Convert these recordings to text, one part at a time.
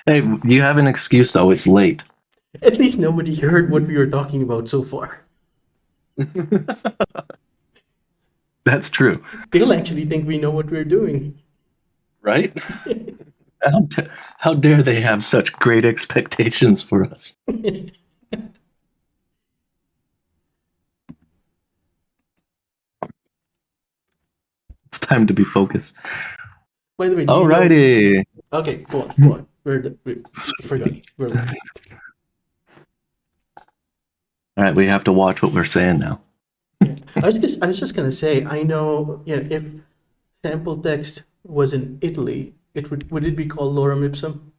Hey, you have an excuse though. It's late. At least nobody heard what we were talking about so far. That's true, They'll actually think we know what we're doing. right? How, da- how dare they have such great expectations for us? It's time to be focused. By the way, do you know? Alrighty. Okay, go on, go on. We forgot. We're live. All right, we have to watch what we're saying now. Yeah. I was just gonna say, I know, yeah, if sample text was in Italy, would it be called lorem ipsum?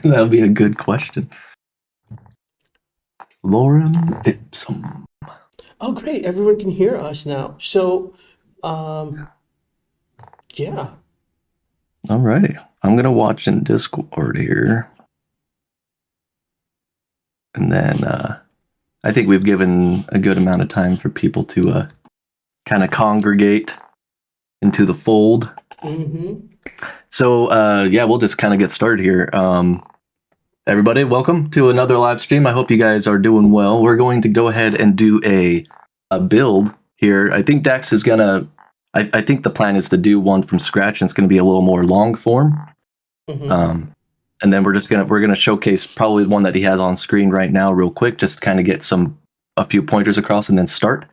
That'll be a good question. Lorem ipsum. Oh, great! Everyone can hear us now. So, um, yeah. Alrighty. I'm gonna watch in Discord here. And then I think we've given a good amount of time for people to kind of congregate into the fold. Mm-hmm. So yeah, we'll just kind of get started here. Everybody, welcome to another live stream. I hope you guys are doing well. We're going to go ahead and do a build here. I think Dax is gonna. I think the plan is to do one from scratch, and it's going to be a little more long form. Mm-hmm. And then we're gonna showcase probably one that he has on screen right now, real quick, just kind of get a few pointers across, and then start.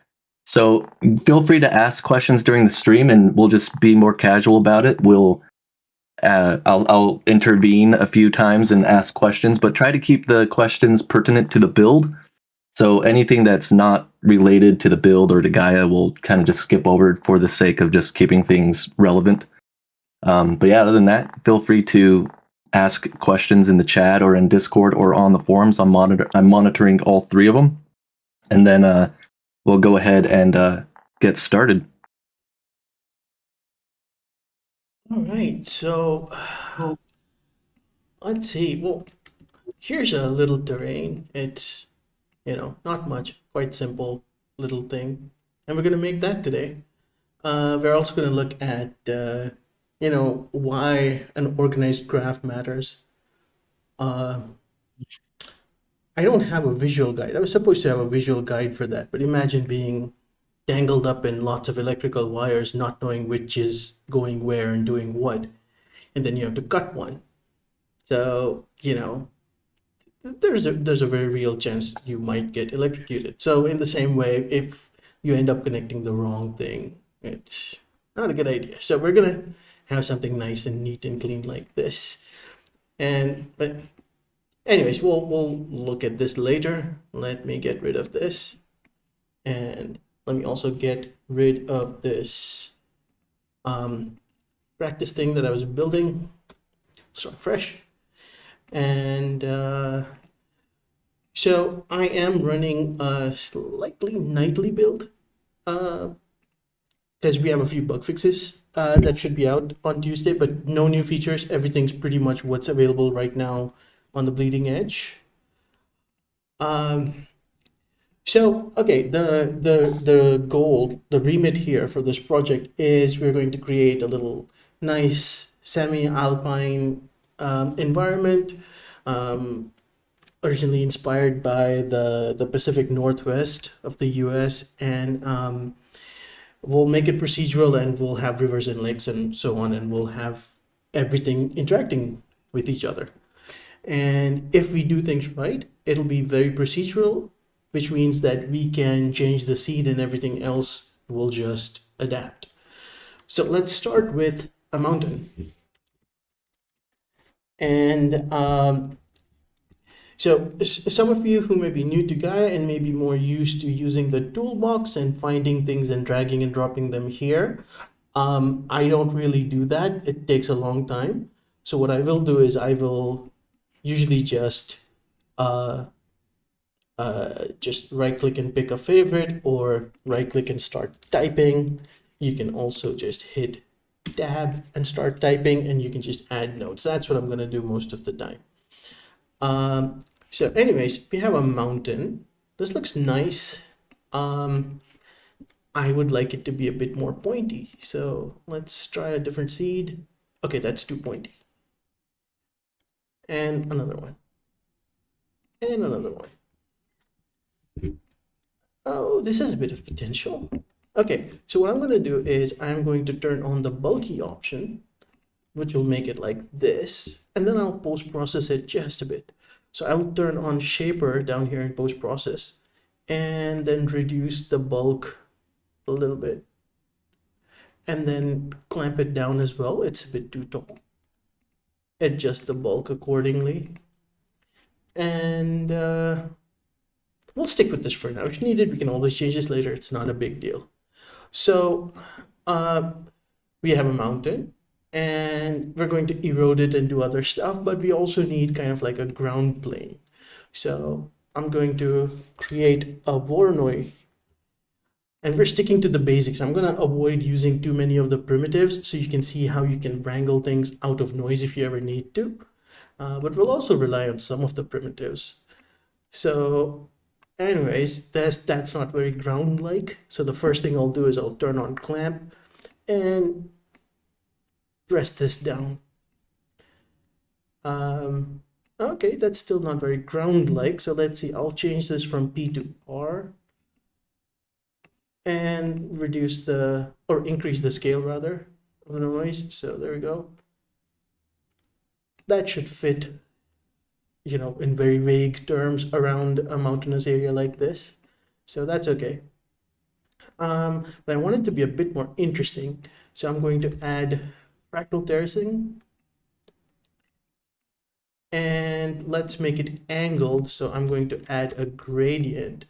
So feel free to ask questions during the stream, and we'll just be more casual about it. I'll intervene a few times and ask questions, but try to keep the questions pertinent to the build. So anything that's not related to the build or to Gaea, we'll kind of just skip over for the sake of just keeping things relevant. But yeah, other than that, feel free to ask questions in the chat or in Discord or on the forums. I'm monitoring all three of them, and then we'll go ahead and get started. All right. So, let's see. Well, here's a little terrain. It's, not much, quite simple little thing. And we're going to make that today. We're also going to look at, why an organized graph matters. Uh, I don't have a visual guide. I was supposed to have a visual guide for that, but imagine being tangled up in lots of electrical wires, not knowing which is going where and doing what, and then you have to cut one. So, there's a very real chance you might get electrocuted. So in the same way, if you end up connecting the wrong thing, it's not a good idea. So we're gonna have something nice and neat and clean like this. But anyways, we'll look at this later. Let me get rid of this, and let me also get rid of this practice thing that I was building. Start fresh. And so I am running a slightly nightly build because we have a few bug fixes that should be out on Tuesday, but no new features. Everything's pretty much what's available right now on the bleeding edge. So okay, the goal, the remit here for this project is we're going to create a little nice semi-alpine environment, originally inspired by the Pacific Northwest of the U.S. and we'll make it procedural and we'll have rivers and lakes and so on, and we'll have everything interacting with each other. And if we do things right, it'll be very procedural, which means that we can change the seed and everything else will just adapt. So let's start with a mountain. And so some of you who may be new to Gaea and may be more used to using the toolbox and finding things and dragging and dropping them here, I don't really do that. It takes a long time. So what I will do is I will usually just right click and pick a favorite, or right click and start typing. You can also just hit tab and start typing, and you can just add notes. That's what I'm going to do most of the time. So anyways, we have a mountain. This looks nice. I would like it to be a bit more pointy. So let's try a different seed. Okay, that's too pointy. And another one. And another one. Oh, this has a bit of potential. Okay, so what I'm going to do is I'm going to turn on the bulky option, which will make it like this, and then I'll post-process it just a bit. So I'll turn on shaper down here in post-process, and then reduce the bulk a little bit, and then clamp it down as well. It's a bit too tall. Adjust the bulk accordingly, and we'll stick with this for now. If needed, we can always change this later. It's not a big deal. So we have a mountain, and we're going to erode it and do other stuff, but we also need kind of like a ground plane. So I'm going to create a Voronoi, and we're sticking to the basics. I'm going to avoid using too many of the primitives so you can see how you can wrangle things out of noise if you ever need to. But we'll also rely on some of the primitives. So anyways, that's not very ground-like. So the first thing I'll do is I'll turn on clamp and press this down. Okay, that's still not very ground-like. So let's see, I'll change this from P to R and reduce the, or increase the scale rather, of the noise. So there we go. That should fit, you know, in very vague terms around a mountainous area like this. So that's okay. But I want it to be a bit more interesting. So I'm going to add fractal terracing. And let's make it angled. So I'm going to add a gradient,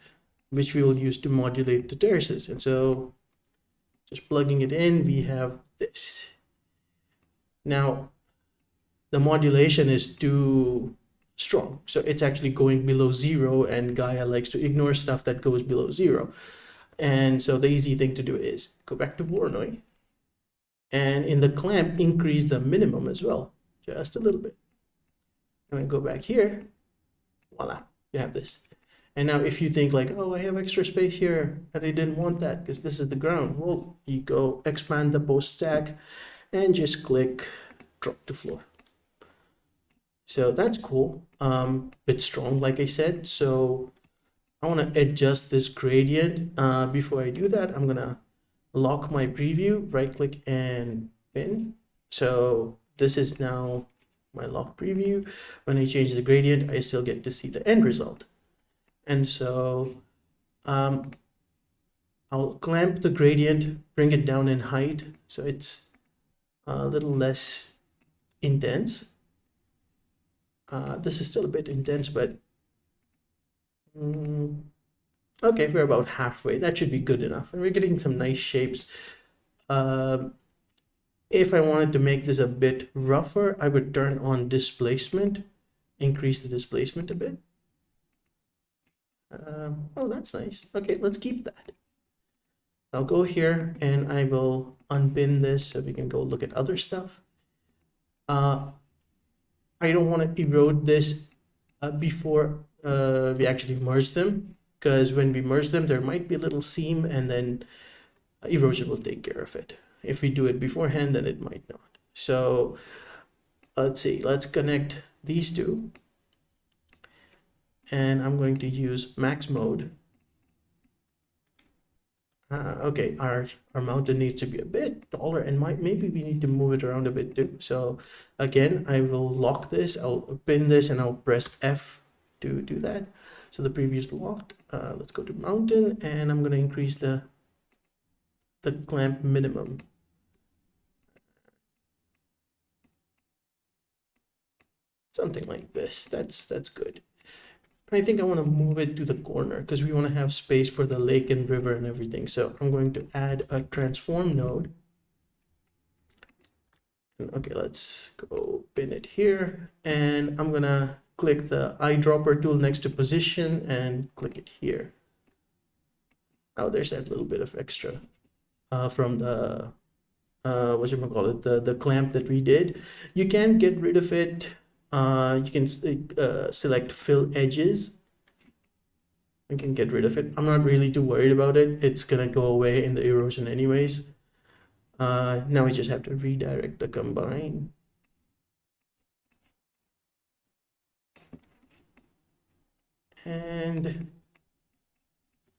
which we will use to modulate the terraces. And so just plugging it in, we have this. Now, the modulation is too strong. So it's actually going below 0, and Gaea likes to ignore stuff that goes below 0. And so the easy thing to do is go back to Voronoi, and in the clamp, increase the minimum as well, just a little bit. And then go back here, voila, you have this. And now if you think like, oh, I have extra space here, and I didn't want that because this is the ground, well, you go expand the post stack and just click drop to floor. So that's cool, bit strong, like I said. So I want to adjust this gradient. Before I do that, I'm gonna lock my preview, right click and pin. So this is now my lock preview. When I change the gradient, I still get to see the end result. And so I'll clamp the gradient, bring it down in height so it's a little less intense. This is still a bit intense, but okay, we're about halfway. That should be good enough. And we're getting some nice shapes. If I wanted to make this a bit rougher, I would turn on displacement, increase the displacement a bit. Oh, that's nice. Okay, let's keep that. I'll go here and I will unpin this so we can go look at other stuff. I don't want to erode this before we actually merge them, because when we merge them, there might be a little seam, and then erosion will take care of it. If we do it beforehand, then it might not. So let's see, let's connect these two. And I'm going to use max mode. Okay, our mountain needs to be a bit taller, and maybe we need to move it around a bit too. So again, I will lock this, I'll pin this, and I'll press F to do that. So the preview is locked. Let's go to mountain, and I'm going to increase the clamp minimum. Something like this. That's good. I think I want to move it to the corner because we want to have space for the lake and river and everything. So I'm going to add a transform node. Okay, let's go pin it here. And I'm going to click the eyedropper tool next to position and click it here. Now there's that little bit of extra from the, the clamp that we did. You can get rid of it. You can select fill edges, I can get rid of it. I'm not really too worried about it. It's gonna go away in the erosion anyways. Now we just have to redirect the combine. And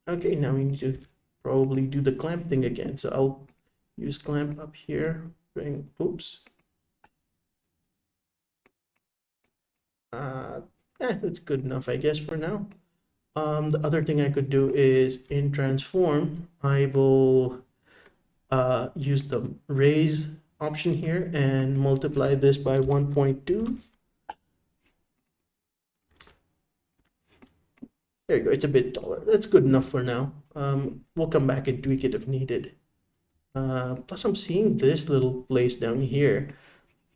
okay, now we need to probably do the clamp thing again. So I'll use clamp up here, bring, oops. That's good enough, I guess, for now. The other thing I could do is in transform, I will use the raise option here and multiply this by 1.2. There you go, it's a bit taller. That's good enough for now. We'll come back and tweak it if needed. Plus I'm seeing this little place down here.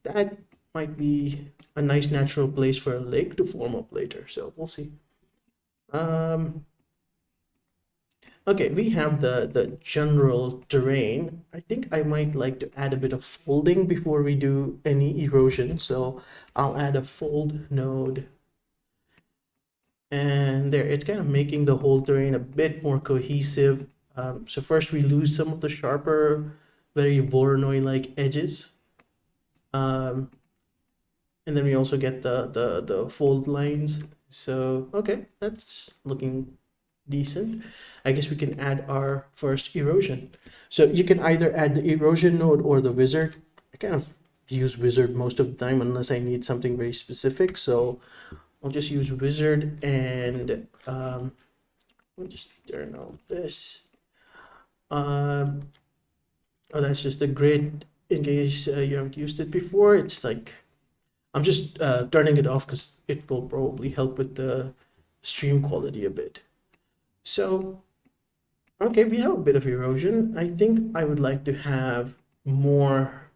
That might be a nice natural place for a lake to form up later, so we'll see. Okay, we have the general terrain. I think I might like to add a bit of folding before we do any erosion, so I'll add a fold node. And there, it's kind of making the whole terrain a bit more cohesive. So first we lose some of the sharper, very Voronoi-like edges. And then we also get the fold lines. So, okay, that's looking decent. I guess we can add our first erosion. So you can either add the erosion node or the wizard. I kind of use wizard most of the time unless I need something very specific. So I'll just use wizard and we'll just turn off this. Oh, that's just a grid in case you haven't used it before. It's like, I'm just turning it off because it will probably help with the stream quality a bit. So, okay, we have a bit of erosion. I think I would like to have more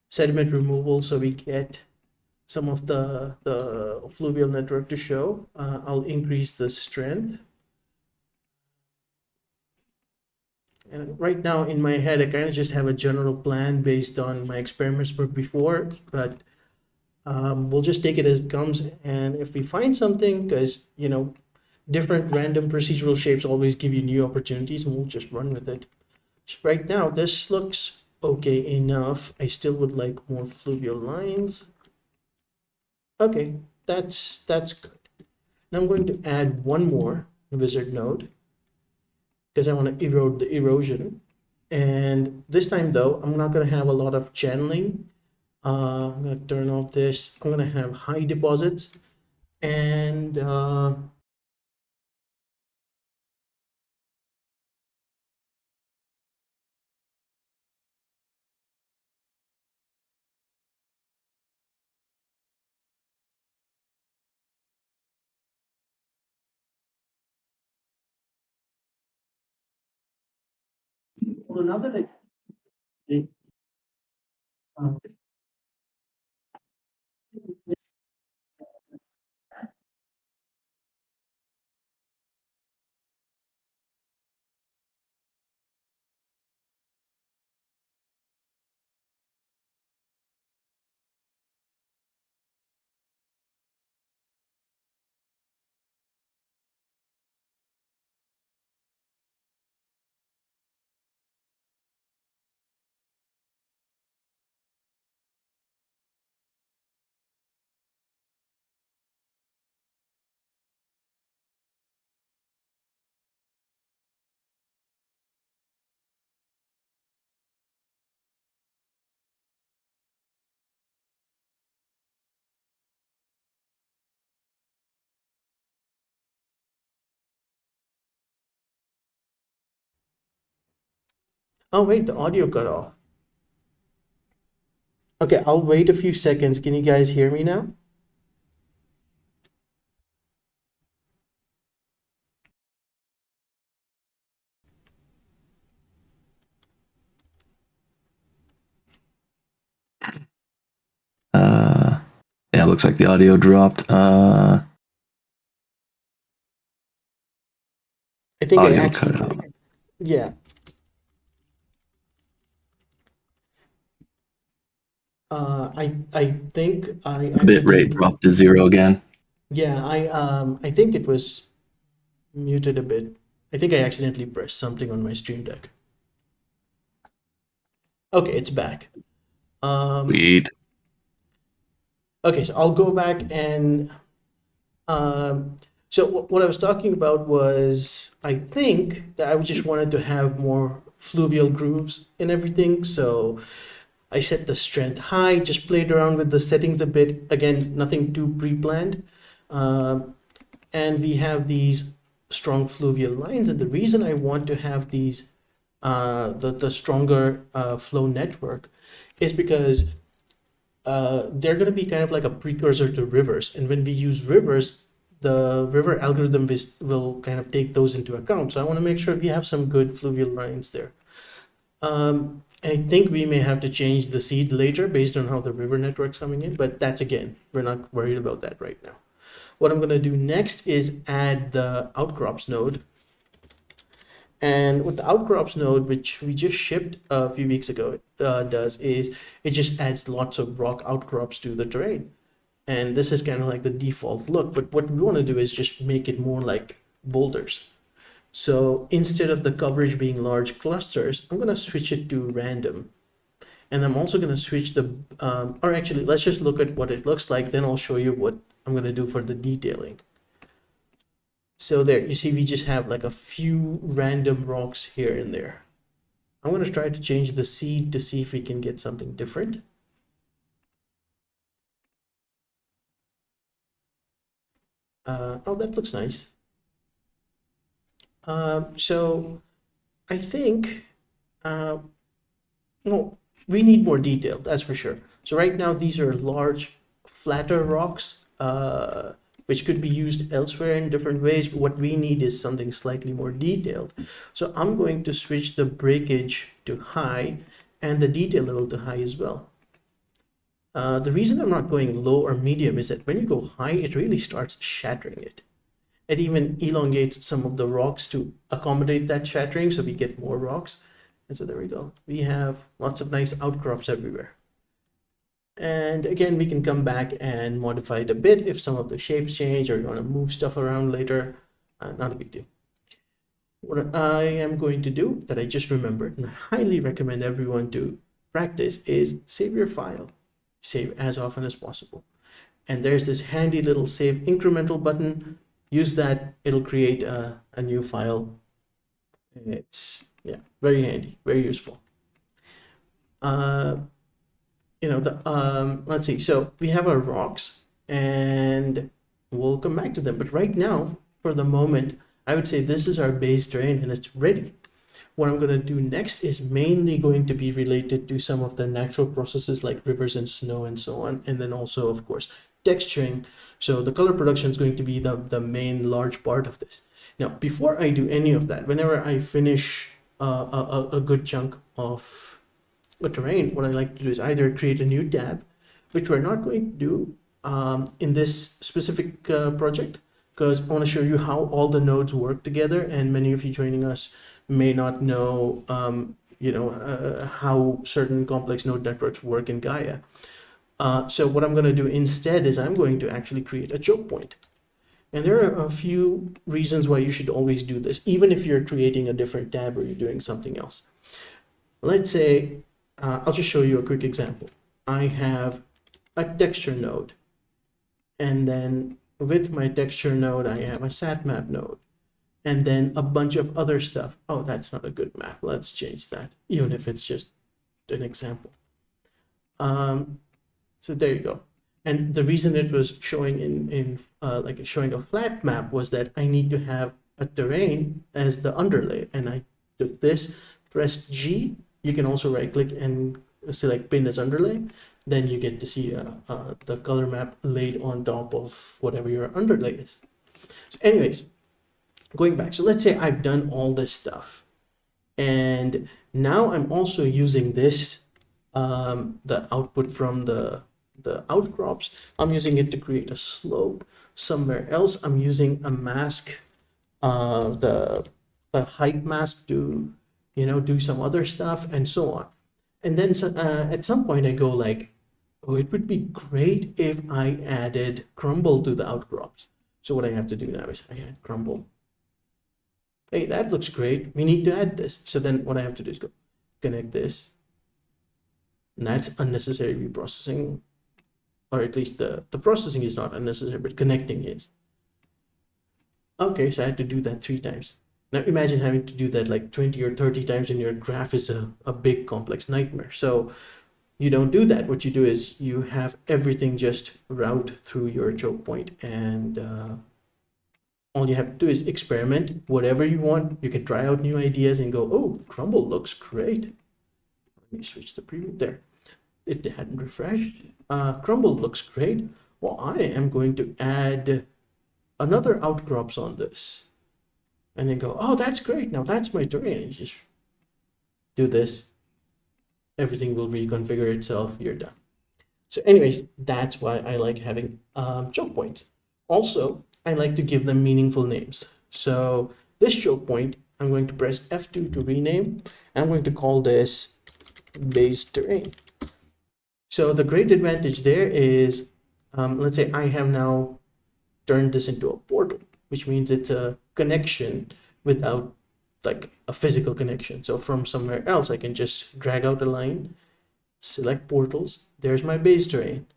sediment removal so we get some of the fluvial network to show. I'll increase the strength. And right now in my head, I kind of just have a general plan based on my experiments from before, but we'll just take it as it comes. And if we find something, because, you know, different random procedural shapes always give you new opportunities, and we'll just run with it. Right now, this looks okay enough. I still would like more fluvial lines. Okay, that's good. Now I'm going to add one more wizard node because I want to erode the erosion. And this time though, I'm not going to have a lot of channeling. I'm going to turn off this. I'm going to have high deposits and well, now that oh wait, the audio cut off. Okay, I'll wait a few seconds. Can you guys hear me now? Yeah, it looks like the audio dropped. I think I Audio cut actually, out. yeah. I think I Bit rate accidentally, dropped to 0 again. yeah, I think it was muted a bit. I think I accidentally pressed something on my Stream Deck. Okay, it's back. Sweet. Okay, so I'll go back and so what I was talking about was, I think that I just wanted to have more fluvial grooves and everything. So I set the strength high, just played around with the settings a bit. Again, nothing too pre-planned. And we have these strong fluvial lines. And the reason I want to have these, the stronger flow network is because they're going to be kind of like a precursor to rivers. And when we use rivers, the river algorithm will kind of take those into account. So I want to make sure we have some good fluvial lines there. I think we may have to change the seed later based on how the river network's coming in, but that's, again, we're not worried about that right now. What I'm going to do next is add the Outcrops node. And what the Outcrops node, which we just shipped a few weeks ago, does is it just adds lots of rock outcrops to the terrain. And this is kind of like the default look, but what we want to do is just make it more like boulders. So instead of the coverage being large clusters, I'm going to switch it to random. And I'm also going to switch the, or actually, let's just look at what it looks like. Then I'll show you what I'm going to do for the detailing. So there, you see, we just have like a few random rocks here and there. I'm going to try to change the seed to see if we can get something different. Oh, that looks nice. So I think, well, we need more detail, that's for sure. So right now, these are large, flatter rocks, which could be used elsewhere in different ways. But what we need is something slightly more detailed. So I'm going to switch the breakage to high and the detail level to high as well. The reason I'm not going low or medium is that when you go high, it really starts shattering it. It even elongates some of the rocks to accommodate that shattering, so we get more rocks. And so there we go. We have lots of nice outcrops everywhere. And again, we can come back and modify it a bit if some of the shapes change or you want to move stuff around later. Not a big deal. What I am going to do, that I just remembered, and I highly recommend everyone to practice, is save your file. Save as often as possible. And there's this handy little save incremental button. Use that, it'll create a new file. It's, yeah, very handy, very useful. You know, let's see, so we have our rocks and we'll come back to them. But right now, for the moment, I would say this is our base terrain and it's ready. What I'm going to do next is mainly going to be related to some of the natural processes like rivers and snow and so on. And then also, of course, texturing. So the color production is going to be the main large part of this. Now, before I do any of that, whenever I finish a good chunk of a terrain, what I like to do is either create a new tab, which we're not going to do in this specific project, because I want to show you how all the nodes work together. And many of you joining us may not know, how certain complex node networks work in Gaea. So what I'm going to do instead is I'm going to actually create a choke point. And there are a few reasons why you should always do this, even if you're creating a different tab or you're doing something else. Let's say, I'll just show you a quick example. I have a texture node, and then with my texture node, I have a sat map node, and then a bunch of other stuff. Oh, that's not a good map. Let's change that, even if it's just an example. So there you go. And the reason it was showing in like showing a flat map was that I need to have a terrain as the underlay. And I took this, pressed G. You can also right click and select pin as underlay. Then you get to see the color map laid on top of whatever your underlay is. So anyways, going back. So let's say I've done all this stuff. And now I'm also using this, the output from the outcrops. I'm using it to create a slope. Somewhere else, I'm using a mask, the height mask to, do some other stuff and so on. And then at some point I go like, oh, it would be great if I added crumble to the outcrops. So what I have to do now is I add crumble. Hey, that looks great. We need to add this. So then what I have to do is go connect this. And that's unnecessary reprocessing, or at least the processing is not unnecessary, but connecting is. Okay, so I had to do that 3 times. Now imagine having to do that like 20 or 30 times in your graph is a big complex nightmare. So you don't do that. What you do is you have everything just route through your choke point, and all you have to do is experiment whatever you want. You can try out new ideas and go, oh, crumble looks great. Let me switch the preview there. It hadn't refreshed. Crumble looks great. Well, I am going to add another outcrops on this. And then go, oh, that's great. Now that's my terrain. And you just do this. Everything will reconfigure itself. You're done. So anyways, that's why I like having choke points. Also, I like to give them meaningful names. So this choke point, I'm going to press F2 to rename. I'm going to call this base terrain. So the great advantage there is, let's say I have now turned this into a portal, which means it's a connection without like a physical connection. So from somewhere else, I can just drag out a line, select portals. There's my base terrain.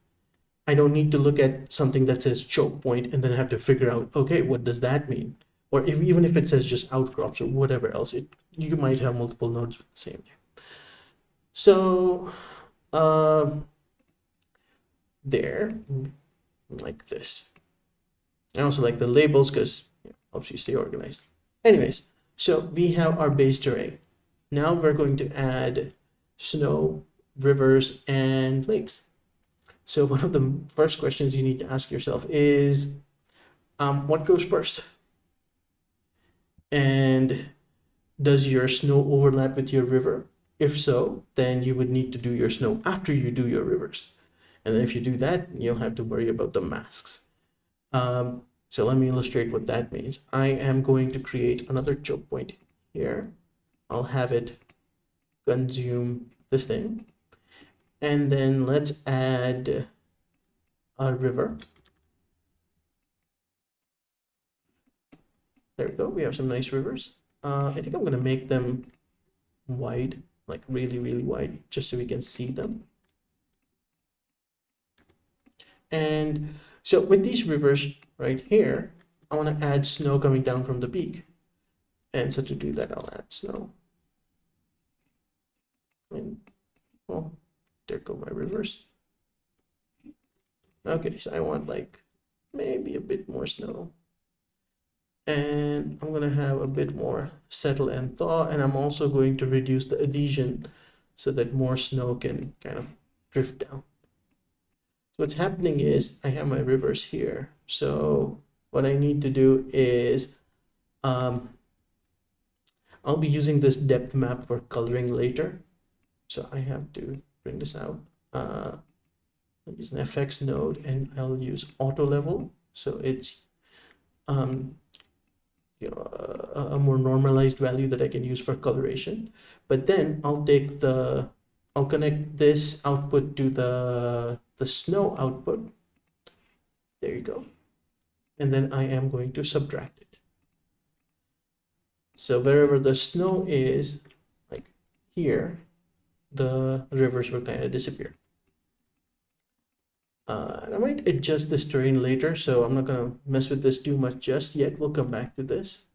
I don't need to look at something that says choke point and then have to figure out, okay, what does that mean? Or even if it says just outcrops or whatever else, you might have multiple nodes with the same name. So there, like this. I also like the labels because it helps you stay organized. Anyways, so we have our base terrain. Now we're going to add snow, rivers, and lakes. So one of the first questions you need to ask yourself is, what goes first? And does your snow overlap with your river? If so, then you would need to do your snow after you do your rivers. And then if you do that, you'll have to worry about the masks. So let me illustrate what that means. I am going to create another choke point here. I'll have it consume this thing. And then let's add a river. There we go. We have some nice rivers. I think I'm going to make them wide, like really, really wide, just so we can see them. And so with these rivers right here, I want to add snow coming down from the peak. And so to do that, I'll add snow. And well, there go my rivers. Okay, so I want like maybe a bit more snow. And I'm going to have a bit more settle and thaw. And I'm also going to reduce the adhesion so that more snow can kind of drift down. So what's happening is I have my rivers here. So what I need to do is I'll be using this depth map for coloring later. So I have to bring this out. I'll use an FX node and I'll use auto level. So it's a more normalized value that I can use for coloration. But then I'll connect this output to the snow output. There you go. And then I am going to subtract it. So wherever the snow is, like here, the rivers will kind of disappear. And I might adjust this terrain later, so I'm not going to mess with this too much just yet. We'll come back to this.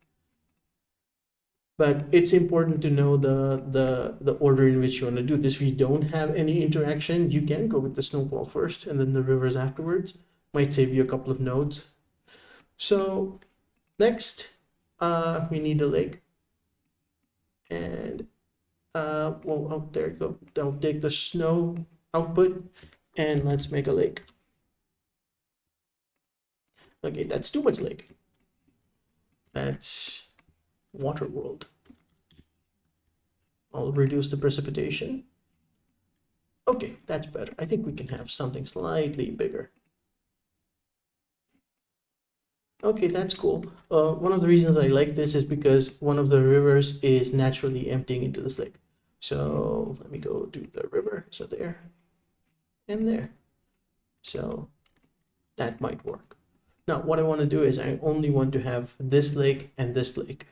But it's important to know the order in which you want to do this. If you don't have any interaction, you can go with the snowfall first and then the rivers afterwards. Might save you a couple of nodes. So next, we need a lake. And well, oh, there you go. I'll take the snow output and let's make a lake. Okay, that's too much lake. That's water world. I'll reduce the precipitation. Okay, that's better. I think we can have something slightly bigger. Okay, that's cool. One of the reasons I like this is because one of the rivers is naturally emptying into this lake. So let me go do the river. So there and there. So that might work. Now, what I want to do is I only want to have this lake and this lake.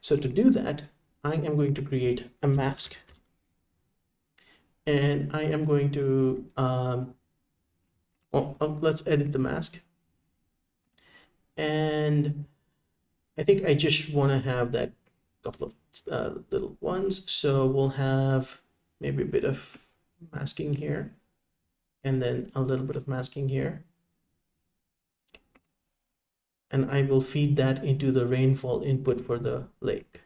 So to do that, I am going to create a mask, and I am going to, let's edit the mask. And I think I just want to have that couple of little ones. So we'll have maybe a bit of masking here, and then a little bit of masking here. And I will feed that into the rainfall input for the lake.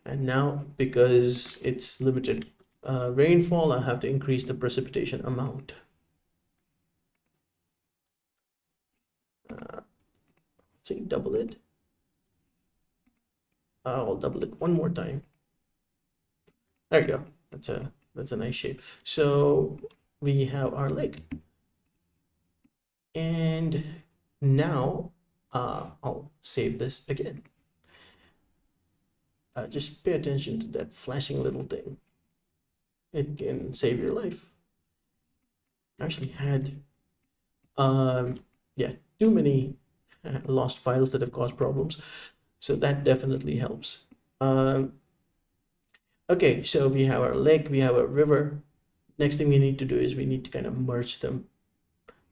And now, because it's limited rainfall, I have to increase the precipitation amount. Let's see, double it. I'll double it one more time. There you go. That's a nice shape. So we have our lake. And now I'll save this again. Just pay attention to that flashing little thing. It can save your life. I actually had too many lost files that have caused problems, so that definitely helps. Okay, so we have our lake, we have a river. Next thing we need to do is we need to kind of merge them,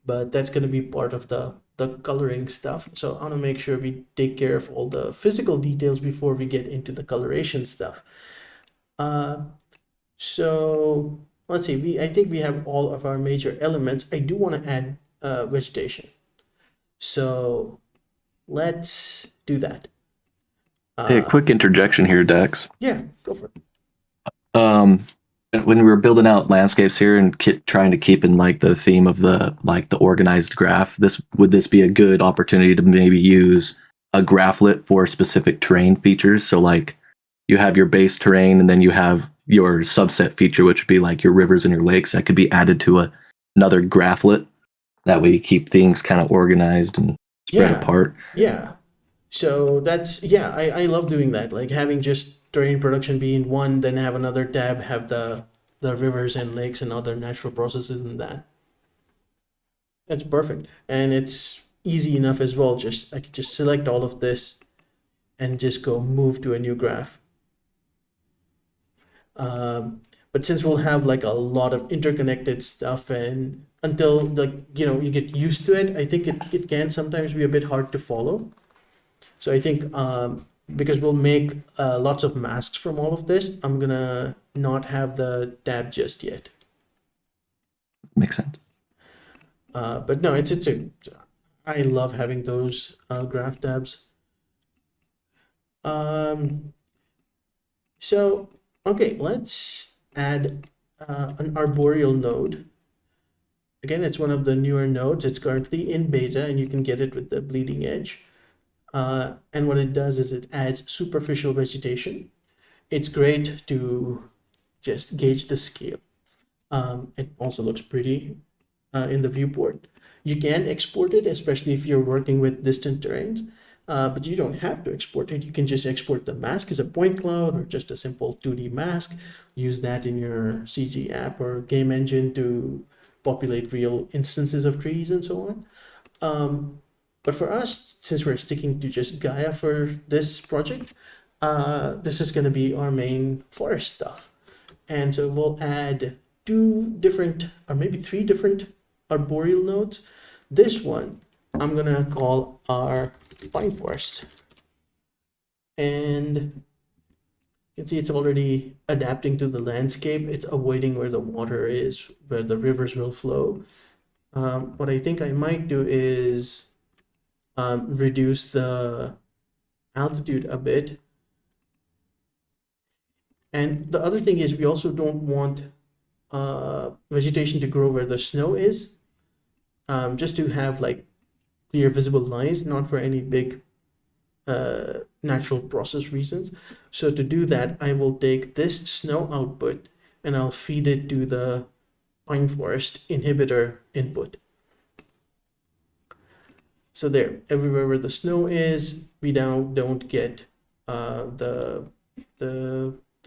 but that's going to be part of the coloring stuff. So I want to make sure we take care of all the physical details before we get into the coloration stuff. So let's see, I think we have all of our major elements. I do want to add vegetation. So let's do that. Hey, a quick interjection here, Dex. Yeah, go for it. When we were building out landscapes here and trying to keep in like the theme of the organized graph, would this be a good opportunity to maybe use a graphlet for specific terrain features? So like you have your base terrain and then you have your subset feature, which would be like your rivers and your lakes, that could be added to another graphlet. That way you keep things kind of organized and spread apart. Yeah. So that's, I love doing that. Like having just terrain production be in one, then have another tab, have the rivers and lakes and other natural processes in that. That's perfect. And it's easy enough as well. I could just select all of this and just go move to a new graph. But since we'll have like a lot of interconnected stuff, and until you get used to it, I think it can sometimes be a bit hard to follow. So I think because we'll make lots of masks from all of this, I'm gonna not have the tab just yet. Makes sense. But no, I love having those graph tabs. So okay, let's add an arboreal node. Again, it's one of the newer nodes. It's currently in beta, and you can get it with the bleeding edge. And what it does is it adds superficial vegetation. It's great to just gauge the scale. It also looks pretty in the viewport. You can export it, especially if you're working with distant terrains, but you don't have to export it. You can just export the mask as a point cloud or just a simple 2D mask. Use that in your CG app or game engine to populate real instances of trees and so on. But for us, since we're sticking to just Gaea for this project, this is going to be our main forest stuff. And so we'll add 2 different, or maybe 3 different arboreal nodes. This one I'm going to call our pine forest. And you can see it's already adapting to the landscape. It's avoiding where the water is, where the rivers will flow. What I think I might do is reduce the altitude a bit. And the other thing is we also don't want vegetation to grow where the snow is, just to have like clear visible lines, not for any big natural process reasons. So to do that, I will take this snow output and I'll feed it to the pine forest inhibitor input. So there, everywhere where the snow is, we now don't get the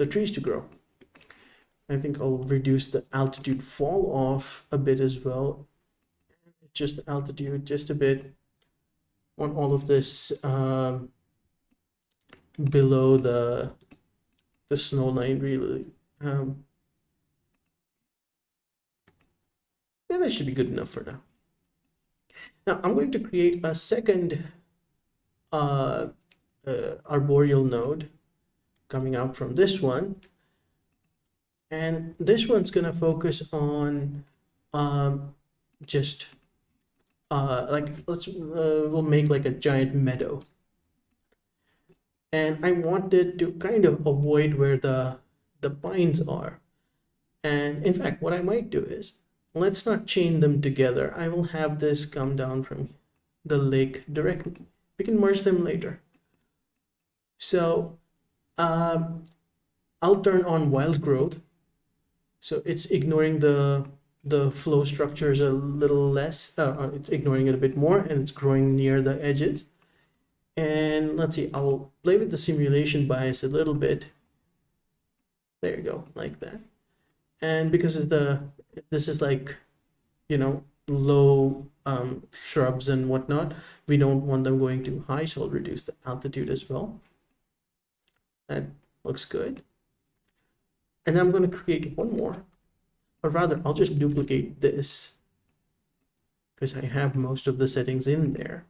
trees to grow. I think I'll reduce the altitude fall off a bit as well. Just the altitude, just a bit on all of this below the snow line really. Yeah, that should be good enough for now. Now I'm going to create a second arboreal node coming out from this one, and this one's going to focus on just like we'll make like a giant meadow, and I wanted to kind of avoid where the pines are. And in fact, what I might do is, let's not chain them together. I will have this come down from the lake directly. We can merge them later. So I'll turn on wild growth. So it's ignoring the flow structures a little less. It's ignoring it a bit more, and it's growing near the edges. And let's see, I'll play with the simulation bias a little bit. There you go, like that. And because this is like, you know, low shrubs and whatnot, we don't want them going too high, so I'll reduce the altitude as well. That looks good. And I'm going to create one more, or rather I'll just duplicate this because I have most of the settings in there.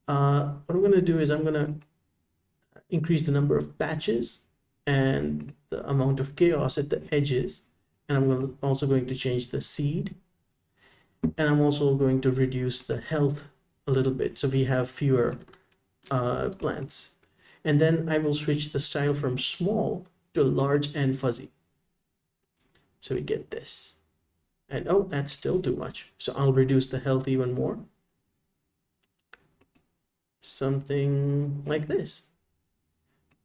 What I'm going to do is I'm going to increase the number of patches and the amount of chaos at the edges, and I'm also going to change the seed, and I'm also going to reduce the health a little bit so we have fewer plants. And then I will switch the style from small to large and fuzzy, so we get this. And oh, that's still too much, so I'll reduce the health even more, something like this.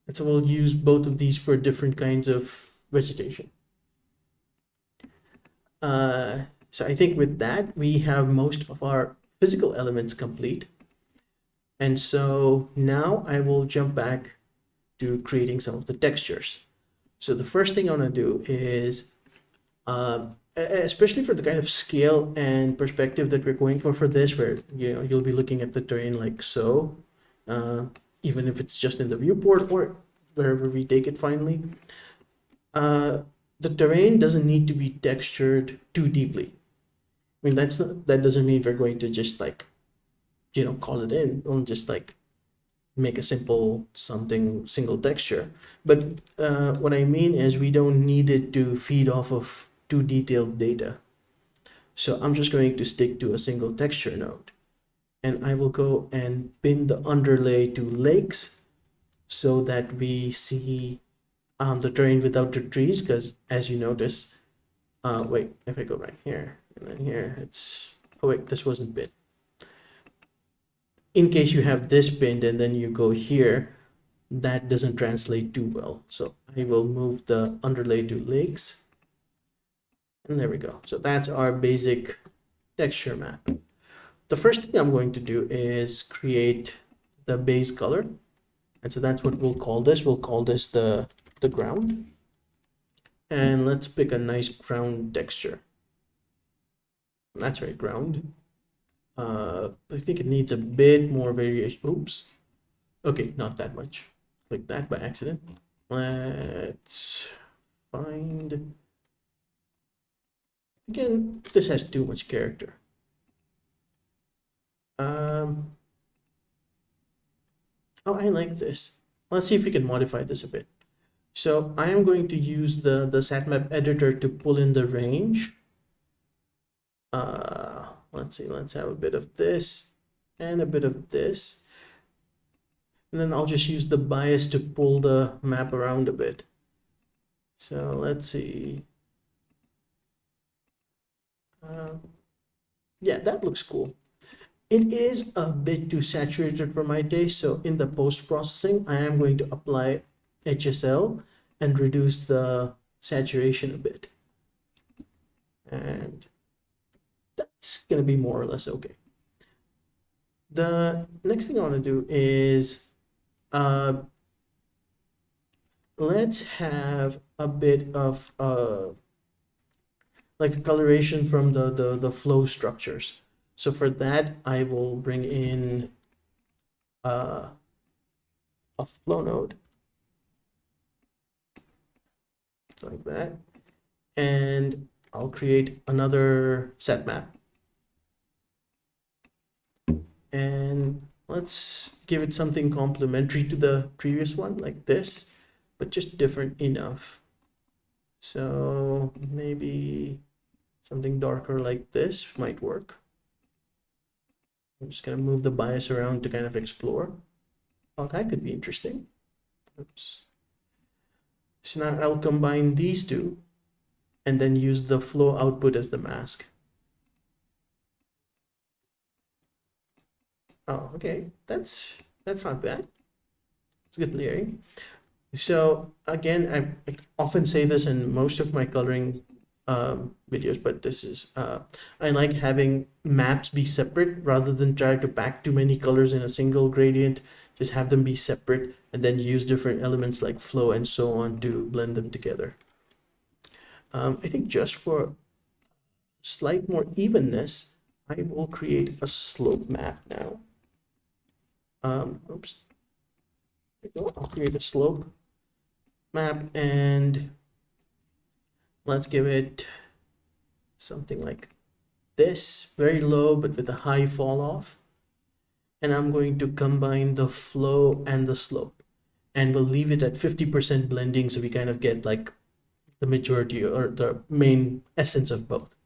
And so we'll use both of these for different kinds of vegetation. So I think with that, we have most of our physical elements complete. And so now I will jump back to creating some of the textures. So the first thing I want to do is, especially for the kind of scale and perspective that we're going for this, where you'll be looking at the terrain like so, even if it's just in the viewport or wherever we take it finally. The terrain doesn't need to be textured too deeply. I mean, that doesn't mean we're going to just like, call it in. We'll just like make a single texture. But what I mean is we don't need it to feed off of too detailed data. So I'm just going to stick to a single texture node. And I will go and pin the underlay to lakes so that we see the terrain without the trees, because as you notice, wait, if I go right here and then here, oh wait, this wasn't pinned. In case you have this pinned and then you go here, that doesn't translate too well. So I will move the underlay to lakes. And there we go. So that's our basic texture map. The first thing I'm going to do is create the base color. And so that's what we'll call this. We'll call this the ground. And let's pick a nice ground texture. That's right, ground. I think it needs a bit more variation. Oops. Okay, not that much. Click that by accident. Let's find. Again, this has too much character. Oh, I like this. Let's see if we can modify this a bit. So I am going to use the satmap editor to pull in the range. Let's see, let's have a bit of this and a bit of this. And then I'll just use the bias to pull the map around a bit. So let's see. Yeah, that looks cool. It is a bit too saturated for my taste, so in the post-processing, I am going to apply HSL and reduce the saturation a bit. And that's going to be more or less okay. The next thing I want to do is let's have a bit of like a coloration from the flow structures. So for that, I will bring in a flow node like that, and I'll create another set map, and let's give it something complementary to the previous one, like this, but just different enough. So maybe something darker like this might work. I'm just gonna move the bias around to kind of explore. Oh, that could be interesting. Oops. So now I'll combine these two and then use the flow output as the mask. Oh, okay, that's not bad. It's good layering. So again, I often say this in most of my coloring videos, but this is I like having maps be separate rather than try to pack too many colors in a single gradient. Just have them be separate and then use different elements like flow and so on to blend them together. I think just for slight more evenness, I will create a slope map now. Oops. There we go. I'll create a slope map and let's give it something like this, very low but with a high fall off. And I'm going to combine the flow and the slope, and we'll leave it at 50% blending so we kind of get like the majority or the main essence of both.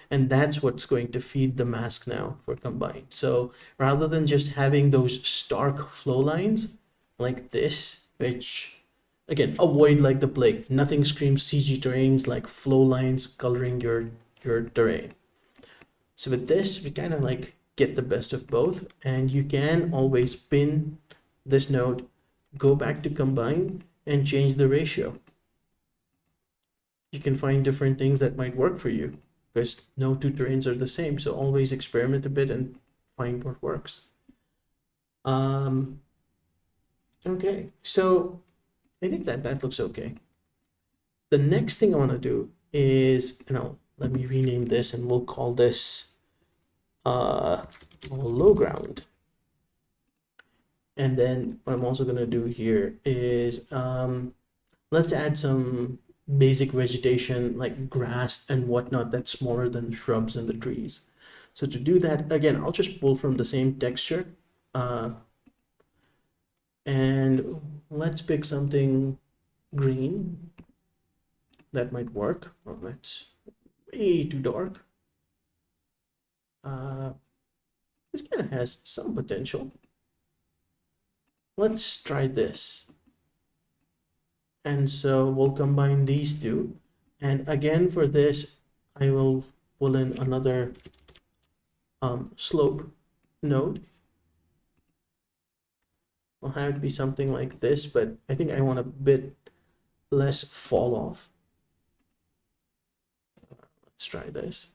And that's what's going to feed the mask now for combine. So rather than just having those stark flow lines like this, which again, avoid like the plague. Nothing screams CG terrains like flow lines coloring your terrain. So with this, we kind of like get the best of both, and you can always pin this node, go back to combine and change the ratio. You can find different things that might work for you because no two terrains are the same. So always experiment a bit and find what works. Okay, so I think that looks okay. The next thing I want to do is, let me rename this and we'll call this low ground. And then what I'm also going to do here is let's add some basic vegetation like grass and whatnot that's smaller than shrubs and the trees. So to do that, again, I'll just pull from the same texture and let's pick something green that might work. Oh, that's way too dark. This kind of has some potential. Let's try this. And so we'll combine these two. And again, for this, I will pull in another slope node. I'll have it be something like this, but I think I want a bit less fall off. Let's try this.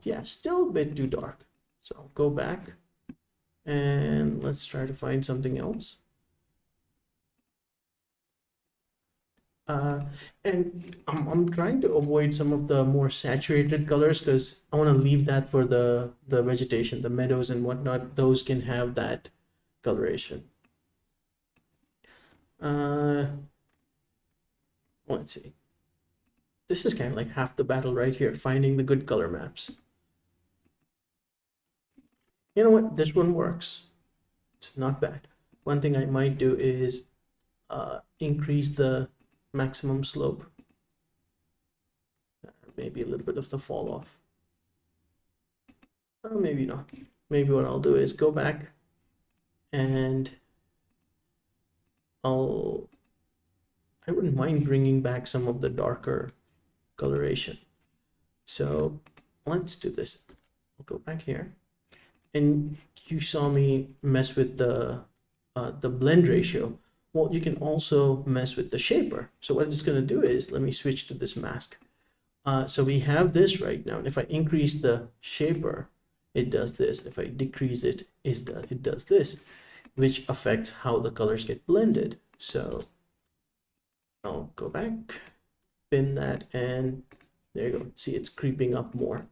Yeah, still a bit too dark. So I'll go back and let's try to find something else. And I'm trying to avoid some of the more saturated colors because I want to leave that for the vegetation, the meadows and whatnot. Those can have that coloration. Let's see. This is kind of like half the battle right here, finding the good color maps. You know what? This one works. It's not bad. One thing I might do is increase the maximum slope. Maybe a little bit of the fall off. Or maybe not. Maybe what I'll do is go back and I wouldn't mind bringing back some of the darker coloration. So let's do this. I'll go back here. And you saw me mess with the blend ratio. Well, you can also mess with the shaper. So what it's going to do is, let me switch to this mask. So we have this right now. And if I increase the shaper, it does this. If I decrease it, it does this, which affects how the colors get blended. So I'll go back, pin that, and there you go. See, it's creeping up more.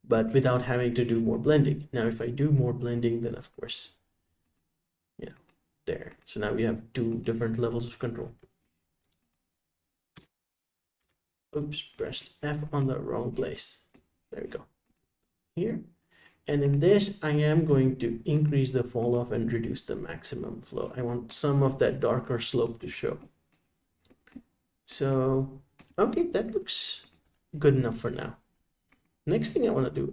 but without having to do more blending. Now, if I do more blending, then of course, yeah, there. So now we have two different levels of control. Oops, pressed F on the wrong place. There we go. Here. And in this, I am going to increase the fall off and reduce the maximum flow. I want some of that darker slope to show. So, okay, that looks good enough for now. Next thing I want to do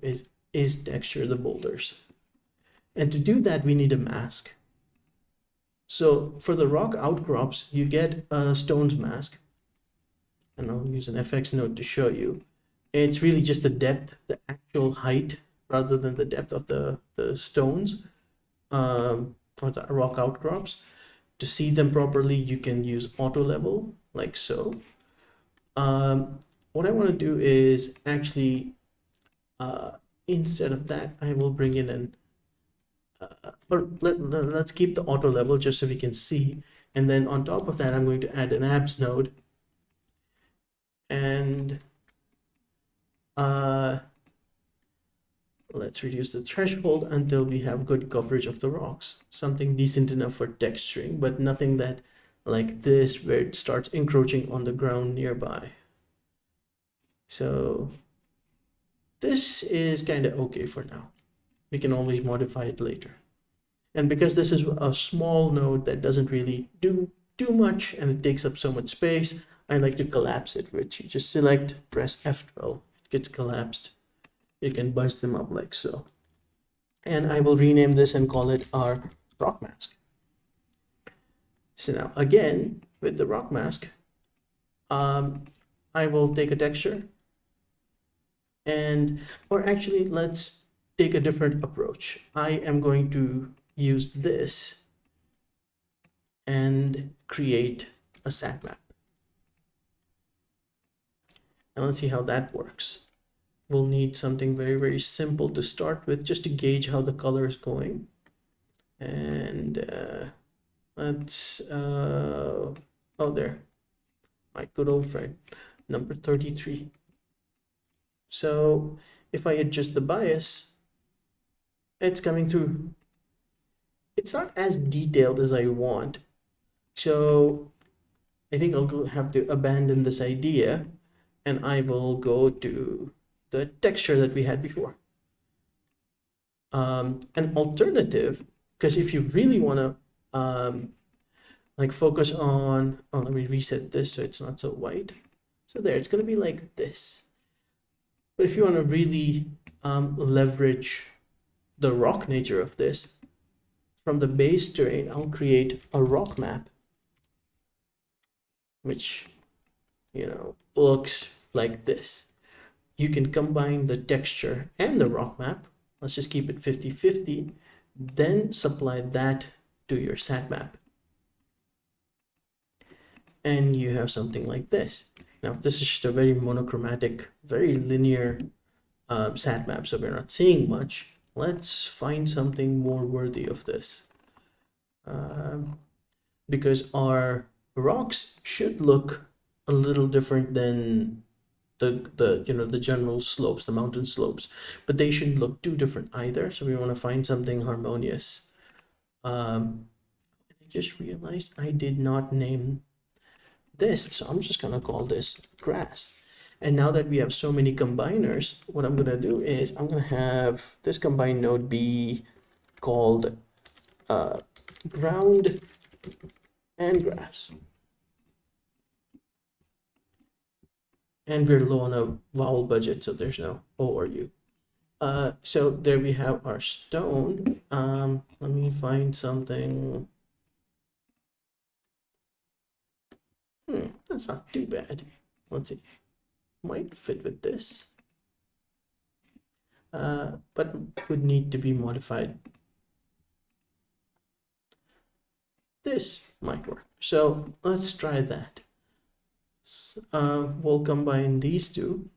is texture the boulders. And to do that, we need a mask. So for the rock outcrops, you get a stones mask. And I'll use an FX node to show you. It's really just the depth, the actual height, rather than the depth of the stones for the rock outcrops. To see them properly, you can use auto level, like so. What I want to do is actually, instead of that, I will bring in an, let's keep the auto level just so we can see. And then on top of that, I'm going to add an abs node. And let's reduce the threshold until we have good coverage of the rocks. Something decent enough for texturing, but nothing that like this where it starts encroaching on the ground nearby. So this is kind of okay for now. We can always modify it later. And because this is a small node that doesn't really do much and it takes up so much space, I like to collapse it, which you just select, press F12, it gets collapsed. You can bunch them up like so. And I will rename this and call it our rock mask. So now again, with the rock mask, I will take a texture or actually let's take a different approach. I am going to use this and create a sat map. And let's see how that works. We'll need something very, very simple to start with, just to gauge how the color is going. And let's, oh, there, my good old friend, number 33. So if I adjust the bias, it's coming through. It's not as detailed as I want. So I think I'll have to abandon this idea and I will go to the texture that we had before. An alternative, because if you really want to like focus on, oh, let me reset this so it's not so white. So there, it's going to be like this. But if you want to really leverage the rock nature of this, from the base terrain, I'll create a rock map, which, you know, looks like this. You can combine the texture and the rock map. Let's just keep it 50-50. Then supply that to your sat map. And you have something like this. Now, this is just a very monochromatic, very linear sat map, so we're not seeing much. Let's find something more worthy of this. Because our rocks should look a little different than the general slopes, the mountain slopes, but they shouldn't look too different either. So we want to find something harmonious. I just realized I did not name this, so I'm just gonna call this grass. And now that we have so many combiners, what I'm gonna do is I'm gonna have this combine node be called ground and grass. And we're low on a vowel budget, so there's no O or U. So there we have our stone. Let me find something. That's not too bad. Let's see. Might fit with this. But would need to be modified. This might work. So let's try that. We'll combine these two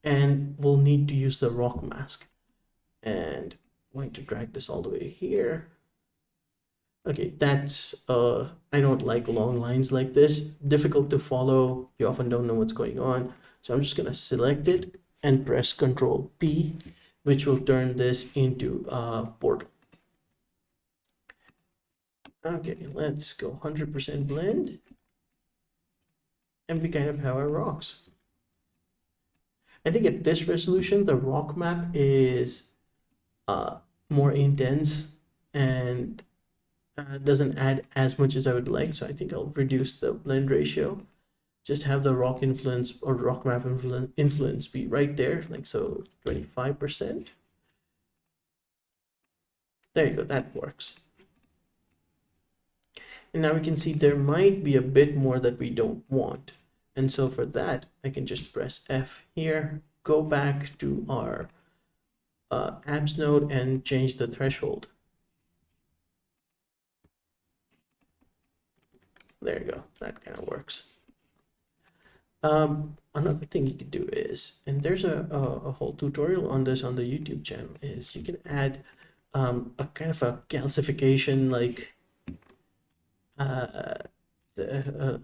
and we'll need to use the rock mask, and I'm going to drag this all the way here. Okay, that's I don't like long lines like this, difficult to follow, you often don't know what's going on, so I'm just going to select it and press Control P, which will turn this into a portal. Okay, let's go 100% blend. And we kind of have our rocks. I think at this resolution, the rock map is more intense and doesn't add as much as I would like. So I think I'll reduce the blend ratio. Just have the rock influence or rock map influence be right there, like so, 25%. There you go, that works. And now we can see there might be a bit more that we don't want. And so for that, I can just press F here, go back to our abs node and change the threshold. There you go, that kind of works. Another thing you could do is, and there's a whole tutorial on this on the YouTube channel, is you can add a kind of a calcification, like a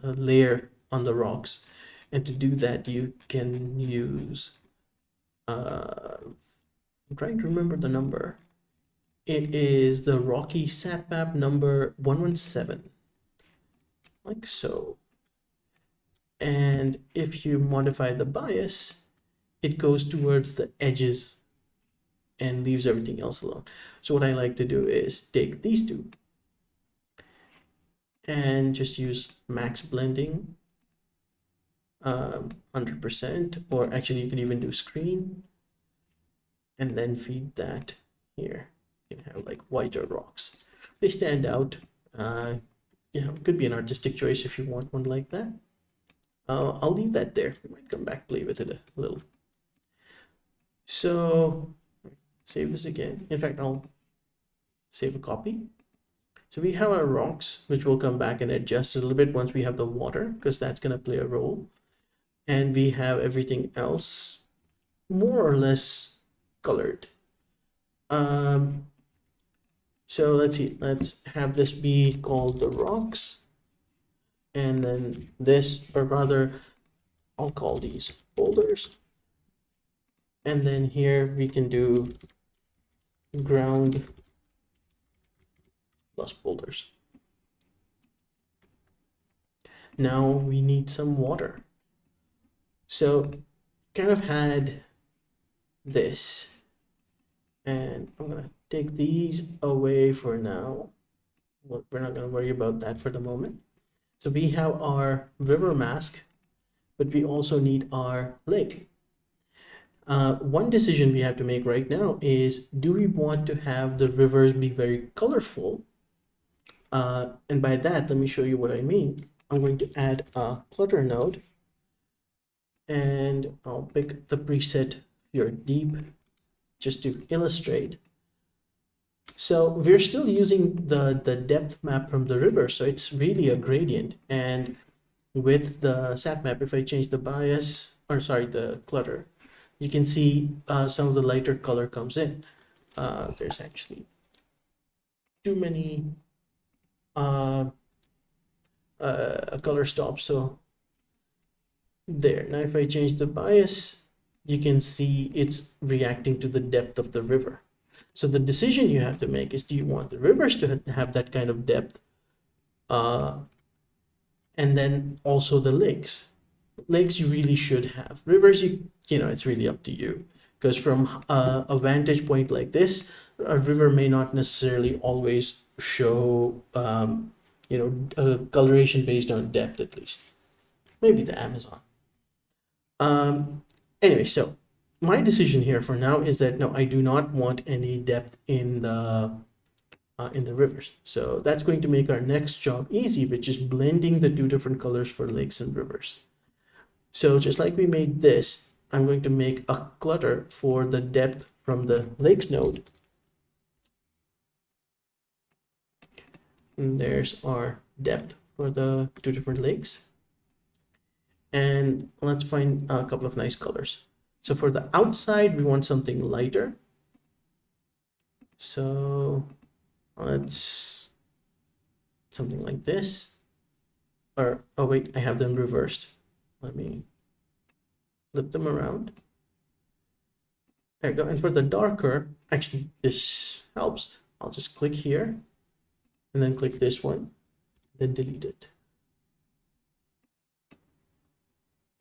layer on the rocks. And to do that, you can use, I'm trying to remember the number. It is the Rocky satmap number 117, like so. And if you modify the bias, it goes towards the edges and leaves everything else alone. So what I like to do is take these two and just use max blending, 100%, or actually you could even do screen and then feed that here. You can have like whiter rocks. They stand out. You know, it could be an artistic choice if you want one like that. I'll leave that there. We might come back, play with it a little. So save this again. In fact, I'll save a copy. So we have our rocks, which will come back and adjust a little bit once we have the water, because that's going to play a role. And we have everything else more or less colored. So let's see, let's have this be called the rocks. And then this, or rather, I'll call these boulders. And then here we can do ground plus boulders. Now we need some water. So kind of had this, and I'm gonna take these away for now. Well, we're not gonna worry about that for the moment. So we have our river mask, but we also need our lake. One decision we have to make right now is, do we want to have the rivers be very colorful? And by that, let me show you what I mean. I'm going to add a clutter node, and I'll pick the preset Pure Deep just to illustrate. So we're still using the depth map from the river, so it's really a gradient. And with the sat map, if I change the bias, or sorry, the clutter, you can see some of the lighter color comes in. There's actually too many color stops, so there. Now if I change the bias, you can see it's reacting to the depth of the river. So the decision you have to make is, do you want the rivers to have that kind of depth, and then also the lakes? Lakes you really should have. Rivers, you know, it's really up to you, because from a vantage point like this, a river may not necessarily always show you know, coloration based on depth, at least. Maybe the Amazon. Anyway, so my decision here for now is that no, I do not want any depth in the rivers. So that's going to make our next job easy, which is blending the two different colors for lakes and rivers. So just like we made this, I'm going to make a clutter for the depth from the lakes node. And there's our depth for the two different lakes. And let's find a couple of nice colors. So for the outside, we want something lighter. So let's something like this. Or, oh wait, I have them reversed. Let me flip them around. There you go. And for the darker, actually this helps. I'll just click here and then click this one, then delete it.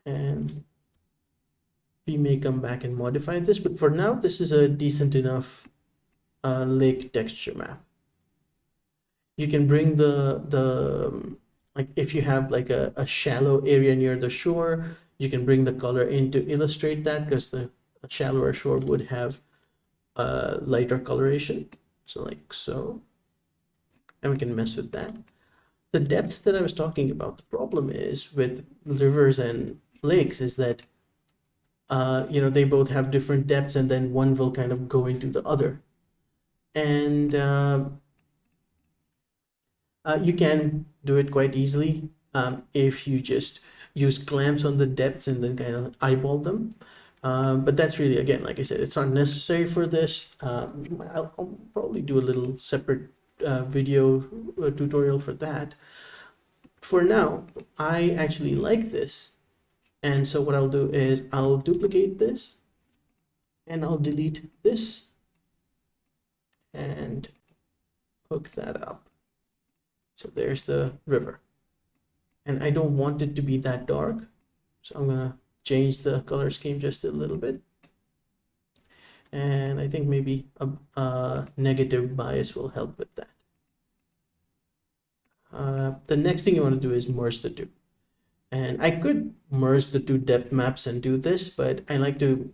And we may come back and modify this, but for now, this is a decent enough lake texture map. You can bring like if you have like a shallow area near the shore, you can bring the color in to illustrate that, because the shallower shore would have lighter coloration. So like so, and we can mess with that. The depth that I was talking about, the problem is with rivers and lakes is that you know, they both have different depths, and then one will kind of go into the other. And you can do it quite easily if you just use clamps on the depths and then kind of eyeball them. But that's really, again, like I said, it's not necessary for this. I'll probably do a little separate video tutorial for that. For now, I actually like this. And so what I'll do is I'll duplicate this and I'll delete this and hook that up. So there's the river. And I don't want it to be that dark. So I'm gonna change the color scheme just a little bit. And I think maybe a negative bias will help with that. The next thing you want to do is merge the two. And I could merge the two depth maps and do this, but I like to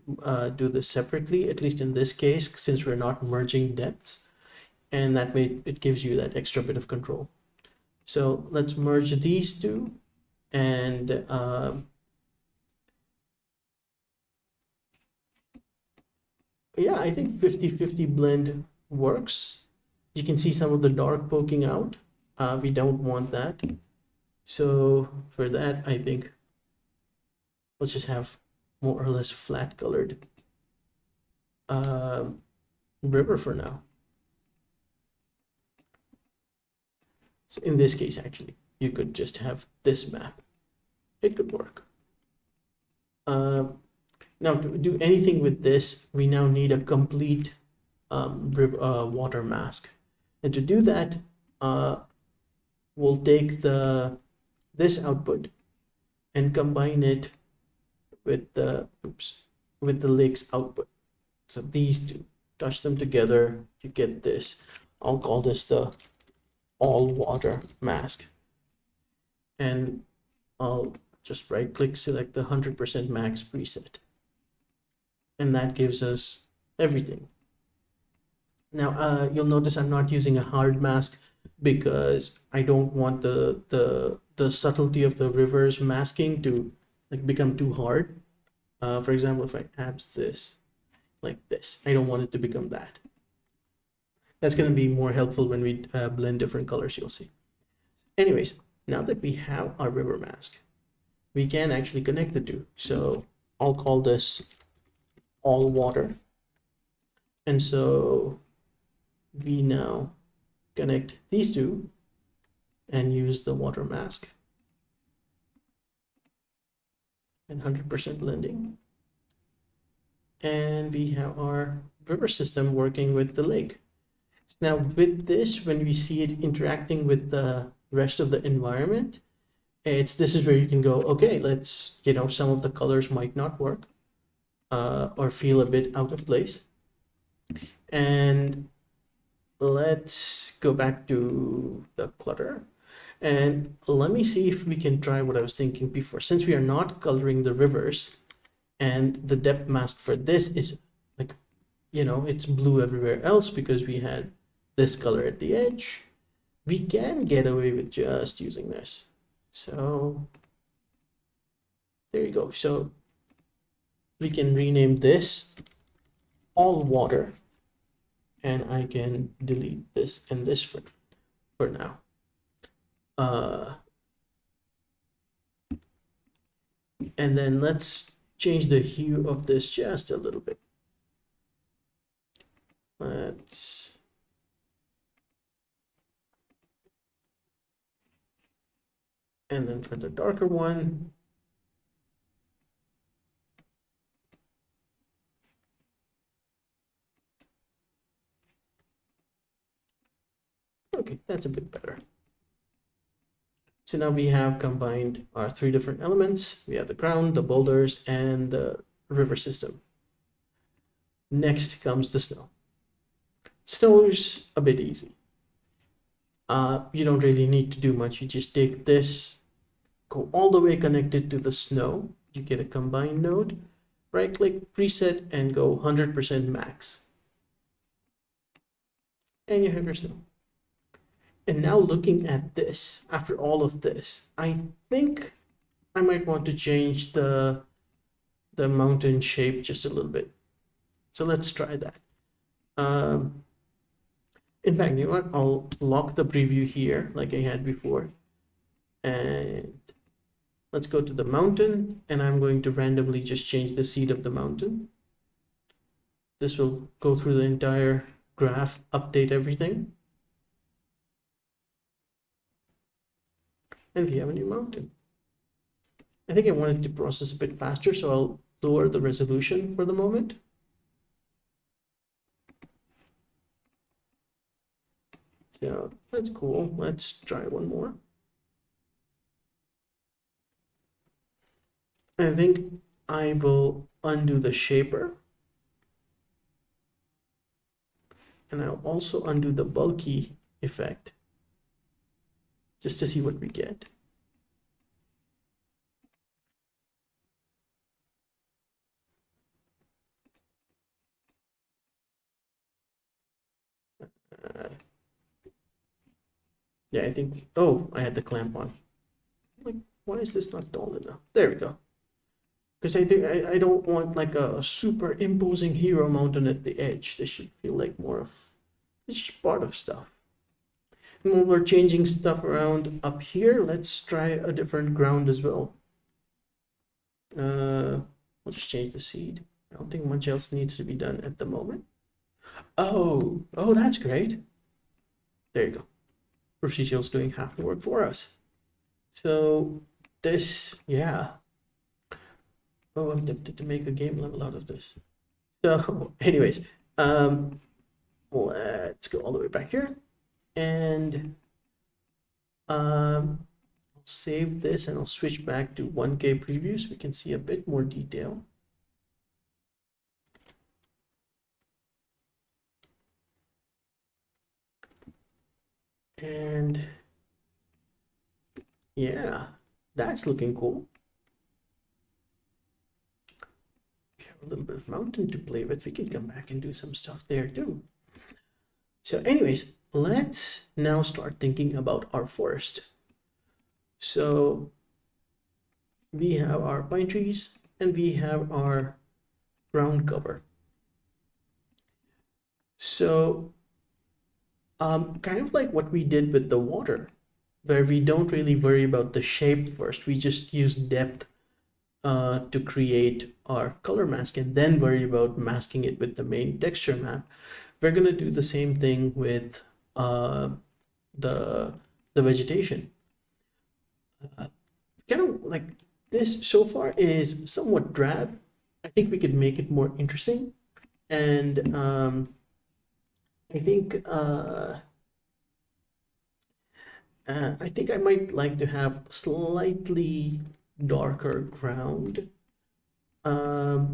do this separately, at least in this case, since we're not merging depths. And that way it gives you that extra bit of control. So let's merge these two. And yeah, I think 50-50 blend works. You can see some of the dark poking out. We don't want that. So for that, I think let's just have more or less flat colored river for now. So in this case, actually, you could just have this map. It could work. Now to do anything with this, we now need a complete water mask. And to do that, we'll take this output and combine it with the lake's output. So these two, touch them together, you get this. I'll call this the all water mask. And I'll just right click, select the 100% max preset. And that gives us everything. Now you'll notice I'm not using a hard mask because I don't want the subtlety of the river's masking to like become too hard. For example, if I add this like this, I don't want it to become that. That's going to be more helpful when we blend different colors, you'll see. Anyways, now that we have our river mask, we can actually connect the two. So I'll call this all water. And so we now connect these two and use the water mask and 100% blending. And we have our river system working with the lake. Now with this, when we see it interacting with the rest of the environment, this is where you can go, okay, let's, you know, some of the colors might not work or feel a bit out of place. And let's go back to the clutter. And let me see if we can try what I was thinking before. Since we are not coloring the rivers and the depth mask for this is like, you know, it's blue everywhere else because we had this color at the edge, we can get away with just using this. So there you go. So we can rename this all water, and I can delete this and this for now. And then let's change the hue of this just a little bit. And then for the darker one, That's a bit better. So now we have combined our 3 different elements. We have the ground, the boulders, and the river system. Next comes the snow. Snow's a bit easy. You don't really need to do much. You just take this, go all the way connected to the snow. You get a combine node, right click, preset, and go 100% max. And you have your snow. And now looking at this, after all of this, I think I might want to change the mountain shape just a little bit. So let's try that. In fact, you know what? I'll lock the preview here like I had before. And let's go to the mountain, and I'm going to randomly just change the seed of the mountain. This will go through the entire graph, update everything. And we have a new mountain. I think I wanted to process a bit faster, so I'll lower the resolution for the moment. So that's cool. Let's try one more. I think I will undo the shaper. And I'll also undo the bulky effect, just to see what we get. Yeah, I think, oh, I had the clamp on. Like, why is this not tall enough? There we go. Because I think I don't want like a super imposing hero mountain at the edge. This should feel like more of, it's just part of stuff. And when we're changing stuff around up here, let's try a different ground as well. We'll just change the seed. I don't think much else needs to be done at the moment. Oh, that's great. There you go. Procedural's doing half the work for us. So this, yeah. Oh, I'm tempted to make a game level out of this. So anyways, let's go all the way back here, and I'll save this and I'll switch back to 1K preview so we can see a bit more detail. And yeah, that's looking cool. We have a little bit of mountain to play with. We can come back and do some stuff there too. So anyways, let's now start thinking about our forest. So we have our pine trees and we have our ground cover. So kind of like what we did with the water, where we don't really worry about the shape first. We just use depth to create our color mask and then worry about masking it with the main texture map. We're going to do the same thing with the vegetation. Kind of like this so far is somewhat drab. I think we could make it more interesting. And I think I might like to have slightly darker ground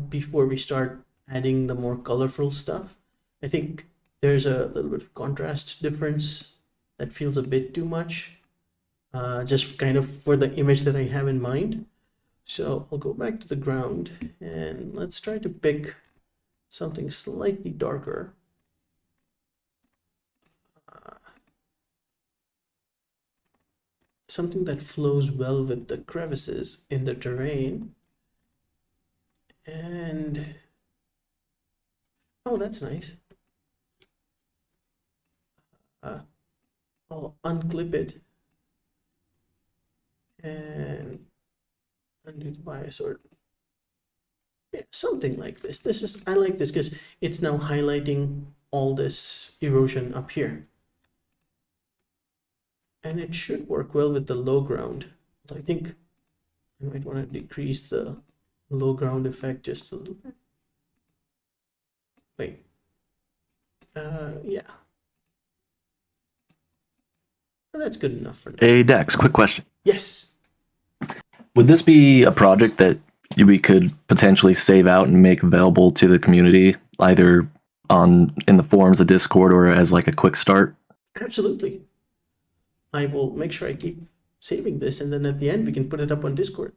before we start adding the more colorful stuff. I think there's a little bit of contrast difference that feels a bit too much, just kind of for the image that I have in mind. So I'll go back to the ground and let's try to pick something slightly darker. Something that flows well with the crevices in the terrain. And oh, that's nice. I'll unclip it and undo the bias, or yeah, something like this. This is, I like this because it's now highlighting all this erosion up here. And it should work well with the low ground. I think I might want to decrease the low ground effect just a little bit. Wait. Yeah. That's good enough for now. Hey, Dex, quick question. Yes. Would this be a project that we could potentially save out and make available to the community, either in the forums of Discord or as like a quick start? Absolutely. I will make sure I keep saving this, and then at the end we can put it up on Discord.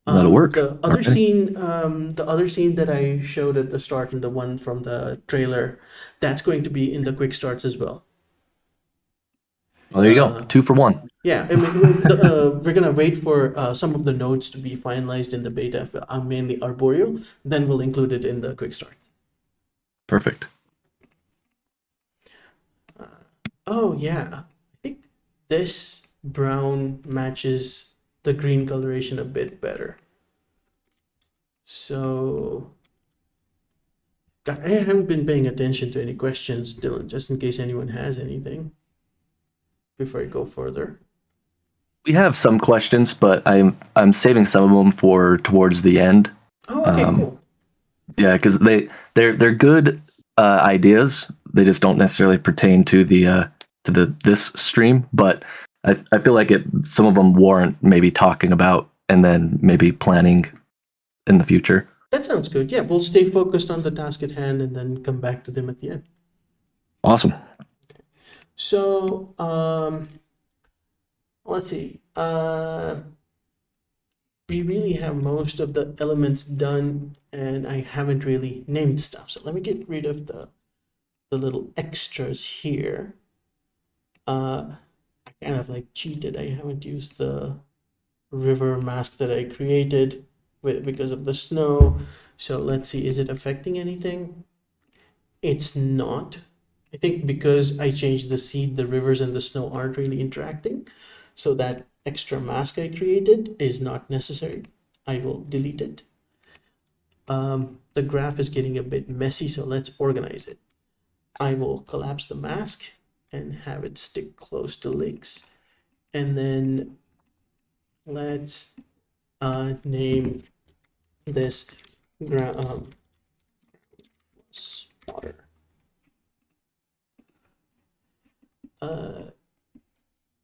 That'll work. The other scene, the other scene that I showed at the start, and the one from the trailer, that's going to be in the quick starts as well. Well, there you go. 2 for 1. Yeah, I mean, we're gonna wait for some of the nodes to be finalized in the beta, mainly Arboreal. Then we'll include it in the quick start. Perfect. Oh yeah, I think this brown matches the green coloration a bit better. So, God, I haven't been paying attention to any questions, Dylan, just in case anyone has anything before I go further. We have some questions, but I'm saving some of them for towards the end. Oh, okay, cool. Yeah, because they're good ideas. They just don't necessarily pertain to this stream. But I feel like some of them warrant maybe talking about and then maybe planning in the future. That sounds good. Yeah, we'll stay focused on the task at hand and then come back to them at the end. Awesome. So, let's see. We really have most of the elements done, and I haven't really named stuff. So let me get rid of the little extras here. I kind of like cheated. I haven't used the river mask that I created because of the snow. So let's see, is it affecting anything? It's not. I think because I changed the seed, the rivers and the snow aren't really interacting. So that extra mask I created is not necessary. I will delete it. The graph is getting a bit messy, so let's organize it. I will collapse the mask and have it stick close to lakes. And then let's name this water.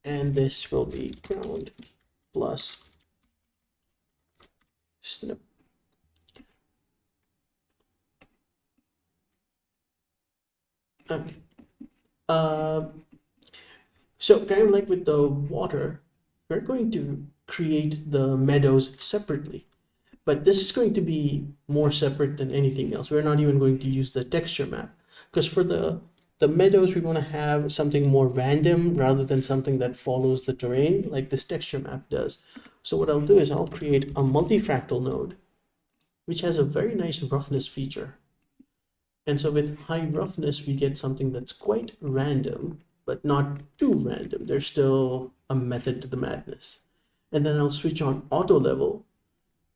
And this will be ground plus snow. Okay. So kind of like with the water, we're going to create the meadows separately, but this is going to be more separate than anything else. We're not even going to use the texture map, because for the meadows, we want to have something more random rather than something that follows the terrain like this texture map does. So what I'll do is I'll create a multifractal node, which has a very nice roughness feature. And so with high roughness, we get something that's quite random, but not too random. There's still a method to the madness. And then I'll switch on auto level.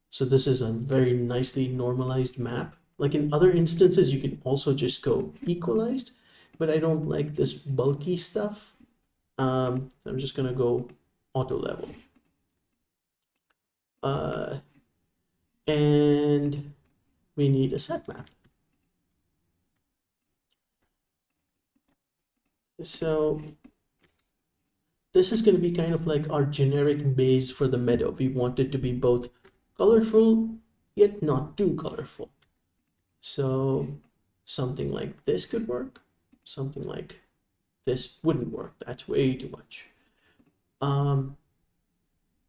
So this is a very nicely normalized map. Like in other instances, you can also just go equalized, but I don't like this bulky stuff. So I'm just gonna go auto level. And we need a set map. So this is going to be kind of like our generic base for the meadow. We want it to be both colorful, yet not too colorful. So something like this could work. Something like this wouldn't work. That's way too much.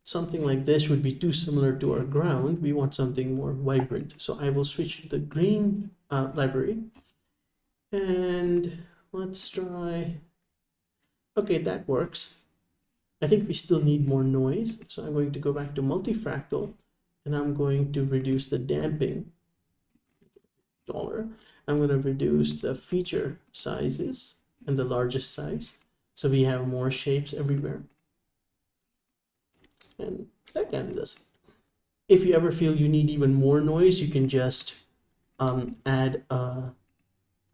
Something like this would be too similar to our ground. We want something more vibrant. So I will switch the green library, and let's try. Okay, that works. I think we still need more noise. So I'm going to go back to multifractal, and I'm going to reduce the damping. $. I'm going to reduce the feature sizes and the largest size, so we have more shapes everywhere. And that kind of does it. If you ever feel you need even more noise, you can just add a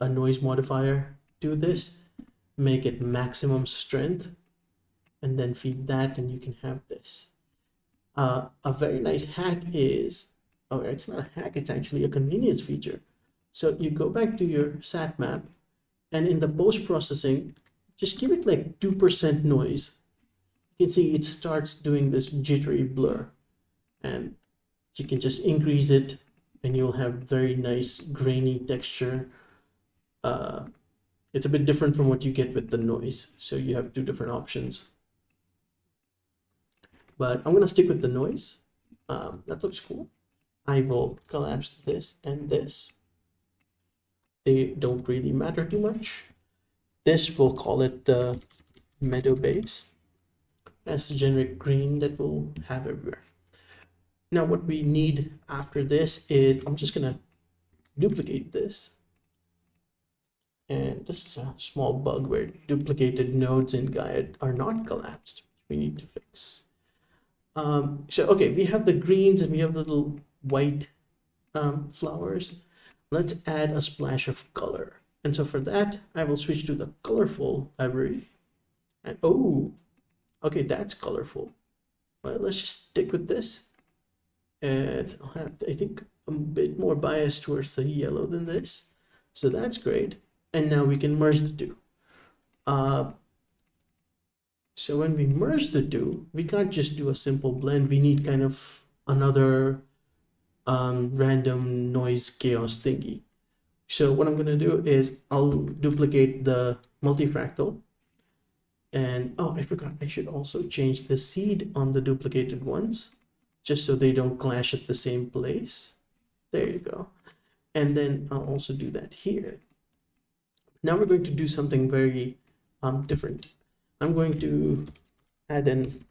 noise modifier to this, make it maximum strength, and then feed that, and you can have this. A very nice hack is, oh, it's not a hack, it's actually a convenience feature. So you go back to your sat map, and in the post-processing, just give it like 2% noise. You can see it starts doing this jittery blur, and you can just increase it and you'll have very nice grainy texture. It's a bit different from what you get with the noise, so you have two different options. But I'm gonna stick with the noise. That looks cool. I will collapse this and this. They don't really matter too much. This, we'll call it the meadow base. That's the generic green that we'll have everywhere. Now what we need after this is, I'm just gonna duplicate this. And this is a small bug where duplicated nodes in Gaea are not collapsed. We need to fix. So okay, we have the greens and we have the little white flowers. Let's add a splash of color. And so for that, I will switch to the colorful library. And oh, okay, that's colorful. Well, let's just stick with this. And I'll have, I think, a bit more bias towards the yellow than this. So that's great. And now we can merge the two. So when we merge the two, we can't just do a simple blend. We need kind of another random noise chaos thingy. So what I'm going to do is I'll duplicate the multifractal. And oh, I forgot, I should also change the seed on the duplicated ones, just so they don't clash at the same place. There you go. And then I'll also do that here. Now we're going to do something very different. I'm going to add an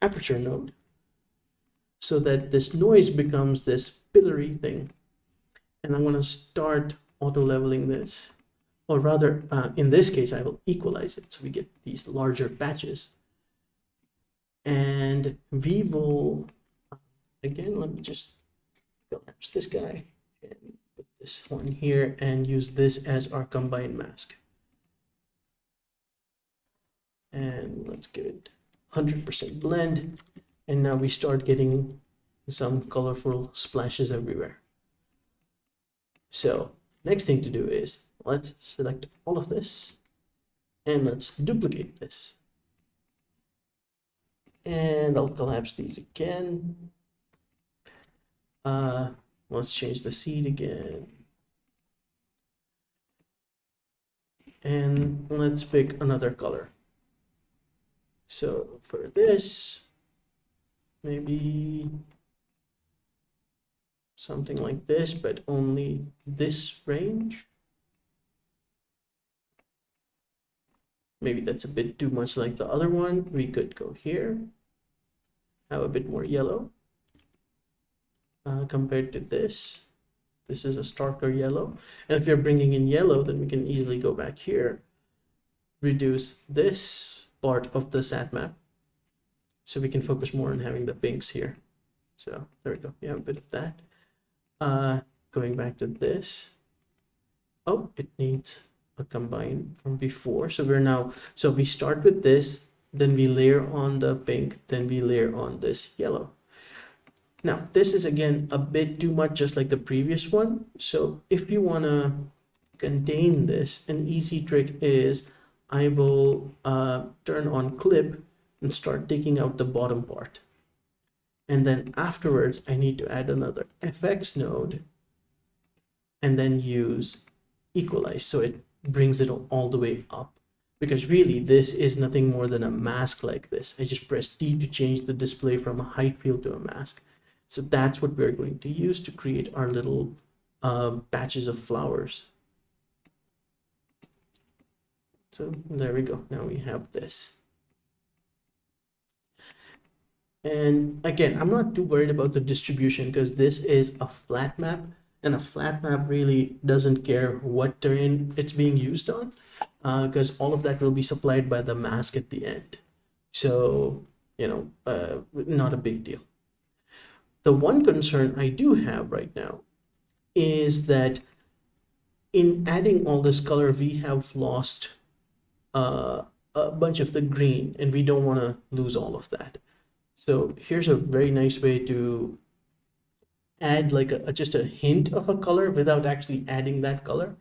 aperture node so that this noise becomes this pillory thing. And I'm going to start auto leveling this, or rather, in this case, I will equalize it so we get these larger patches. And we will, again, let me just collapse this guy and put this one here and use this as our combined mask. And let's give it 100% blend. And now we start getting some colorful splashes everywhere. So next thing to do is let's select all of this and let's duplicate this. And I'll collapse these again. Let's change the seed again. And let's pick another color. So for this, maybe something like this, but only this range. Maybe that's a bit too much like the other one. We could go here, have a bit more yellow compared to this. This is a starker yellow. And if you're bringing in yellow, then we can easily go back here, reduce this part of the sat map, so we can focus more on having the pinks here. So there we go. We have a bit of that. Going back to this. Oh, it needs a combine from before. So we're now, so we start with this, then we layer on the pink, then we layer on this yellow. Now this is again a bit too much, just like the previous one. So if you want to contain this, an easy trick is I will turn on clip and start taking out the bottom part. And then afterwards, I need to add another FX node and then use equalize. So it brings it all the way up, because really this is nothing more than a mask like this. I just press D to change the display from a height field to a mask. So that's what we're going to use to create our little patches of flowers. So there we go. Now we have this. And again, I'm not too worried about the distribution because this is a flat map, and a flat map really doesn't care what terrain it's being used on, because all of that will be supplied by the mask at the end. So, you know, not a big deal. The one concern I do have right now is that in adding all this color, we have lost a bunch of the green, and we don't want to lose all of that. So here's a very nice way to add like just a hint of a color without actually adding that color.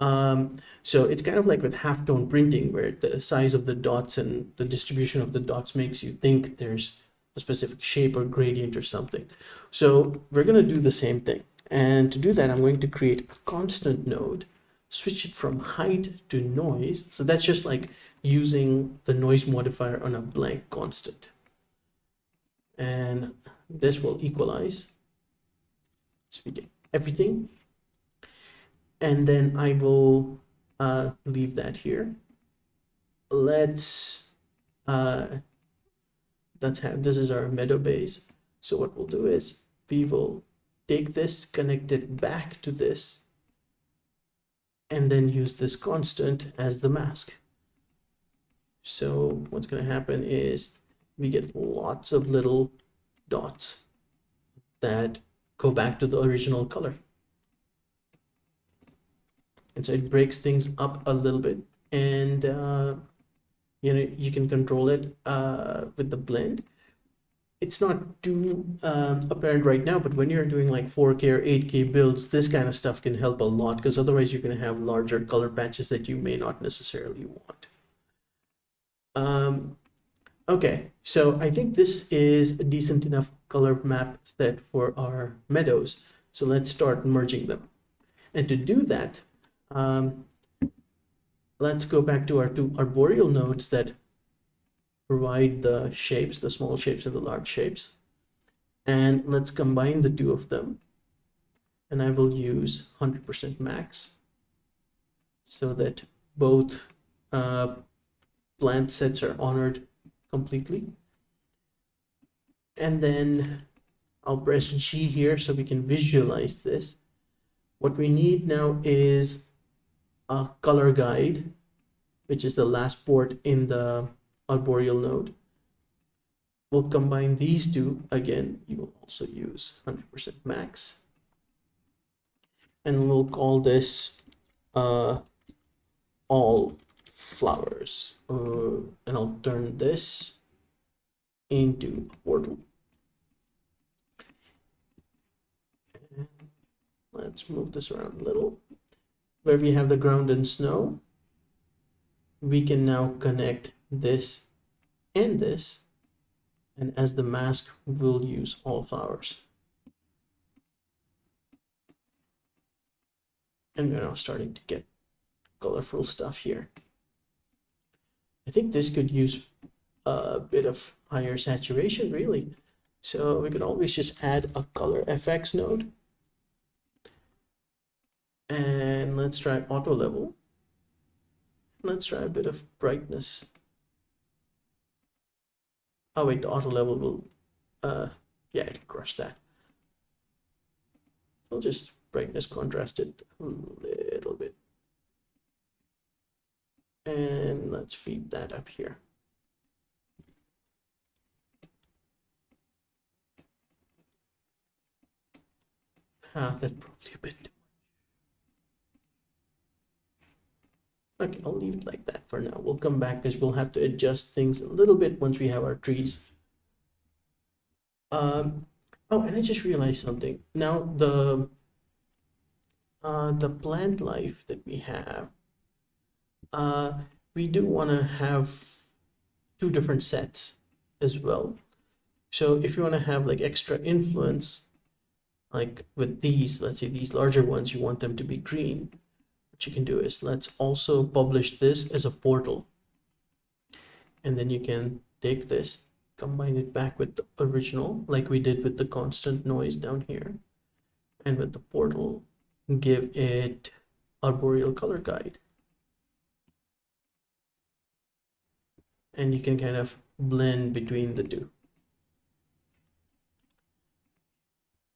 So it's kind of like with halftone printing, where the size of the dots and the distribution of the dots makes you think there's a specific shape or gradient or something. So we're going to do the same thing. And to do that, I'm going to create a constant node, switch it from height to noise. So that's just like using the noise modifier on a blank constant. And this will equalize. So we get everything. And then I will leave that here. Let's have, this is our Meadow base. So what we'll do is we will take this, connect it back to this, and then use this constant as the mask. So what's going to happen is we get lots of little dots that go back to the original color. And so it breaks things up a little bit, and you know, you can control it with the blend. It's not too apparent right now, but when you're doing like 4K or 8K builds, this kind of stuff can help a lot, because otherwise you're going to have larger color patches that you may not necessarily want. Okay, so I think this is a decent enough color map set for our meadows. So let's start merging them. And to do that, let's go back to our two arboreal nodes that provide the shapes, the small shapes and the large shapes. And let's combine the two of them. And I will use 100% max so that both plant sets are honored completely. And then I'll press G here so we can visualize this. What we need now is a color guide, which is the last port in the arboreal node. We'll combine these two. Again, you will also use 100% max. And we'll call this all flowers. And I'll turn this into a portal. And let's move this around a little. Where we have the ground and snow, we can now connect this and this, and as the mask, we'll use all flowers. And we're now starting to get colorful stuff here. I think this could use a bit of higher saturation, really. So we could always just add a color FX node. And let's try auto level. Let's try a bit of brightness. Oh wait, the auto level will, yeah, it'll crush that. We'll just brightness contrast it a little bit. And let's feed that up here. That's probably a bit too much. Okay, I'll leave it like that for now. We'll come back because we'll have to adjust things a little bit once we have our trees. Oh, and I just realized something. Now the plant life that we have, we do want to have two different sets as well. So if you want to have like extra influence, like with these, let's say these larger ones, you want them to be green. What you can do is let's also publish this as a portal. And then you can take this, combine it back with the original, like we did with the constant noise down here. And with the portal, give it arboreal color guide. And you can kind of blend between the two.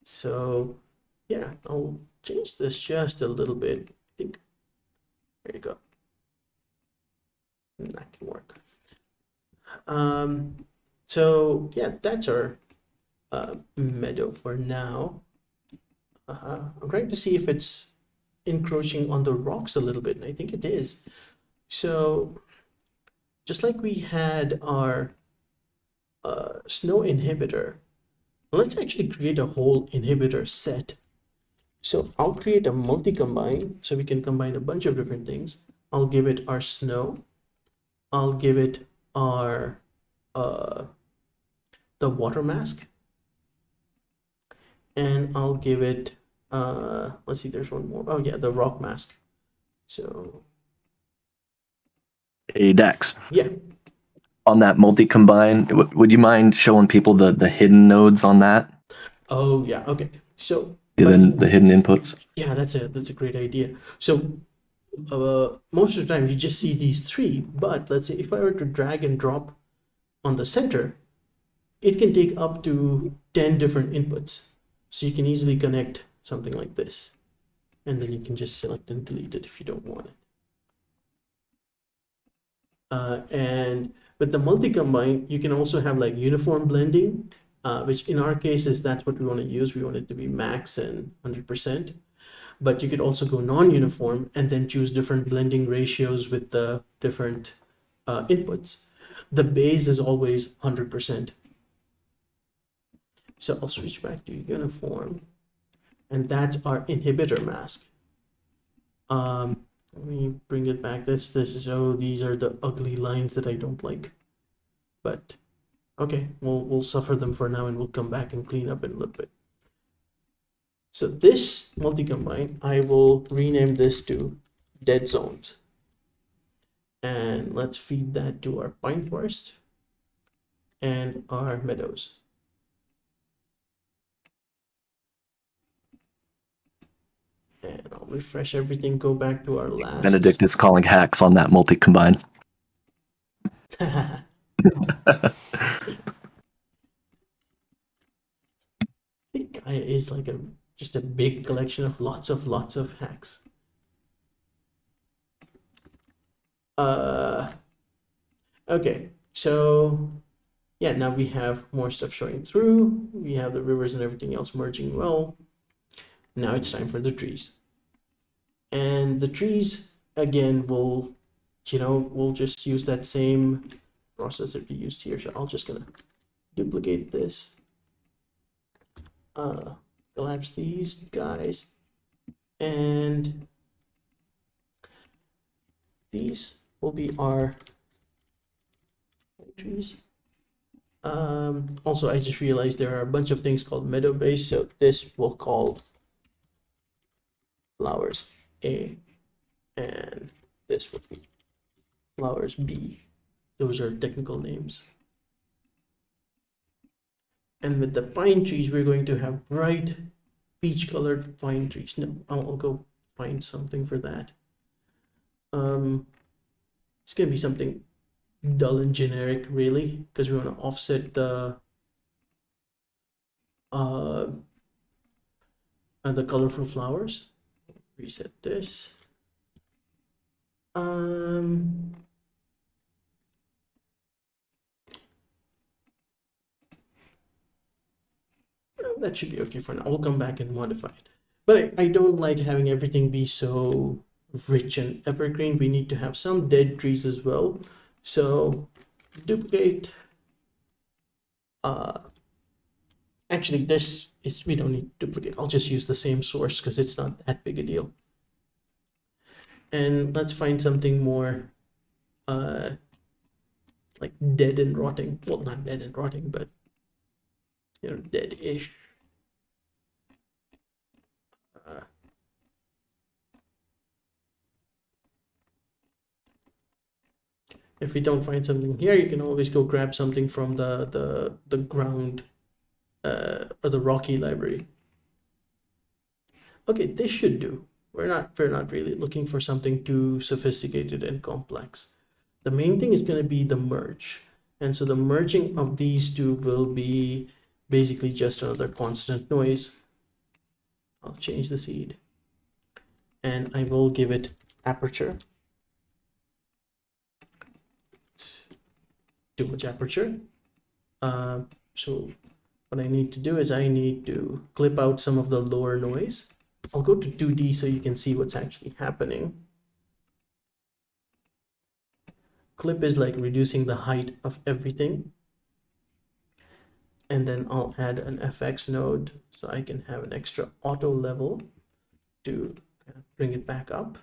So yeah, I'll change this just a little bit. I think, there you go. That can work. So yeah, that's our meadow for now. I'm trying to see if it's encroaching on the rocks a little bit, and I think it is. So just like we had our snow inhibitor, let's actually create a whole inhibitor set. So I'll create a multi-combine so we can combine a bunch of different things. I'll give it our snow. I'll give it our the water mask. And I'll give it, let's see, there's one more. Oh yeah, the rock mask. So Hey, Dax. yeah. On that multi-combine, would you mind showing people the hidden nodes on that? Oh yeah, okay. So The hidden inputs? yeah, that's a great idea. So most of the time you just see these three, but let's say if I were to drag and drop on the center, it can take up to 10 different inputs. So you can easily connect something like this, and then you can just select and delete it if you don't want it. And with the multi-combine, you can also have like uniform blending, which in our case is that's what we want to use. We want it to be max and 100%. But you could also go non-uniform and then choose different blending ratios with the different inputs. The base is always 100%. So I'll switch back to uniform, and that's our inhibitor mask. Let me bring it back. This is, oh, these are the ugly lines that I don't like. But okay, we'll suffer them for now, and we'll come back and clean up in a little bit. So this multi-combine, I will rename this to dead zones. And let's feed that to our pine forest and our meadows. And I'll refresh everything, go back to our last. Benedict is calling hacks on that multi-combine. I think Gaea is like just a big collection of lots of hacks. Okay, so yeah, now we have more stuff showing through. We have the rivers and everything else merging well. Now it's time for the trees. And the trees, again, we'll just use that same process that we used here. So I'm just gonna duplicate this, collapse these guys, and these will be our trees. Also, I just realized there are a bunch of things called meadow base, so this we'll call flowers A, and this would be flowers B. Those are technical names. And with the pine trees, we're going to have bright peach colored pine trees. No, I'll go find something for that. It's gonna be something dull and generic, really, because we want to offset the colorful flowers. Reset this. That should be okay for now. We'll come back and modify it. But I don't like having everything be so rich and evergreen. We need to have some dead trees as well. So duplicate. Actually, we don't need to duplicate. I'll just use the same source because it's not that big a deal. And let's find something more like dead and rotting. Well, not dead and rotting, but dead-ish. If we don't find something here, you can always go grab something from the ground or the rocky library. Okay, this should do. We're not really looking for something too sophisticated and complex. The main thing is going to be the merge, and so the merging of these two will be basically just another constant noise. I'll change the seed, and I will give it aperture. Too much aperture. So what I need to do is I need to clip out some of the lower noise. I'll go to 2D so you can see what's actually happening. Clip is like reducing the height of everything. And then I'll add an FX node so I can have an extra auto level. to bring it back up.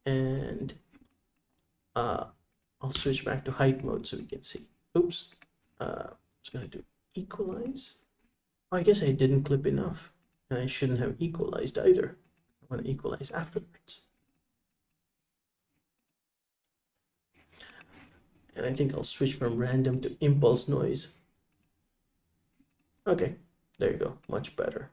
And I'll switch back to height mode so we can see. Oops. I was going to do equalize. Oh, I guess I didn't clip enough, and I shouldn't have equalized either. I want to equalize afterwards. And I think I'll switch from random to impulse noise. Okay, there you go, much better.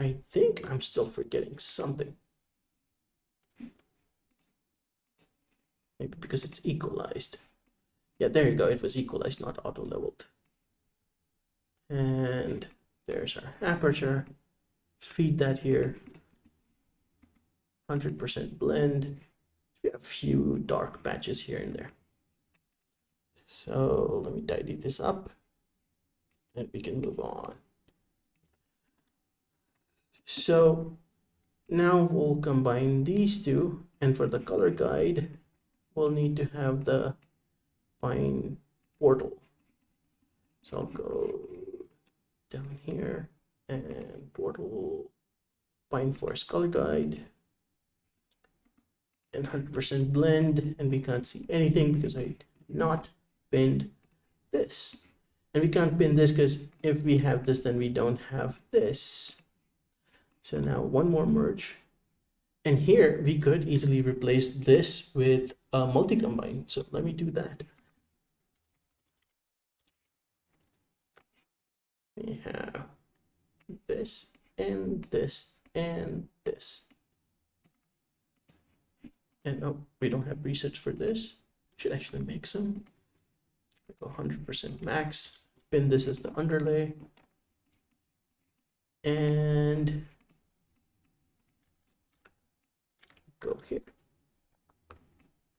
I think I'm still forgetting something. Maybe because it's equalized. Yeah, there you go, it was equalized, not auto-leveled. And there's our aperture. Feed that here. 100% blend. We have a few dark patches here and there. So let me tidy this up and we can move on. So now we'll combine these two, and for the color guide, we'll need to have the pine portal. So I'll go down here and portal pine forest color guide and 100% blend, and we can't see anything because I did not pinned this. And we can't pin this because if we have this, then we don't have this. So now one more merge. And here we could easily replace this with a multi-combine. So let me do that. We have this and this and this. And no, we don't have presets for this. Should actually make some. 100% max. Pin this as the underlay. And go here.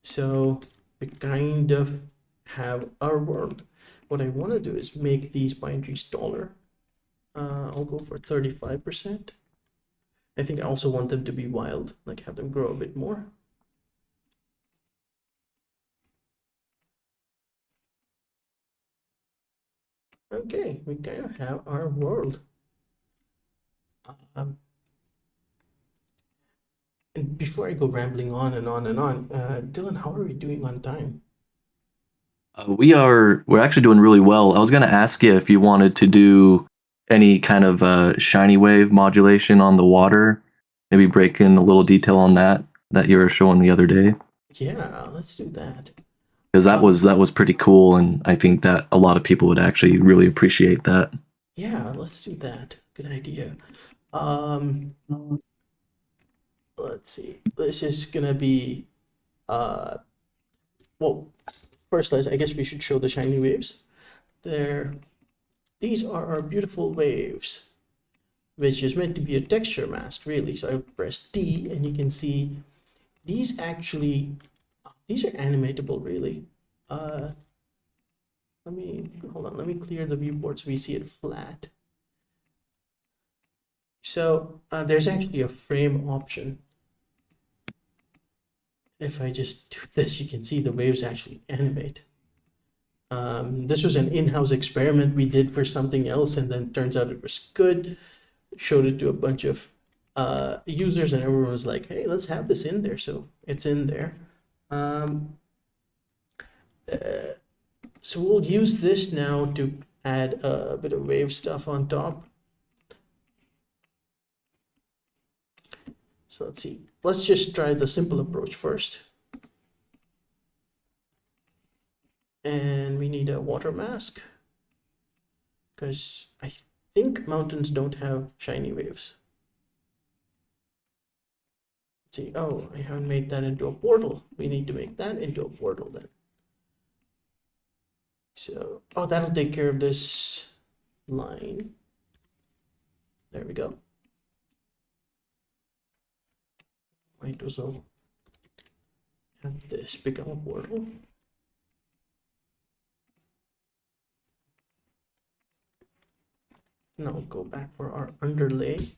So we kind of have our world. What I want to do is make these pine trees taller. I'll go for 35%. I think I also want them to be wild, like have them grow a bit more. Okay, we kind of have our world. And before I go rambling on and on and on, Dylan, how are we doing on time? We're actually doing really well. I was going to ask you if you wanted to do any kind of shiny wave modulation on the water, maybe break in a little detail on that you were showing the other day. Yeah, let's do that. Because that was pretty cool, and I think that a lot of people would actually really appreciate that. Yeah, let's do that. Good idea. Let's see. This is gonna be well, first I guess we should show the shiny waves. These are our beautiful waves, which is meant to be a texture mask, really. So I press D, and you can see these actually, these are animatable, really. Hold on, let me clear the viewport so we see it flat. So there's actually a frame option. If I just do this, you can see the waves actually animate. This was an in-house experiment we did for something else, and then turns out it was good. Showed it to a bunch of users, and everyone was like, hey, let's have this in there. So it's in there. So we'll use this now to add a bit of wave stuff on top. So let's see. Let's just try the simple approach first. And we need a water mask, because I think mountains don't have shiny waves. Let's see, oh, I haven't made that into a portal. We need to make that into a portal then. So, oh, that'll take care of this line. There we go. Might as well have this become a portal. Now we'll go back for our underlay.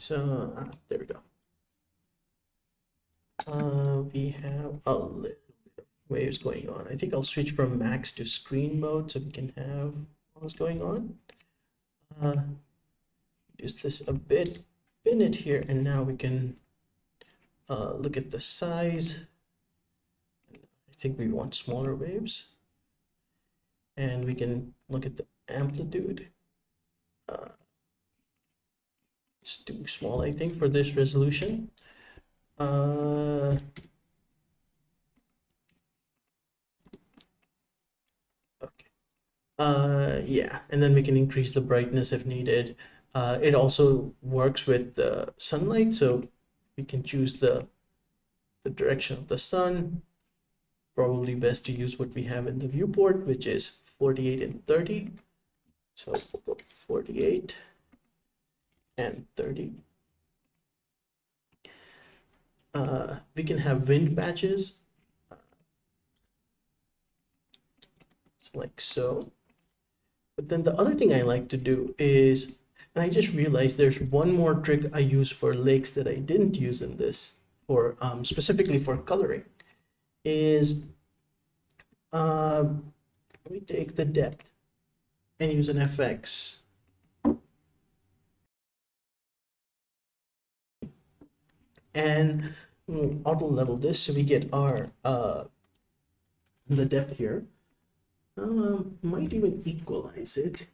So there we go. We have a little bit of waves going on. I think I'll switch from max to screen mode so we can have what's going on. Use this a bit, pin it here, and now we can look at the size. I think we want smaller waves, and we can look at the amplitude. It's too small, I think, for this resolution. Yeah, and then we can increase the brightness if needed. It also works with the sunlight, so we can choose the direction of the sun. Probably best to use what we have in the viewport, which is 48 and 30. So we'll go 48 and 30. We can have wind patches, like so. But then the other thing I like to do is, and I just realized there's one more trick I use for lakes that I didn't use in this, for specifically for coloring, is let me take the depth and use an FX. And auto level this so we get our the depth here. Might even equalize it.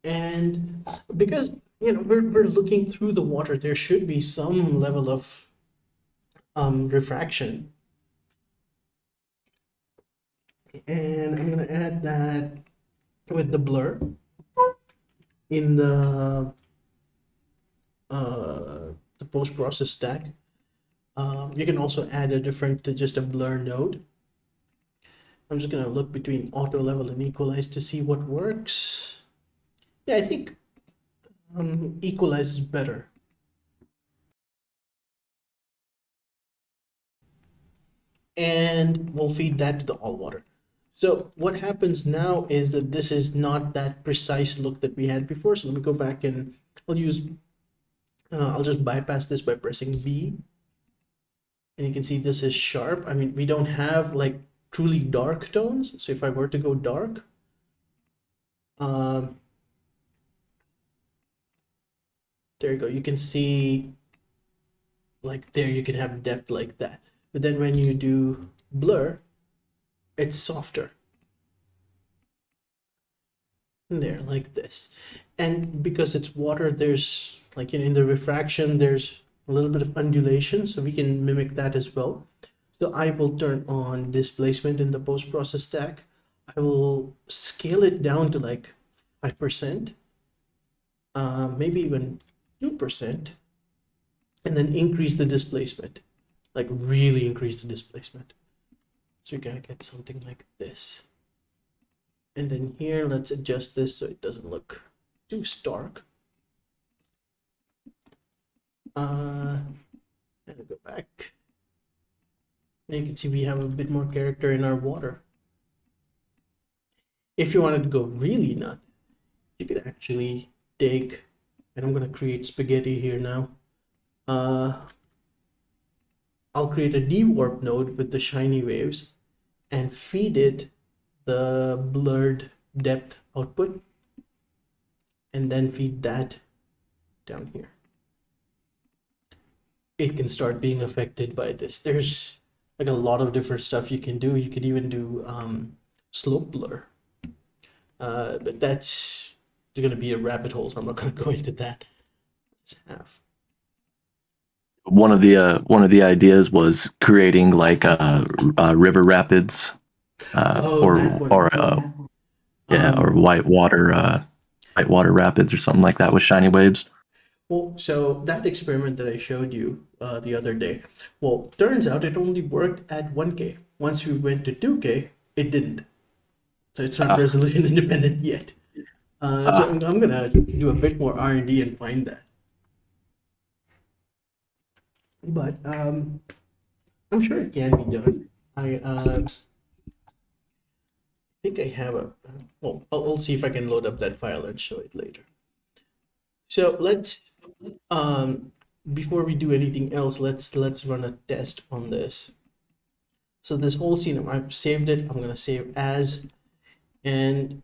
And because we're looking through the water, there should be some level of refraction. And I'm gonna add that with the blur in the post-process stack. You can also add a different, just a blur node. I'm just gonna look between auto level and equalize to see what works. Yeah, I think equalize is better. And we'll feed that to the all water. So what happens now is that this is not that precise look that we had before. So let me go back and I'll just bypass this by pressing B. And you can see this is sharp. I mean, we don't have like truly dark tones. So if I were to go dark, there you go. You can see like there, you can have depth like that. But then when you do blur, it's softer. And there, like this. And because it's water, there's like in the refraction, there's a little bit of undulation, so we can mimic that as well. So I will turn on displacement in the post-process stack. I will scale it down to like 5%, maybe even 2%, and then increase the displacement, like really increase the displacement. So you're gonna get something like this. And then here, let's adjust this so it doesn't look too stark. And I'll go back. And you can see we have a bit more character in our water. If you wanted to go really nuts, you could actually take, and I'm gonna create spaghetti here now. I'll create a dewarp node with the shiny waves and feed it the blurred depth output, and then feed that down here. It can start being affected by this. There's like a lot of different stuff you can do. You could even do slope blur, but that's going to be a rabbit hole, so I'm not going to go into that. Let's have. One of the ideas was creating like river rapids, or white water rapids or something like that with shiny waves. Well, so that experiment that I showed you the other day, well, turns out it only worked at 1K. Once we went to 2K, it didn't. So it's not resolution independent yet. So I'm gonna do a bit more R&D and find that. But I'm sure it can be done. I think I have a, well, I'll see if I can load up that file and show it later. So let's before we do anything else, let's run a test on this. So this whole scene, I've saved it. I'm gonna save as, and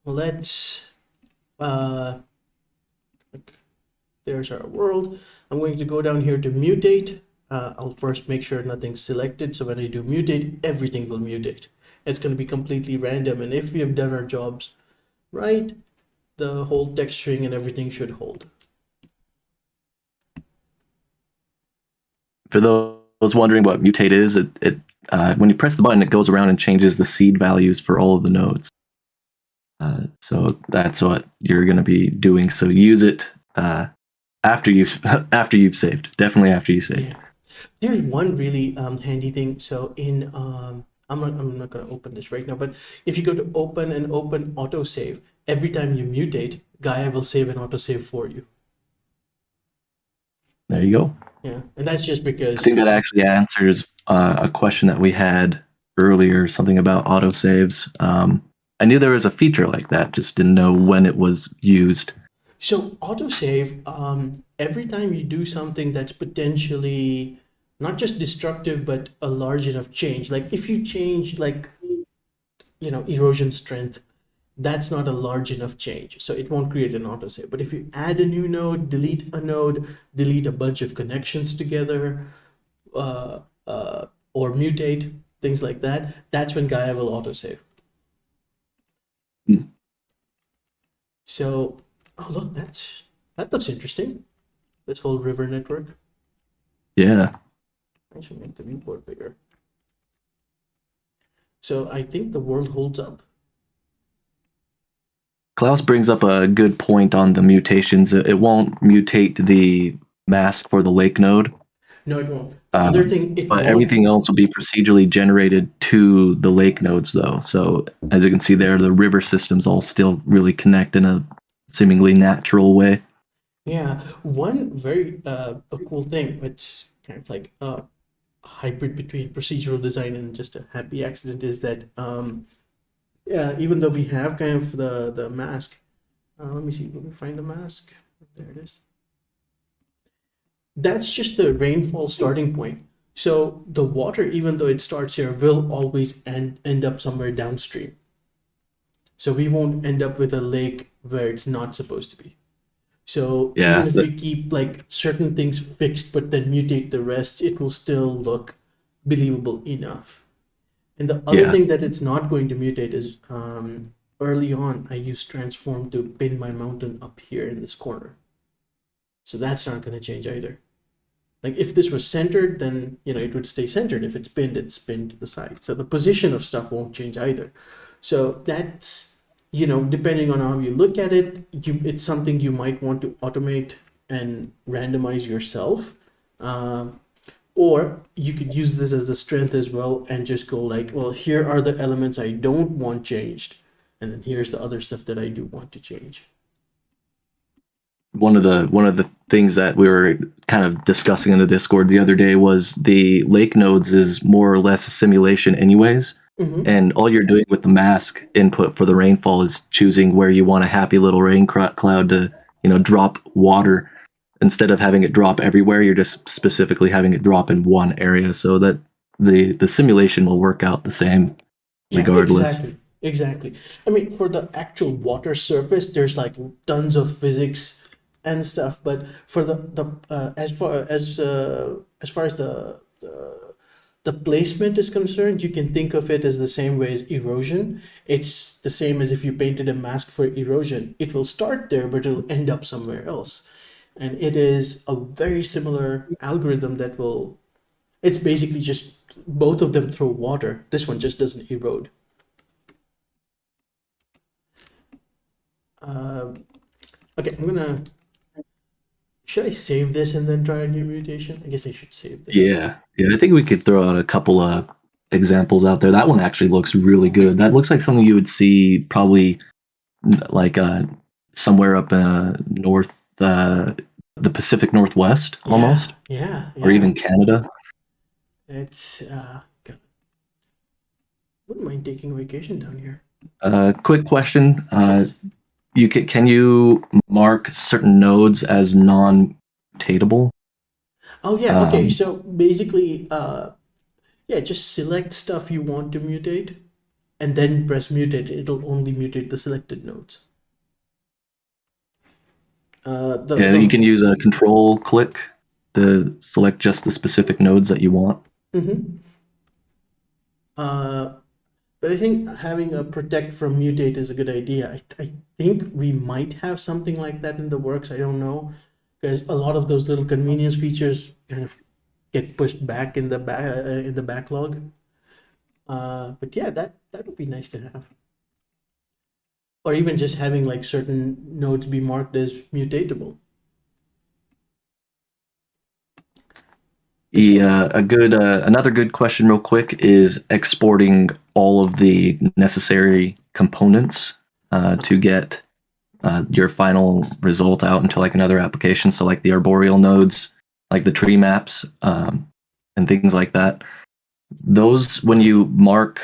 let's there's our world. I'm going to go down here to mutate. I'll first make sure nothing's selected. So when I do mutate, everything will mutate. It's going to be completely random. And if we have done our jobs right, the whole text string and everything should hold. For those wondering what mutate is, it when you press the button, it goes around and changes the seed values for all of the nodes. So that's what you're going to be doing. So use it after you've saved. Definitely after you save. Yeah. There's one really handy thing. So in I'm not going to open this right now, but if you go to open and open autosave, every time you mutate, Gaea will save an autosave for you. There you go. Yeah, and that's just because I think that actually answers a question that we had earlier, something about autosaves. I knew there was a feature like that, just didn't know when it was used. So autosave, every time you do something that's potentially not just destructive, but a large enough change, like if you change like, erosion strength, that's not a large enough change. So it won't create an autosave. But if you add a new node, delete a node, delete a bunch of connections together, or mutate, things like that, that's when Gaea will autosave. Hmm. So, oh look, that looks interesting. This whole river network. Yeah. I should make the viewport bigger. So I think the world holds up. Klaus brings up a good point on the mutations. It won't mutate the mask for the lake node. No, it won't. The other thing, it But won't. everything else will be procedurally generated to the lake nodes, though. So as you can see there, the river systems all still really connect in a seemingly natural way. Yeah, one very a cool thing, it's kind of like a hybrid between procedural design and just a happy accident, is that yeah, even though we have kind of the mask, let me see, let me find the mask. There it is. That's just the rainfall starting point. So the water, even though it starts here, will always end up somewhere downstream. So we won't end up with a lake where it's not supposed to be. So Yeah, even if we keep like certain things fixed, but then mutate the rest, it will still look believable enough. And the other thing that it's not going to mutate is early on, I used transform to pin my mountain up here in this corner. So that's not going to change either. Like if this was centered, then it would stay centered. If it's pinned to the side. So the position of stuff won't change either. So that's, depending on how you look at it, it's something you might want to automate and randomize yourself. Or you could use this as a strength as well and just go like, well, here are the elements I don't want changed. And then here's the other stuff that I do want to change. One of the things that we were kind of discussing in the Discord the other day was the lake nodes is more or less a simulation anyways. Mm-hmm. And all you're doing with the mask input for the rainfall is choosing where you want a happy little rain cloud to, drop water. Instead of having it drop everywhere, you're just specifically having it drop in one area, so that the simulation will work out the same regardless. Yeah, exactly. I mean, for the actual water surface, there's like tons of physics and stuff, but for as far as the placement is concerned, you can think of it as the same way as erosion. It's the same as if you painted a mask for erosion. It will start there, but it'll end up somewhere else. And it is a very similar algorithm that will, it's basically just both of them throw water. This one just doesn't erode. Okay, should I save this and then try a new mutation? I guess I should save this. Yeah, I think we could throw out a couple of examples out there. That one actually looks really good. That looks like something you would see probably like somewhere up north, the Pacific Northwest, almost. Yeah. Or even Canada. It's wouldn't mind taking a vacation down here. Quick question. Yes. can you mark certain nodes as non-mutatable? Oh yeah, okay. So basically, yeah, just select stuff you want to mutate, and then press mutate. It'll only mutate the selected nodes. You The can use a control click to select just the specific nodes that you want. mm-hmm. But I think having a protect from mutate is a good idea. I think we might have something like that in the works. I don't know, because a lot of those little convenience features kind of get pushed back in the backlog. But yeah, that would be nice to have. Or even just having like certain nodes be marked as mutatable. This one, Another good question, real quick, is exporting all of the necessary components to get your final result out into like another application. So like the arboreal nodes, like the tree maps, and things like that. Those, when you mark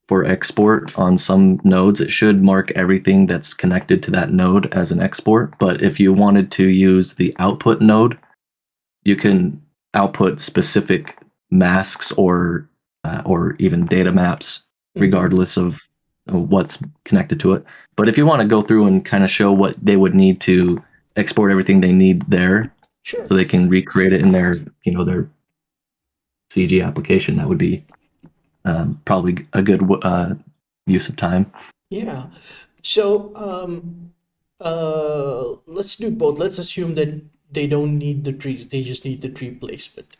for export on some nodes, it should mark everything that's connected to that node as an export. But if you wanted to use the output node, you can output specific masks or even data maps, mm-hmm. regardless of what's connected to it. But if you want to go through and kind of show what they would need to export everything they need there, Sure. so they can recreate it in their CG application, that would be probably a good use of time. Yeah. So let's do both. Let's assume that they don't need the trees, they just need the tree placement.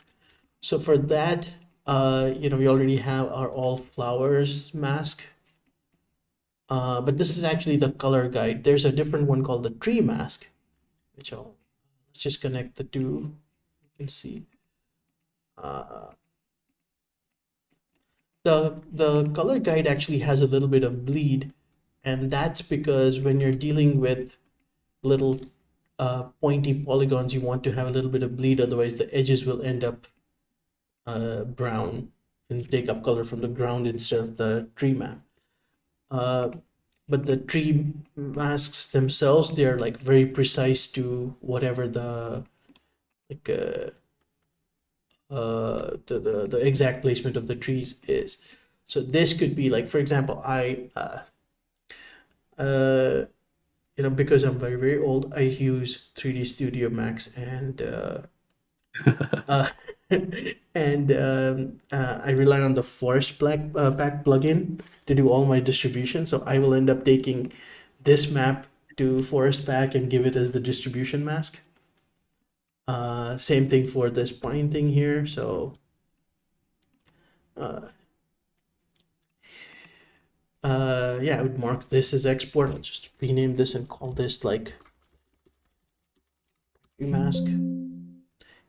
So for that, we already have our all flowers mask. But this is actually the color guide. There's a different one called the tree mask, which let's just connect the two. You can see. The color guide actually has a little bit of bleed, and that's because when you're dealing with little pointy polygons, you want to have a little bit of bleed, otherwise the edges will end up brown and take up color from the ground instead of the tree map. But the tree masks themselves, they're like very precise to whatever the like the exact placement of the trees is. So this could be like, for example, I because I'm very very old, I use 3D Studio Max and uh, I rely on the Forest Pack plugin to do all my distribution. So I will end up taking this map to Forest Pack and give it as the distribution mask. Same thing for this pine thing here. So yeah, I would mark this as export. I'll just rename this and call this like mask.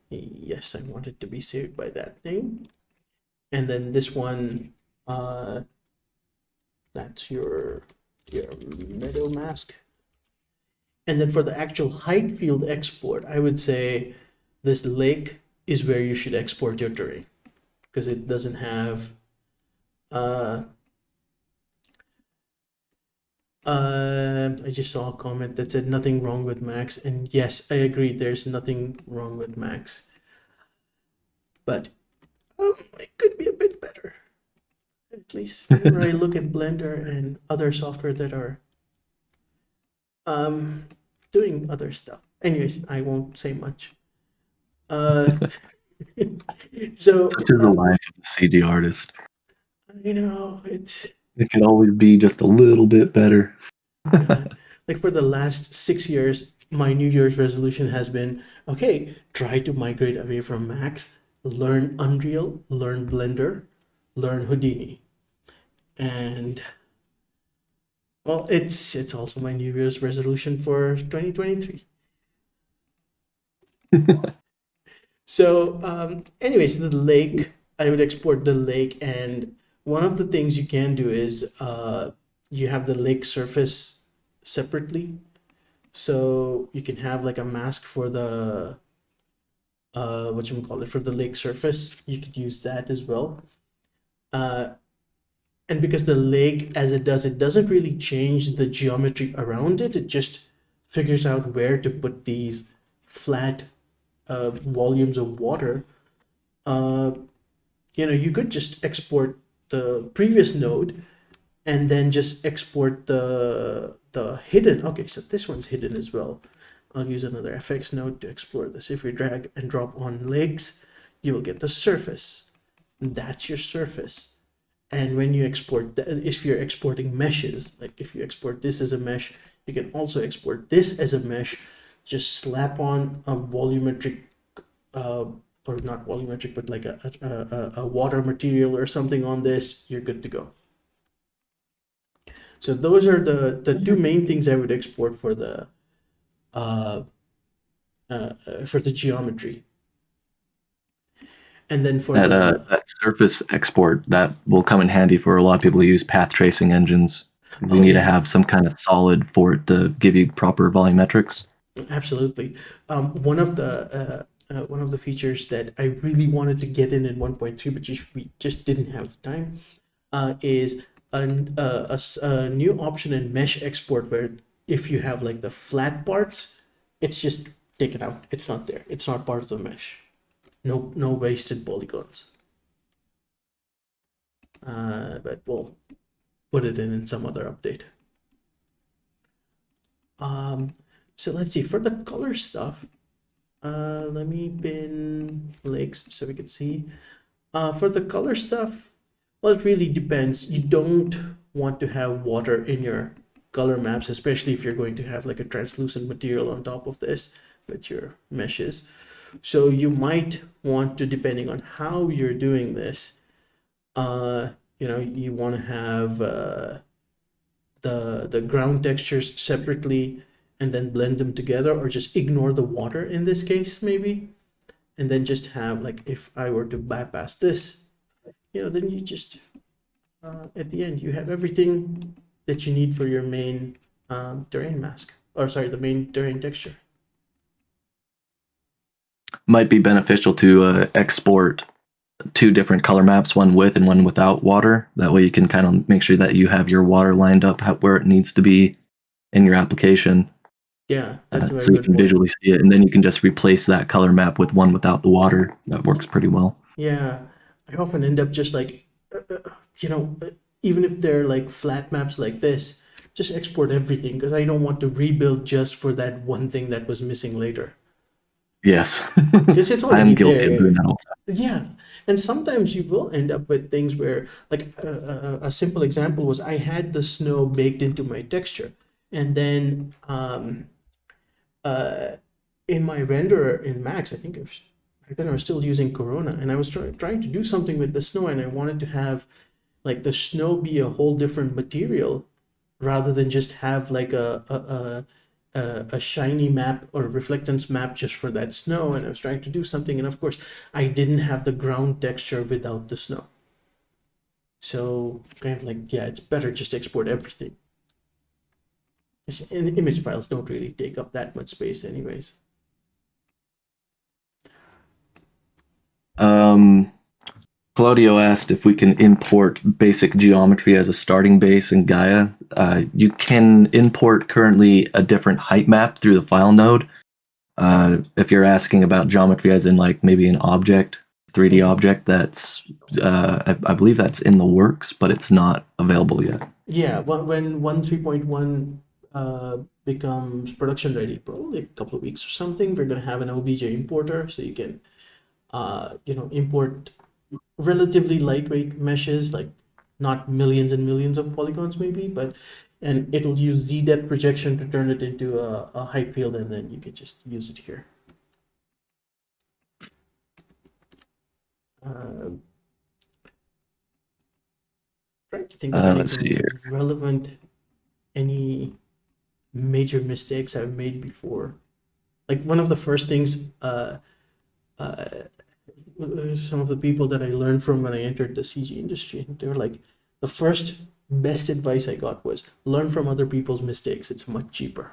Yes, I want it to be saved by that name. And then this one, that's your meadow mask. And then for the actual height field export, I would say this lake is where you should export your terrain, because it doesn't have I just saw a comment that said nothing wrong with Max, and yes, I agree. There's nothing wrong with Max, but it could be a bit better. At least whenever I look at Blender and other software that are doing other stuff. Anyways, I won't say much. Uh, so Such is the life of the CG artist. it's It can always be just a little bit better. like for the last 6 years, my New Year's resolution has been, okay, try to migrate away from Max, learn Unreal, learn Blender, learn Houdini. And well, it's also my New Year's resolution for 2023. So anyways, the lake, I would export the lake, and one of the things you can do is you have the lake surface separately. So you can have like a mask for the for the lake surface. You could use that as well. And because the lake, as it doesn't really change the geometry around it. It just figures out where to put these flat volumes of water. You could just export the previous node and then just export the hidden. Okay, so this one's hidden as well. I'll use another FX node to explore this. If we drag and drop on lakes, you will get the surface. That's your surface. And when you export, if you're exporting meshes, like if you export this as a mesh, you can also export this as a mesh. Just slap on a volumetric, or not volumetric, but like a water material or something on this, you're good to go. So those are the two main things I would export for the geometry. And then for that surface export, that will come in handy for a lot of people who use path tracing engines. You need to have some kind of solid for it to give you proper volumetrics. Absolutely. One of the features that I really wanted to get in 1.3, but we just didn't have the time, is a new option in mesh export where if you have like the flat parts, it's just taken out. It's not there. It's not part of the mesh. No wasted polygons. But we'll put it in some other update. So let's see, for the color stuff, let me pin lakes so we can see. For the color stuff, well, it really depends. You don't want to have water in your color maps, especially if you're going to have like a translucent material on top of this with your meshes. So you might want to, depending on how you're doing this, you want to have the ground textures separately and then blend them together, or just ignore the water in this case maybe, and then just have, like, if I were to bypass this, then you just at the end you have everything that you need for your main terrain mask, or sorry, the main terrain texture. Might be beneficial to export two different color maps, one with and one without water. That way you can kind of make sure that you have your water lined up where it needs to be in your application. Yeah, that's a very so you good can point. visually see it, and then you can just replace that color map with one without the water. That works pretty well. Yeah, I often end up just like, even if they're like flat maps like this, just export everything, because I don't want to rebuild just for that one thing that was missing later. Yes. Because it's I already am guilty there. of doing that all the time. Yeah, and sometimes you will end up with things where, like, a simple example was I had the snow baked into my texture, and then in my renderer in Max, I think back then I was still using Corona, and I was trying to do something with the snow, and I wanted to have like the snow be a whole different material rather than just have like a shiny map or reflectance map just for that snow. And I was trying to do something, and of course I didn't have the ground texture without the snow. So kind of like, yeah, it's better just export everything. And image files don't really take up that much space anyways. Claudio asked if we can import basic geometry as a starting base in Gaea. You can import currently a different height map through the file node. If you're asking about geometry as in like maybe an object, 3D object, that's I believe that's in the works, but it's not available yet. Yeah, when 1.3.1 becomes production ready, probably a couple of weeks or something, we're gonna have an OBJ importer, so you can import relatively lightweight meshes, like not millions and millions of polygons maybe, and it'll use z-depth projection to turn it into a height field, and then you can just use it here. Trying to think of anything relevant, any major mistakes I've made before. Like one of the first things some of the people that I learned from when I entered the CG industry, they were like, the first best advice I got was learn from other people's mistakes. It's much cheaper.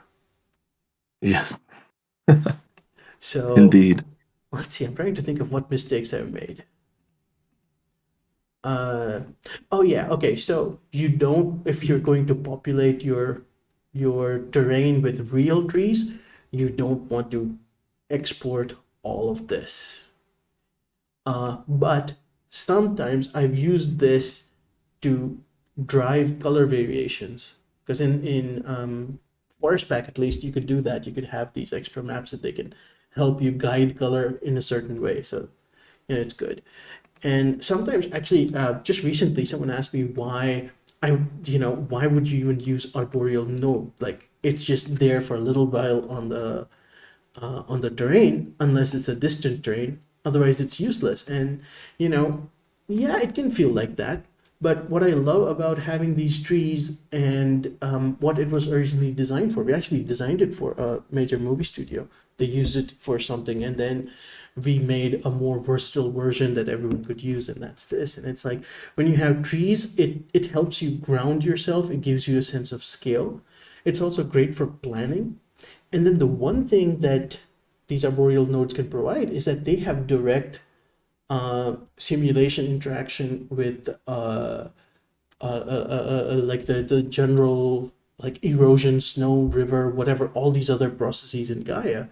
Yes. So indeed. let's see, I'm trying to think of what mistakes I've made. Oh yeah, okay. So you don't, if you're going to populate your terrain with real trees, you don't want to export all of this. But sometimes I've used this to drive color variations, because in Forest Pack at least you could do that. You could have these extra maps that they can help you guide color in a certain way. So it's good. And sometimes, actually, just recently, someone asked me why would you even use arboreal node? Like, it's just there for a little while on the terrain, unless it's a distant terrain. Otherwise, it's useless. And you know, yeah, it can feel like that. But what I love about having these trees and what it was originally designed for, we actually designed it for a major movie studio. They used it for something, and then we made a more versatile version that everyone could use, and that's this. And it's like when you have trees, it helps you ground yourself. It gives you a sense of scale. It's also great for planning. And then the one thing that these arboreal nodes can provide is that they have direct simulation interaction with like the general, like erosion, snow, river, whatever, all these other processes in Gaia.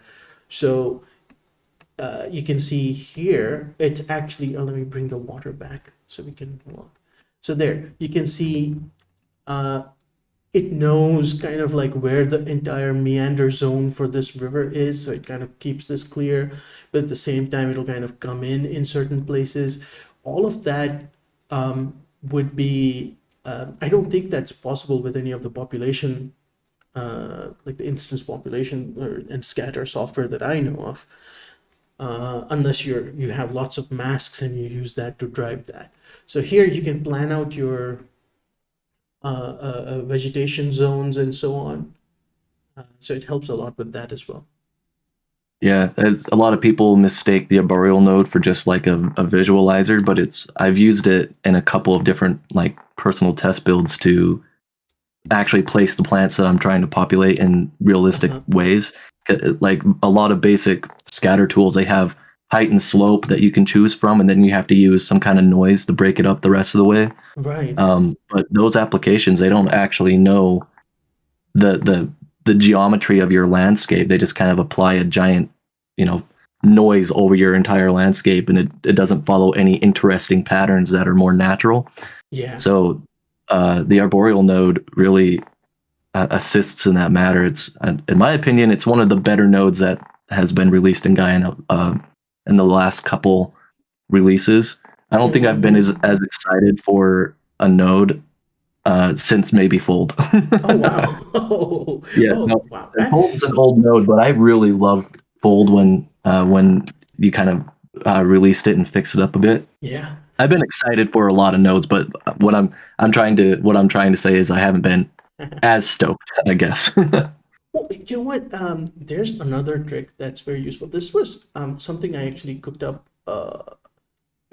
So you can see here, it's actually, let me bring the water back so we can look. So there, you can see it knows kind of like where the entire meander zone for this river is, so it kind of keeps this clear, but at the same time it'll kind of come in certain places. All of that would be I don't think that's possible with any of the population like the instance population and scatter software that I know of, unless you have lots of masks and you use that to drive that. So here you can plan out your vegetation zones and so on. So it helps a lot with that as well. Yeah, a lot of people mistake the arboreal node for just like a visualizer, but I've used it in a couple of different like personal test builds to actually place the plants that I'm trying to populate in realistic ways. Like a lot of basic scatter tools, they have height and slope that you can choose from, and then you have to use some kind of noise to break it up the rest of the way. Right. But those applications, they don't actually know the geometry of your landscape. They just kind of apply a giant, noise over your entire landscape, and it doesn't follow any interesting patterns that are more natural. Yeah. So the arboreal node really assists in that matter. It's, in my opinion, it's one of the better nodes that has been released in Gaia in the last couple releases. I don't think I've been as excited for a node since maybe Fold. Oh wow! Oh, Yeah, oh no, wow! Fold's That's an old node, but I really loved Fold when you kind of released it and fixed it up a bit. yeah. I've been excited for a lot of nodes, but I'm trying to say is I haven't been as stoked, I guess. Well, you know what? There's another trick that's very useful. This was something I actually cooked up. I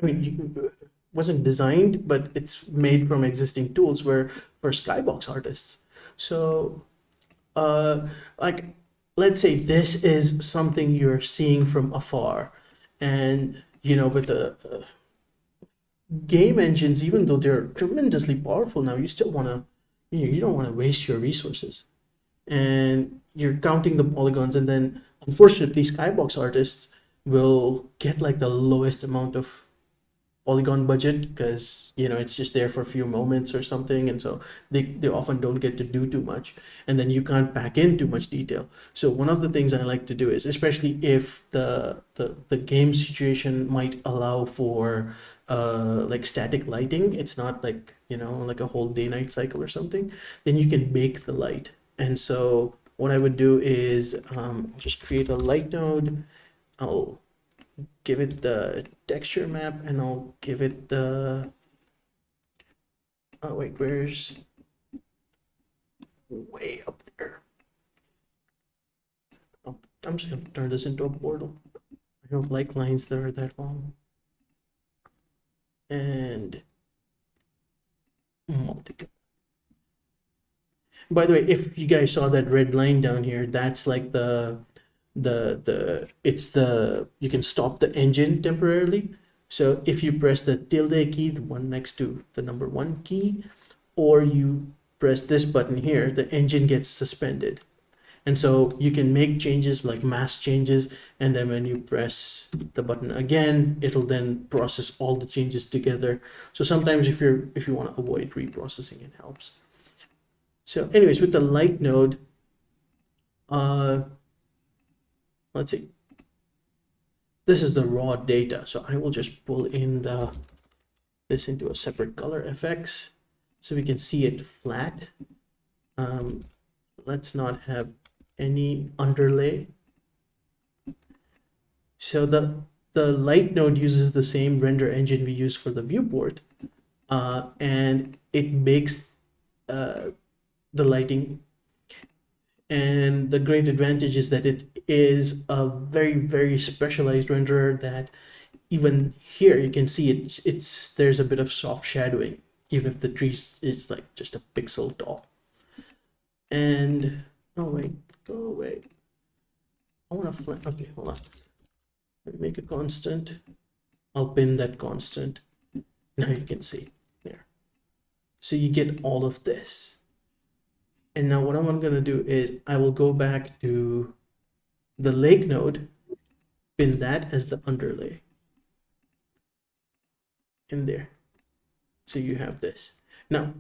mean, wasn't designed, but it's made from existing tools where for skybox artists. So, like, let's say this is something you're seeing from afar, and with the game engines, even though they're tremendously powerful now, you still want to, you don't want to waste your resources, and you're counting the polygons, and then unfortunately, skybox artists will get like the lowest amount of polygon budget because it's just there for a few moments or something, and so they often don't get to do too much, and then you can't pack in too much detail. So one of the things I like to do is, especially if the game situation might allow for like static lighting, it's not like like a whole day night cycle or something, then you can bake the light. And so what I would do is just create a light node. I'll give it the texture map, and I'll give it the, oh wait, where's, way up there. Oh, I'm just gonna turn this into a portal. I don't like lines that are that long. And multi. By the way, if you guys saw that red line down here, that's like it's the, you can stop the engine temporarily. So if you press the tilde key, the one next to the number 1 key, or you press this button here, the engine gets suspended. And so you can make changes like mask changes, and then when you press the button again, it'll then process all the changes together. So sometimes if you want to avoid reprocessing, it helps. So anyways, with the light node, let's see. This is the raw data. So I will just pull in this into a separate color FX so we can see it flat. Let's not have any underlay. So the light node uses the same render engine we use for the viewport, and it makes the lighting. And the great advantage is that it is a very, very specialized renderer that even here you can see there's a bit of soft shadowing, even if the tree is like just a pixel tall. And oh wait, go away. I want to flat. Okay, hold on. Let me make a constant. I'll pin that constant. Now you can see there. So you get all of this. And now what I'm going to do is I will go back to the lake node, pin that as the underlay in there. So you have this. Now,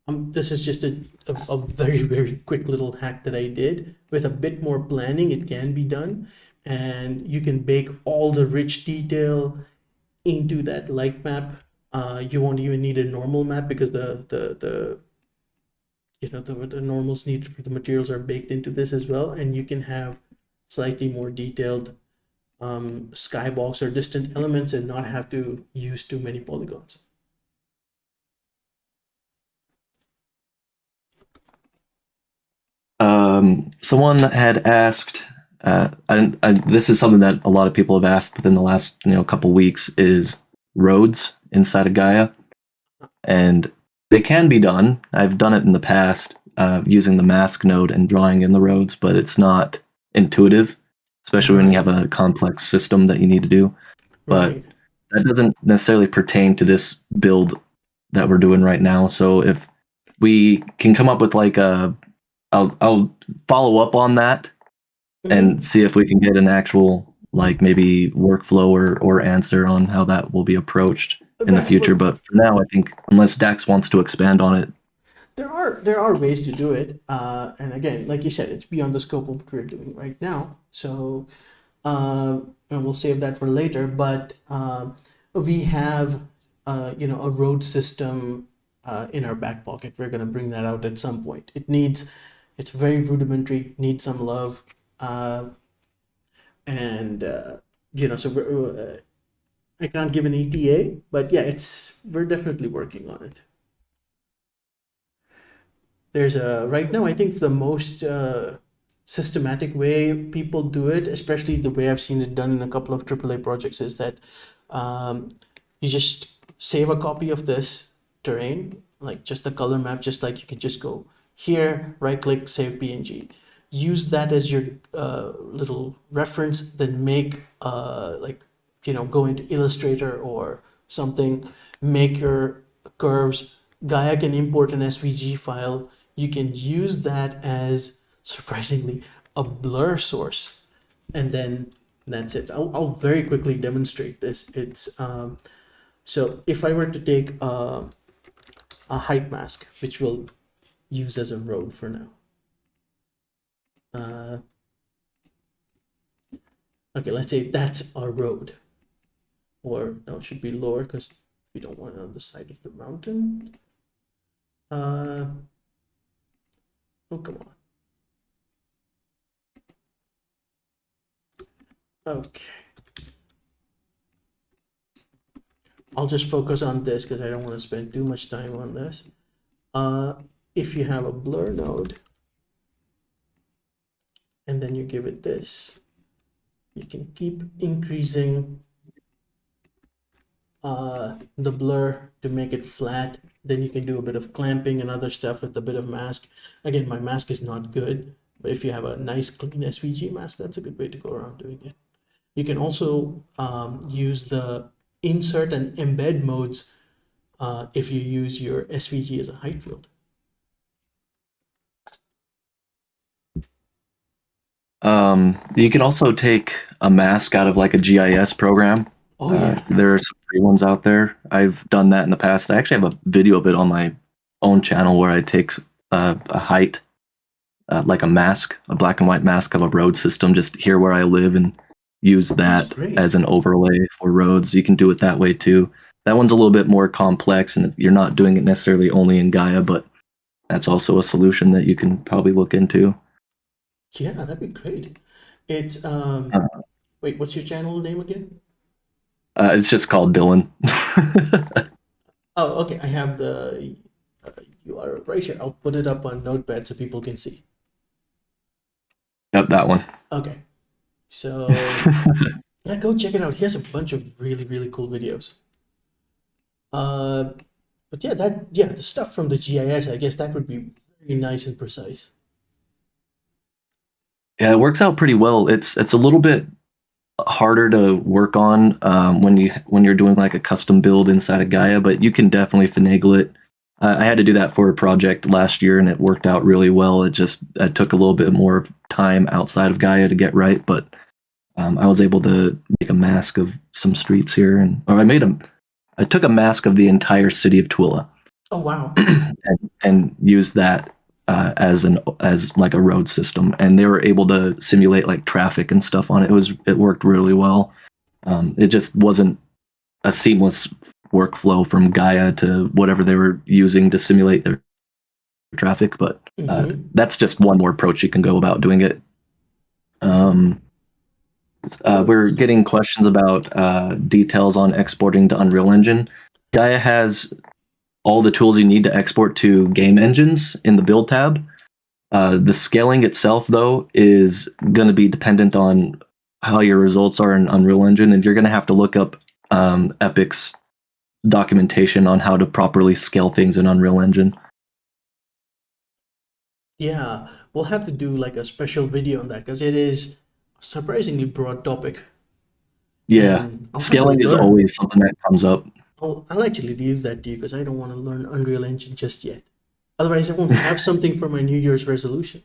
this is just a very, very quick little hack that I did. With a bit more planning, it can be done. And you can bake all the rich detail into that light map. You won't even need a normal map because the normals needed for the materials are baked into this as well, and you can have slightly more detailed skybox or distant elements and not have to use too many polygons. Someone had asked, this is something that a lot of people have asked within the last couple weeks, is roads inside of Gaea, and they can be done. I've done it in the past using the mask node and drawing in the roads, but it's not intuitive, especially when you have a complex system that you need to do. But that doesn't necessarily pertain to this build that we're doing right now. So if we can come up with like I'll follow up on that and see if we can get an actual like maybe workflow or answer on how that will be approached in the future. But for now, I think unless Dax wants to expand on it, there are ways to do it. And again, like you said, it's beyond the scope of what we're doing right now. So and we'll save that for later. But we have a road system in our back pocket. We're going to bring that out at some point. It's very rudimentary, needs some love. So I can't give an ETA, but yeah, we're definitely working on it. There's right now, I think the most systematic way people do it, especially the way I've seen it done in a couple of AAA projects, is that you just save a copy of this terrain, like just the color map, just like you could just go here, right click, save PNG. Use that as your little reference, then make go into Illustrator or something, make your curves. Gaea can import an SVG file. You can use that as, surprisingly, a blur source, and then that's it. I'll very quickly demonstrate this. It's so if I were to take a height mask, which we'll use as a road for now. Okay, let's say that's our road, or no, it should be lower because we don't want it on the side of the mountain. Oh, come on. Okay. I'll just focus on this because I don't want to spend too much time on this. If you have a blur node, and then you give it this, you can keep increasing the blur to make it flat. Then you can do a bit of clamping and other stuff with a bit of mask. Again, my mask is not good, but if you have a nice clean SVG mask, that's a good way to go around doing it. You can also use the insert and embed modes if you use your SVG as a height field. You can also take a mask out of like a GIS program. Oh yeah. There are some free ones out there. I've done that in the past. I actually have a video of it on my own channel where I take a height, like a mask, a black and white mask of a road system, just here where I live, and use That's that great. as an overlay for roads. You can do it that way too. That one's a little bit more complex, and you're not doing it necessarily only in Gaea, but that's also a solution that you can probably look into. Yeah, that'd be great. It's Uh, wait, what's your channel name again? it's just called Dylan. Oh, okay. I have the URL right here. I'll put it up on Notepad so people can see. Yep, that one. Okay. So yeah, go check it out. He has a bunch of really, really cool videos. But yeah, the stuff from the GIS, I guess that would be very nice and precise. Yeah, it works out pretty well. It's a little bit harder to work on when you're doing like a custom build inside of Gaea, but you can definitely finagle it. I had to do that for a project last year, and it worked out really well. It took a little bit more time outside of Gaea to get right, but I was able to make a mask of some streets here, I took a mask of the entire city of Twila Oh wow. and used that as like a road system, and they were able to simulate like traffic and stuff on it. It worked really well. It just wasn't a seamless workflow from Gaea to whatever they were using to simulate their traffic, but that's just one more approach you can go about doing it. We're getting questions about details on exporting to Unreal Engine. Gaea has all the tools you need to export to game engines in the build tab. The scaling itself, though, is going to be dependent on how your results are in Unreal Engine, and you're going to have to look up Epic's documentation on how to properly scale things in Unreal Engine. Yeah, we'll have to do like a special video on that because it is a surprisingly broad topic. Yeah, And I'll have to scaling is learn. always something that comes up. I'll actually leave that to you because I don't want to learn Unreal Engine just yet. Otherwise, I won't have something for my New Year's resolution.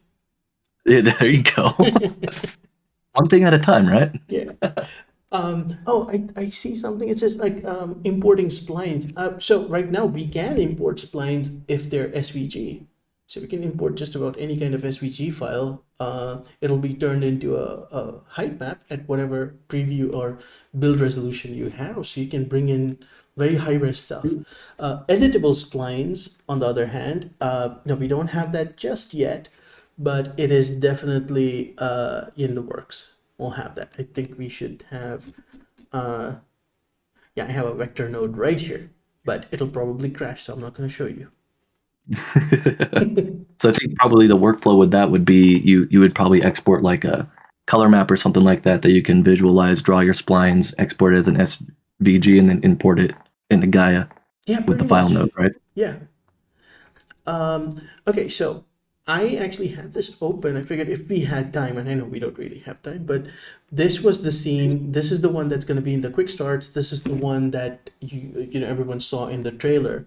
Yeah, there you go. One thing at a time, right? Yeah. Oh, I see something. It says like importing splines. So right now we can import splines if they're SVG. So we can import just about any kind of SVG file. It'll be turned into a height map at whatever preview or build resolution you have. So you can bring in very high res stuff. Editable splines, on the other hand, no, we don't have that just yet, but it is definitely in the works. We'll have that. I think we should have, yeah, I have a vector node right here, but it'll probably crash, so I'm not going to show you. So I think probably the workflow with that would be you would probably export like a color map or something like that you can visualize, draw your splines, export it as an SVG, and then import it into Gaea Yeah, with the pretty file much. node, right? Yeah. Okay, so I actually had this open. I figured if we had time, and I know we don't really have time, but this was the scene. This is the one that's going to be in the quick starts. This is the one that you know everyone saw in the trailer.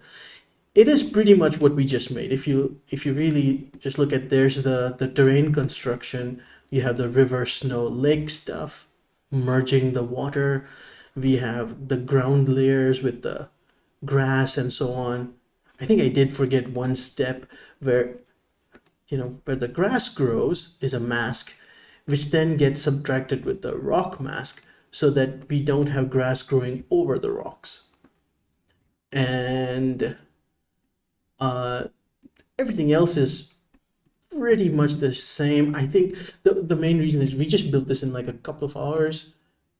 It is pretty much what we just made. If you really just look at, there's the terrain construction. You have the river, snow, lake stuff, merging the water. We have the ground layers with the grass and so on. I think I did forget one step where, you know, where the grass grows is a mask, which then gets subtracted with the rock mask so that we don't have grass growing over the rocks. And everything else is pretty much the same. I think the main reason is we just built this in like a couple of hours.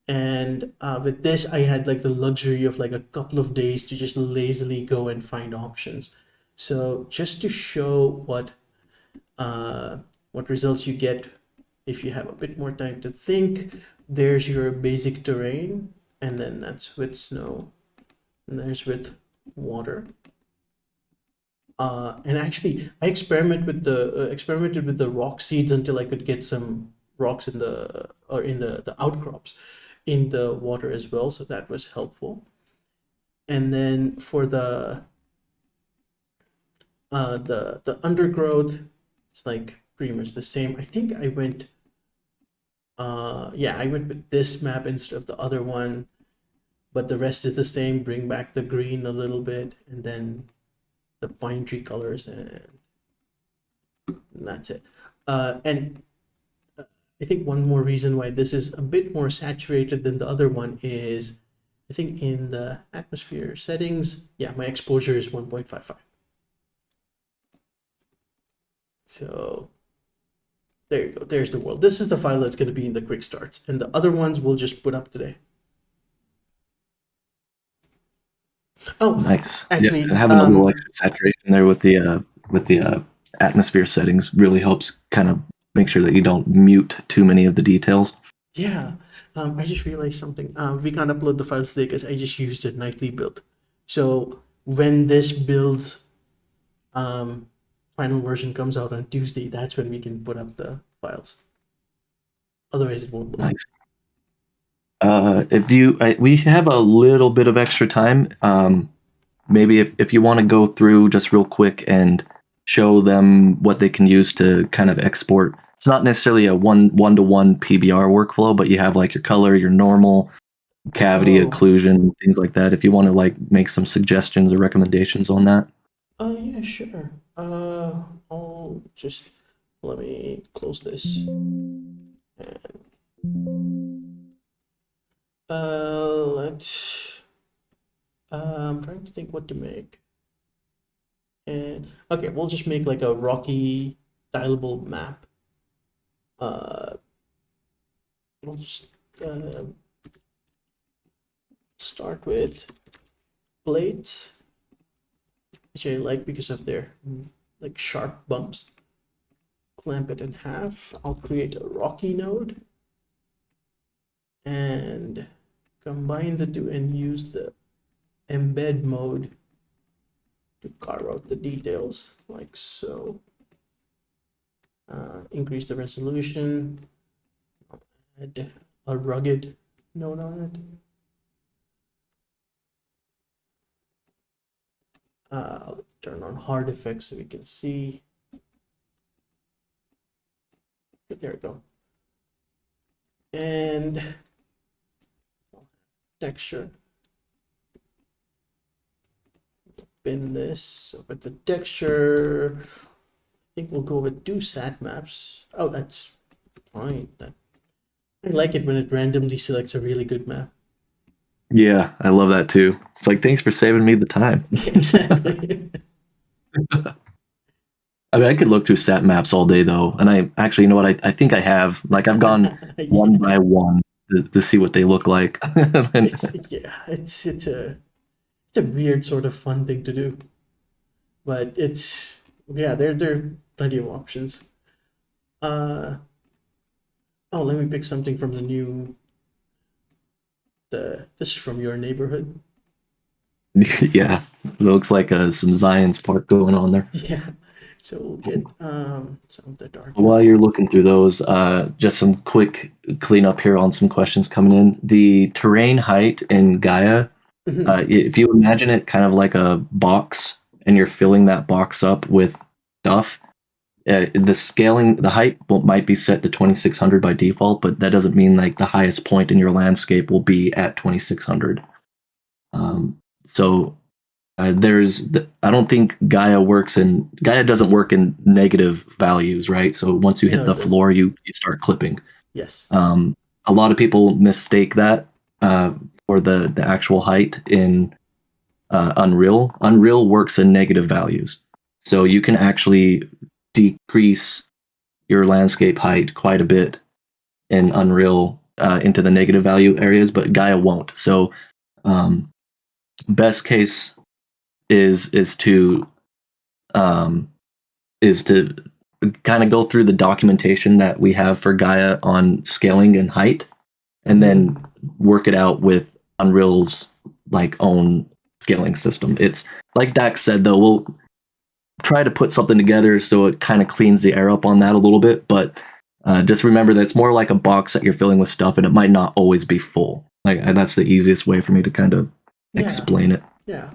And with this, I had like the luxury of like a couple of days to just lazily go and find options. So just to show what results you get if you have a bit more time to think, there's your basic terrain, and then that's with snow, and there's with water. And actually, I experimented with the rock seeds until I could get some rocks in the outcrops in the water as well, so that was helpful. And then for the undergrowth, it's like pretty much the same. I think I went I went with this map instead of the other one, but the rest is the same. Bring back the green a little bit, and then the pine tree colors, and that's it. And I think one more reason why this is a bit more saturated than the other one is, I think in the atmosphere settings, yeah, my exposure is 1.55. So there you go. There's the world. This is the file that's going to be in the quick starts, and the other ones we'll just put up today. Oh, Nice. actually, and having a little extra saturation there with the atmosphere settings really helps kind of make sure that you don't mute too many of the details. yeah, I just realized something. We can't upload the files today because I just used a nightly build. So when this build's final version comes out on Tuesday, that's when we can put up the files. Otherwise, it won't. Nice. We have a little bit of extra time. Maybe if you want to go through just real quick and show them what they can use to kind of export. It's not necessarily a one-to-one PBR workflow, but you have like your color, your normal, cavity, occlusion, things like that. If you want to like make some suggestions or recommendations on that. Yeah, sure. I'll just let me close this. And let's. I'm trying to think what to make. And okay, we'll just make like a rocky dialable map. We'll just start with blades, which I like because of their like sharp bumps. Clamp it in half. I'll create a rocky node and combine the two and use the embed mode to carve out the details like so. Increase the resolution. I'll add a rugged node on it. I'll turn on hard effects so we can see. There we go. And texture. Pin this with the texture. I think we'll go with 2 sat maps. Oh, that's fine. I like it when it randomly selects a really good map. Yeah, I love that too. It's like, thanks for saving me the time. Exactly. I mean, I could look through stat maps all day though, and I actually, you know what? I think I have. Like, I've gone one by one to see what they look like. It's a weird sort of fun thing to do, but it's there are plenty of options. Oh, let me pick something from the new. This is from your neighborhood. Yeah, it looks like some Zion's Park going on there. Yeah, so we'll get some of the dark. While you're looking through those, just some quick cleanup here on some questions coming in. The terrain height in Gaea, if you imagine it kind of like a box, and you're filling that box up with stuff, the height might be set to 2600 by default, but that doesn't mean like the highest point in your landscape will be at 2600. So I don't think Gaea doesn't work in negative values, right? So once you hit the floor, you start clipping. Yes. A lot of people mistake that for the actual height in Unreal. Unreal works in negative values, so you can actually decrease your landscape height quite a bit in Unreal into the negative value areas, but Gaea won't. So best case is to kind of go through the documentation that we have for Gaea on scaling and height, and then work it out with Unreal's like own scaling system. It's like Dax said though, we'll try to put something together so it kind of cleans the air up on that a little bit, but just remember that it's more like a box that you're filling with stuff, and it might not always be full. Like, and that's the easiest way for me to kind of explain it. Yeah.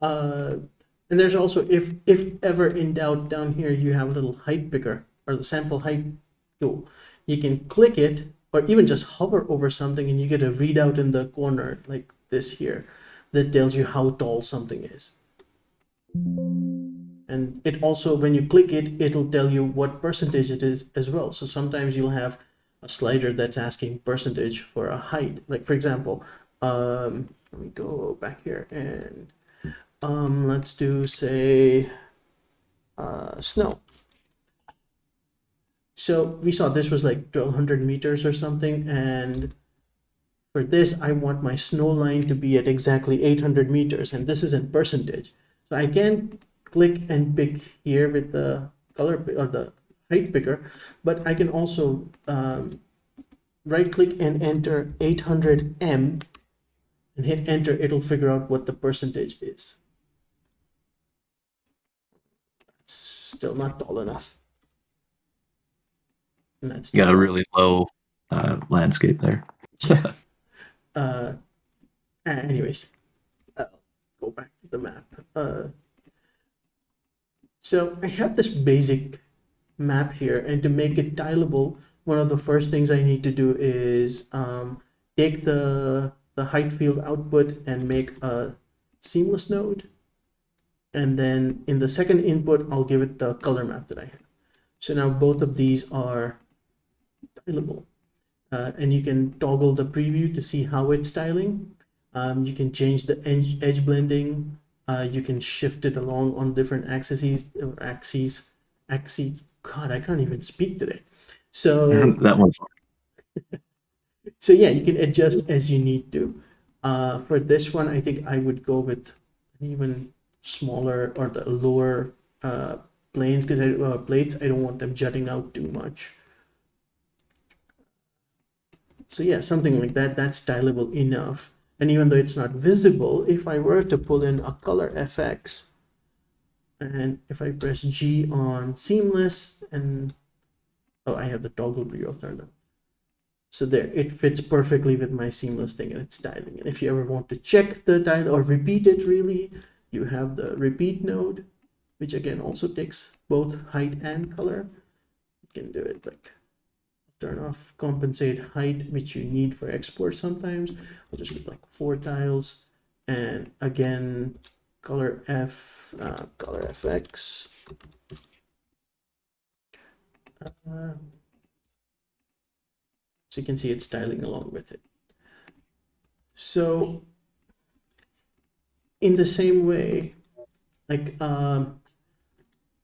And there's also, if ever in doubt, down here you have a little height picker or the sample height tool. You can click it or even just hover over something and you get a readout in the corner like this here that tells you how tall something is. And it also, when you click it, it'll tell you what percentage it is as well. So sometimes you'll have a slider that's asking percentage for a height. Like for example, let me go back here and let's do, say, snow. So we saw this was like 1200 meters or something, and for this I want my snow line to be at exactly 800 meters, and this is in percentage. So I can click and pick here with the color or the height picker, but I can also right click and enter 800M and hit enter. It'll figure out what the percentage is. Still not tall enough. And that's You got a really low landscape there. Anyways, go back to the map. So I have this basic map here, and to make it tileable, one of the first things I need to do is take the height field output and make a seamless node. And then in the second input, I'll give it the color map that I have. So now both of these are tileable. And you can toggle the preview to see how it's styling. You can change the edge blending. You can shift it along on different axes. God, I can't even speak today. So that one's so yeah, you can adjust as you need to. For this one, I think I would go with an even smaller or the lower planes, because plates, I don't want them jutting out too much. So yeah, something like that, that's stylable enough. And even though it's not visible, if I were to pull in a color FX, and if I press G on seamless, and oh, I have the toggle preview turned on. So there, it fits perfectly with my seamless thing and it's styling. And if you ever want to check the tile or repeat it really, you have the repeat node, which again also takes both height and color. You can do it like turn off compensate height, which you need for export sometimes. I'll just get like 4 tiles, and again color FX. So you can see it's styling along with it. So in the same way, like I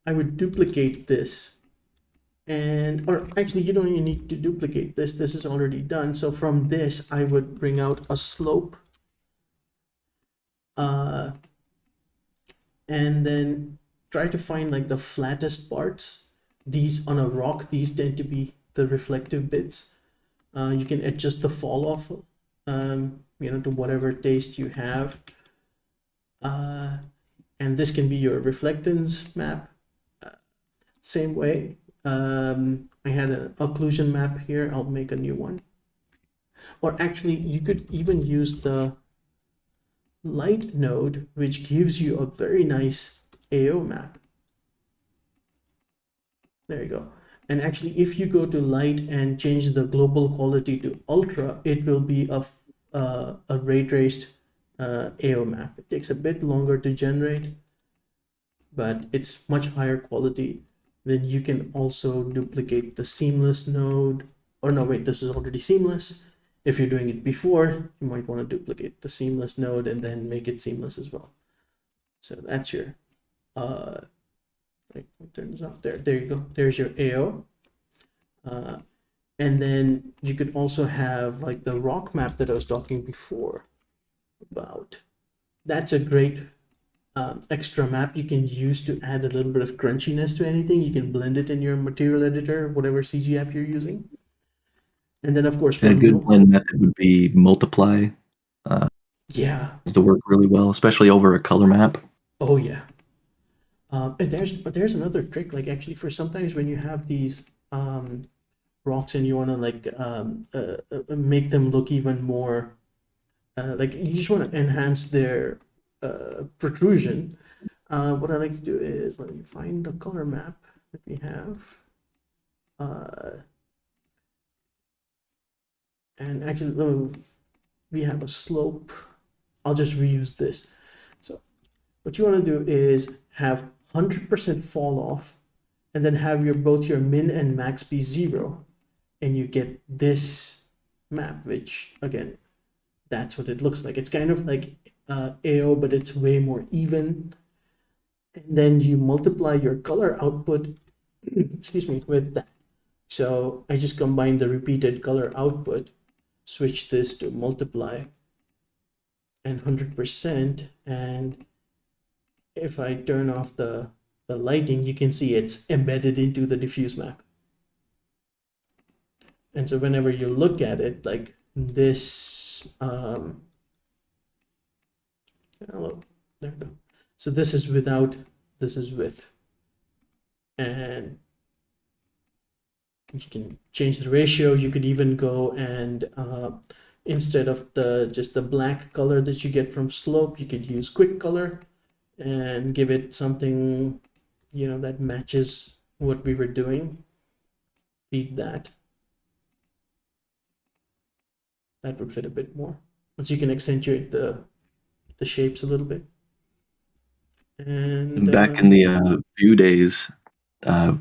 would duplicate this, and or actually you don't even need to duplicate this. This is already done. So from this, I would bring out a slope, and then try to find like the flattest parts. These on a rock, these tend to be the reflective bits. You can adjust the fall off, to whatever taste you have. And this can be your reflectance map. Same way, I had an occlusion map here. I'll make a new one. Or actually, you could even use the light node, which gives you a very nice AO map. There you go. And actually, if you go to light and change the global quality to ultra, it will be a ray traced AO map. It takes a bit longer to generate, but it's much higher quality. Then you can also duplicate the seamless node. Or no, wait, this is already seamless. If you're doing it before, you might want to duplicate the seamless node and then make it seamless as well. So that's your turn this off there. There you go. There's your AO. And then you could also have like the rock map that I was talking before about. That's a great extra map you can use to add a little bit of crunchiness to anything. You can blend it in your material editor, whatever CG app you're using. And then of course, a good blend method would be multiply. Yeah, to work really well, especially over a color map. Oh yeah. And there's another trick, like actually for sometimes when you have these rocks and you want to like make them look even more like you just want to enhance their protrusion. What I like to do is, let me find the color map that we have. And actually, we have a slope. I'll just reuse this. So what you want to do is have 100% fall off, and then have both your min and max be 0, and you get this map, which again, that's what it looks like. It's kind of like AO, but it's way more even. And then you multiply your color output, excuse me, with that. So I just combined the repeated color output, switch this to multiply and 100%. And if I turn off the lighting, you can see it's embedded into the diffuse map. And so whenever you look at it, like this, hello, there we go. So this is without, this is with. And you can change the ratio. You could even go and instead of just the black color that you get from slope, you could use quick color and give it something, you know, that matches what we were doing. Feed that. That would fit a bit more. So you can accentuate the shapes a little bit. And back in the view days,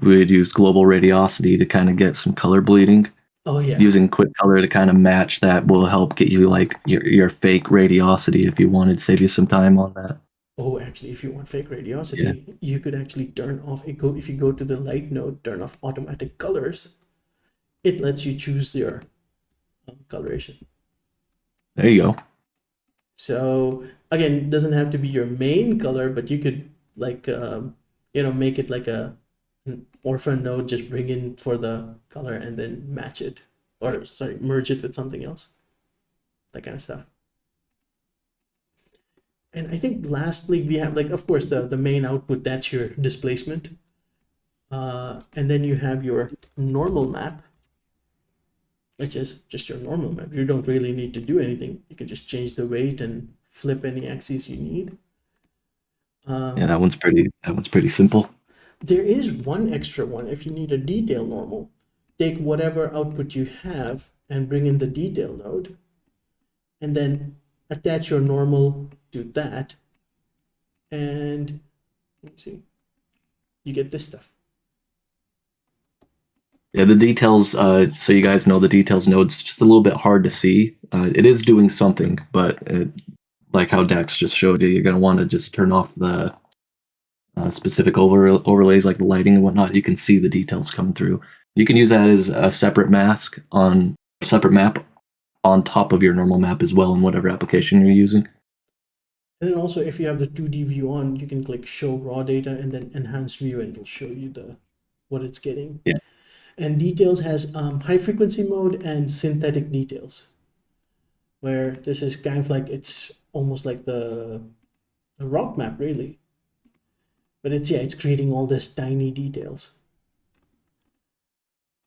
we would use global radiosity to kind of get some color bleeding. oh yeah, Using quick color to kind of match that will help get you like your fake radiosity if you wanted, save you some time on that. oh, actually, if you want fake radiosity, you could actually turn off if you go to the light node, turn off automatic colors. It lets you choose your coloration. There you go. So again, it doesn't have to be your main color, but you could like you know, make it like an orphan node, just bring in for the color and then match it, or sorry, merge it with something else, that kind of stuff. And I think lastly, we have, like, of course, the main output, that's your displacement. And then you have your normal map, which is just your normal map. You don't really need to do anything. You can just change the weight and flip any axes you need. Yeah, that one's pretty simple. There is one extra one. If you need a detail normal, take whatever output you have and bring in the detail node, and then attach your normal to that, and let me see, you get this stuff. Yeah, the details, so you guys know, the details node's just a little bit hard to see. It is doing something, but like how Dax just showed you, you're going to want to just turn off the specific overlays like the lighting and whatnot. You can see the details come through. You can use that as a separate map on top of your normal map as well in whatever application you're using. And then also, if you have the 2D view on, you can click show raw data and then enhanced view, and it'll show you what it's getting. Yeah. And details has high frequency mode and synthetic details, where this is kind of like, it's almost like the rock map really, but it's creating all this tiny details.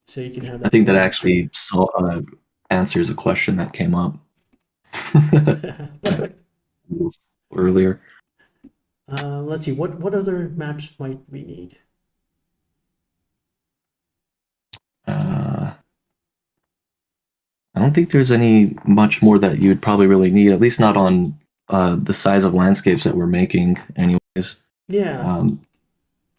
So you can have that. I think that actually answers a question that came up Perfect. earlier. Let's see, what other maps might we need? I don't think there's any much more that you'd probably really need, at least not on the size of landscapes that we're making anyways. Yeah.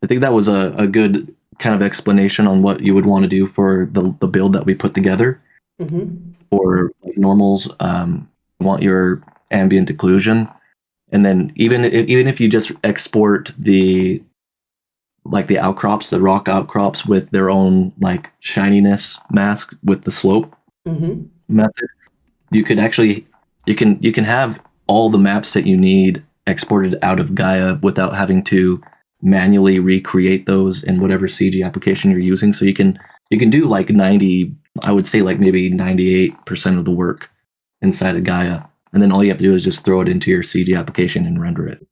I think that was a good kind of explanation on what you would want to do for the build that we put together. For like normals, you want your ambient occlusion, and then even if you just export the outcrops, the rock outcrops with their own like shininess mask with the slope method, you could actually you can have all the maps that you need exported out of Gaea without having to manually recreate those in whatever CG application you're using. So you can do like 90, I would say like maybe 98% of the work inside of Gaea, and then all you have to do is just throw it into your CG application and render it.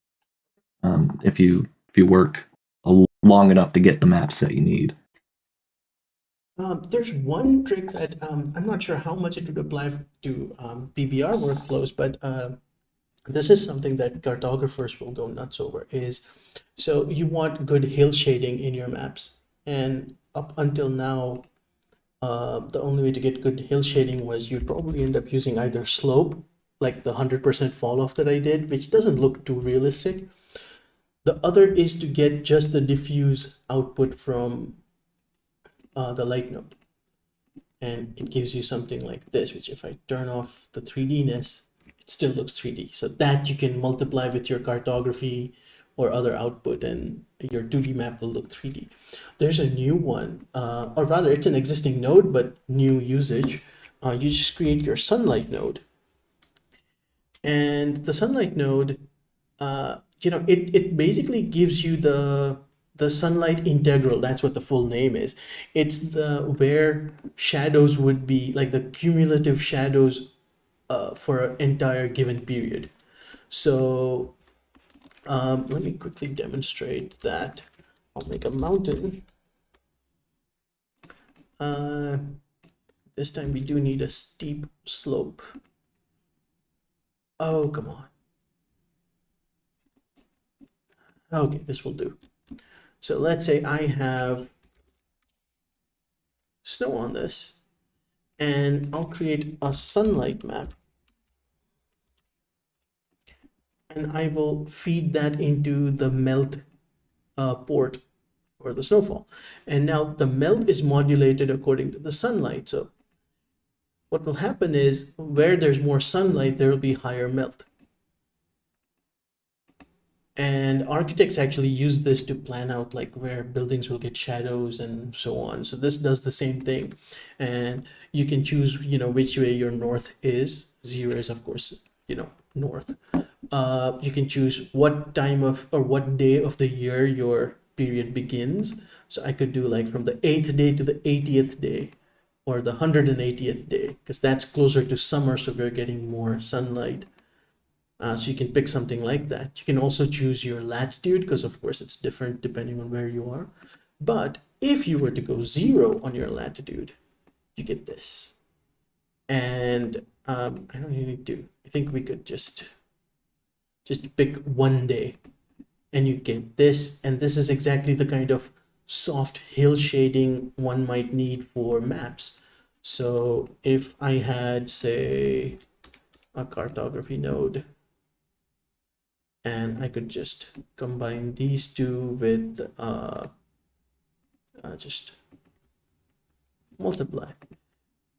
If you work long enough to get the maps that you need. There's one trick that I'm not sure how much it would apply to PBR workflows, but this is something that cartographers will go nuts over. So you want good hill shading in your maps, and up until now, the only way to get good hill shading was you'd probably end up using either slope, like the 100% fall off that I did, which doesn't look too realistic. The other is to get just the diffuse output from the light node. And it gives you something like this, which if I turn off the 3D-ness, it still looks 3D. So that you can multiply with your cartography or other output, and your 2D map will look 3D. There's a new one, or rather it's an existing node, but new usage. You just create your sunlight node. And the sunlight node, it basically gives you the sunlight integral. That's what the full name is. It's where shadows would be, like the cumulative shadows for an entire given period. So let me quickly demonstrate that. I'll make a mountain. This time we do need a steep slope. Oh, come on. Okay, this will do. So let's say I have snow on this, and I'll create a sunlight map. And I will feed that into the melt port for the snowfall. And now the melt is modulated according to the sunlight. So what will happen is where there's more sunlight, there will be higher melt. And architects actually use this to plan out like where buildings will get shadows and so on. So this does the same thing. And you can choose, which way your north is. 0 is, of course, north. You can choose what time of or what day of the year your period begins. So I could do like from the 8th day to the 80th day, or the 180th day, because that's closer to summer, so we're getting more sunlight. So you can pick something like that. You can also choose your latitude, because of course it's different depending on where you are. But if you were to go 0 on your latitude, you get this. And I don't need to. I think we could just pick one day, and you get this. And this is exactly the kind of soft hill shading one might need for maps. So if I had, say, a cartography node, and I could just combine these two with just multiply,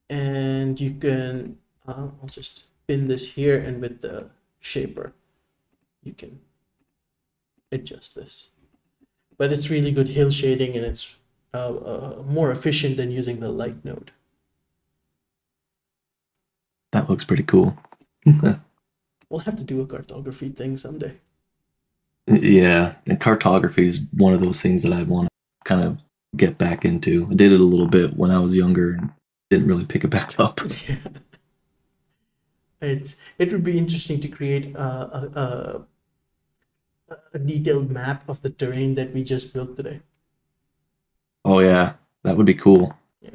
and you can I'll just pin this here, and with the shaper you can adjust this. But it's really good hill shading, and it's more efficient than using the light node. That looks pretty cool. We'll have to do a cartography thing someday. Yeah, and cartography is one of those things that I want to kind of get back into. I did it a little bit when I was younger and didn't really pick it back up. Yeah. It would be interesting to create a detailed map of the terrain that we just built today. Oh yeah, that would be cool. Yeah.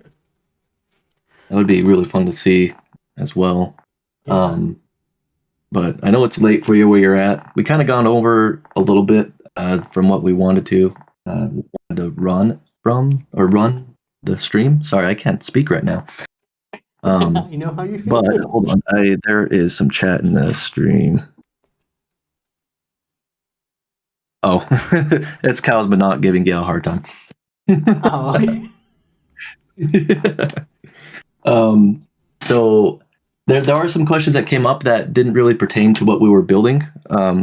That would be really fun to see as well. Yeah. But I know it's late for you where you're at. We kind of gone over a little bit from what we wanted to. We wanted to run the stream. Sorry, I can't speak right now. You know how you feel. But hold on, there is some chat in the stream. Oh, it's cows, but not giving Gaea a hard time. Oh, okay. So there are some questions that came up that didn't really pertain to what we were building,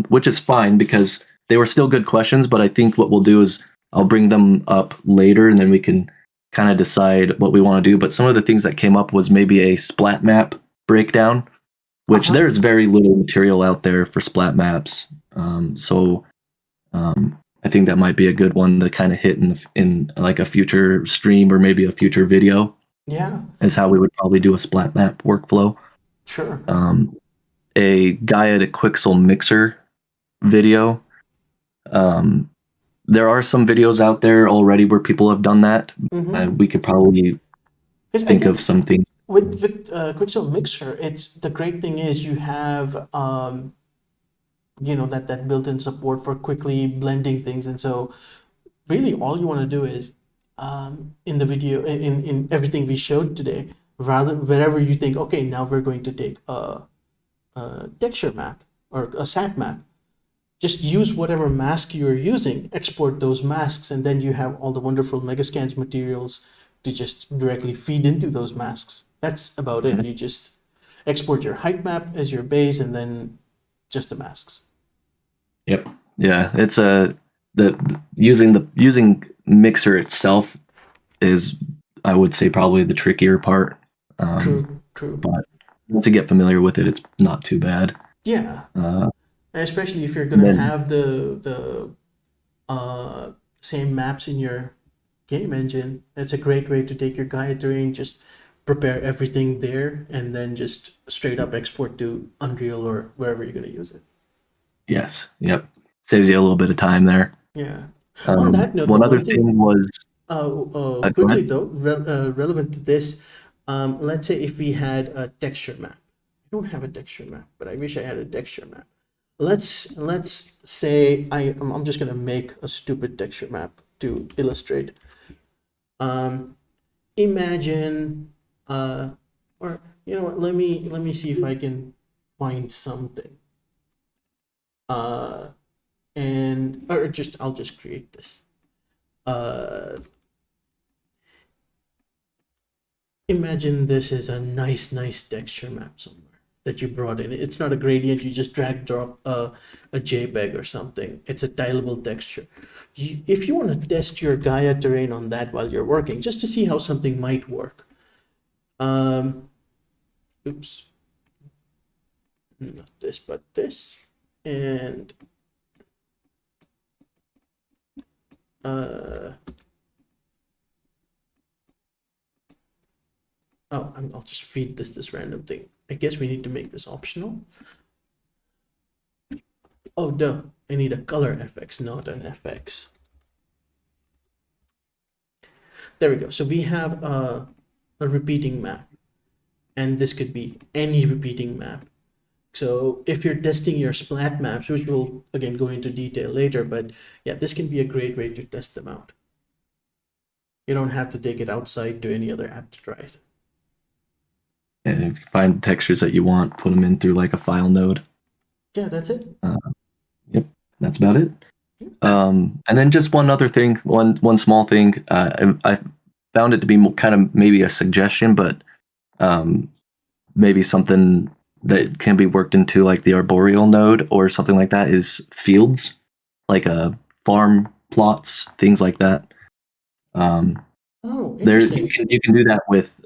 which is fine because they were still good questions. But I think what we'll do is I'll bring them up later, and then we can kind of decide what we want to do. But some of the things that came up was maybe a splat map breakdown, which there's very little material out there for splat maps. I think that might be a good one to kind of hit in like a future stream or maybe a future video. Yeah. Is how we would probably do a splat map workflow. Sure. A Gaea to Quixel mixer video. There are some videos out there already where people have done that. Mm-hmm. We could probably 'Cause I think of think some things. with Quicksilver Mixer, it's the great thing is you have that built-in support for quickly blending things, and so really all you want to do is in the video in everything we showed today, rather wherever you think, okay, now we're going to take a texture map or a sat map, just use whatever mask you're using, export those masks, and then you have all the wonderful Megascans materials to just directly feed into those masks. That's about it. You just export your height map as your base and then just the masks. Yep. Yeah, it's using Mixer itself is, I would say, probably the trickier part. True. But once you get familiar with it, it's not too bad. Yeah. Uh, Especially if you're gonna then have the same maps in your game engine. That's a great way to take your Gaia terrain, just prepare everything there, and then just straight up export to Unreal or wherever you're gonna use it. yes, yep, saves you a little bit of time there. Yeah. On that note, the One other one thing, thing was, go quickly ahead. though, relevant to this, let's say if we had a texture map. I don't have a texture map, but I wish I had a texture map. Let's say I'm just gonna make a stupid texture map to illustrate. Imagine, or you know what? Let me see if I can find something. And or just I'll just create this. Imagine this is a nice texture map somewhere that you brought in. It's not a gradient, you just drag drop a JPEG or something. It's a tileable texture. If you want to test your Gaia terrain on that while you're working, just to see how something might work. Oops. Not this, but this. And I'll just feed this random thing. I guess we need to make this optional. Oh, duh. I need a color FX, not an FX. There we go. So we have a repeating map, and this could be any repeating map. So if you're testing your splat maps, which we'll again go into detail later, but yeah, this can be a great way to test them out. You don't have to take it outside to any other app to try it. And if you find textures that you want, put them in through like a file node. Yeah, that's it. Yep, that's about it. And then just one other thing, one small thing. I found it to be kind of maybe a suggestion, but maybe something that can be worked into like the arboreal node or something like that is fields, like farm plots, things like that. Oh, There's interesting. you can do that with.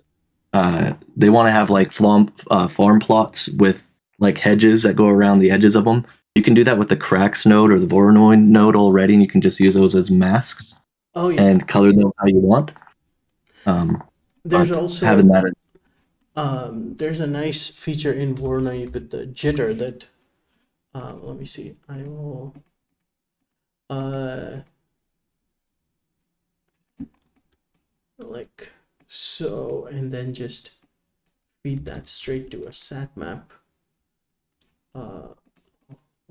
They want to have like farm plots with like hedges that go around the edges of them. You can do that with the Cracks node or the Voronoi node already, and you can just use those as masks Oh yeah. and color them how you want. There's But having also that, there's a nice feature in Voronoi with the jitter that let me see. I will like so, and then just feed that straight to a sat map, or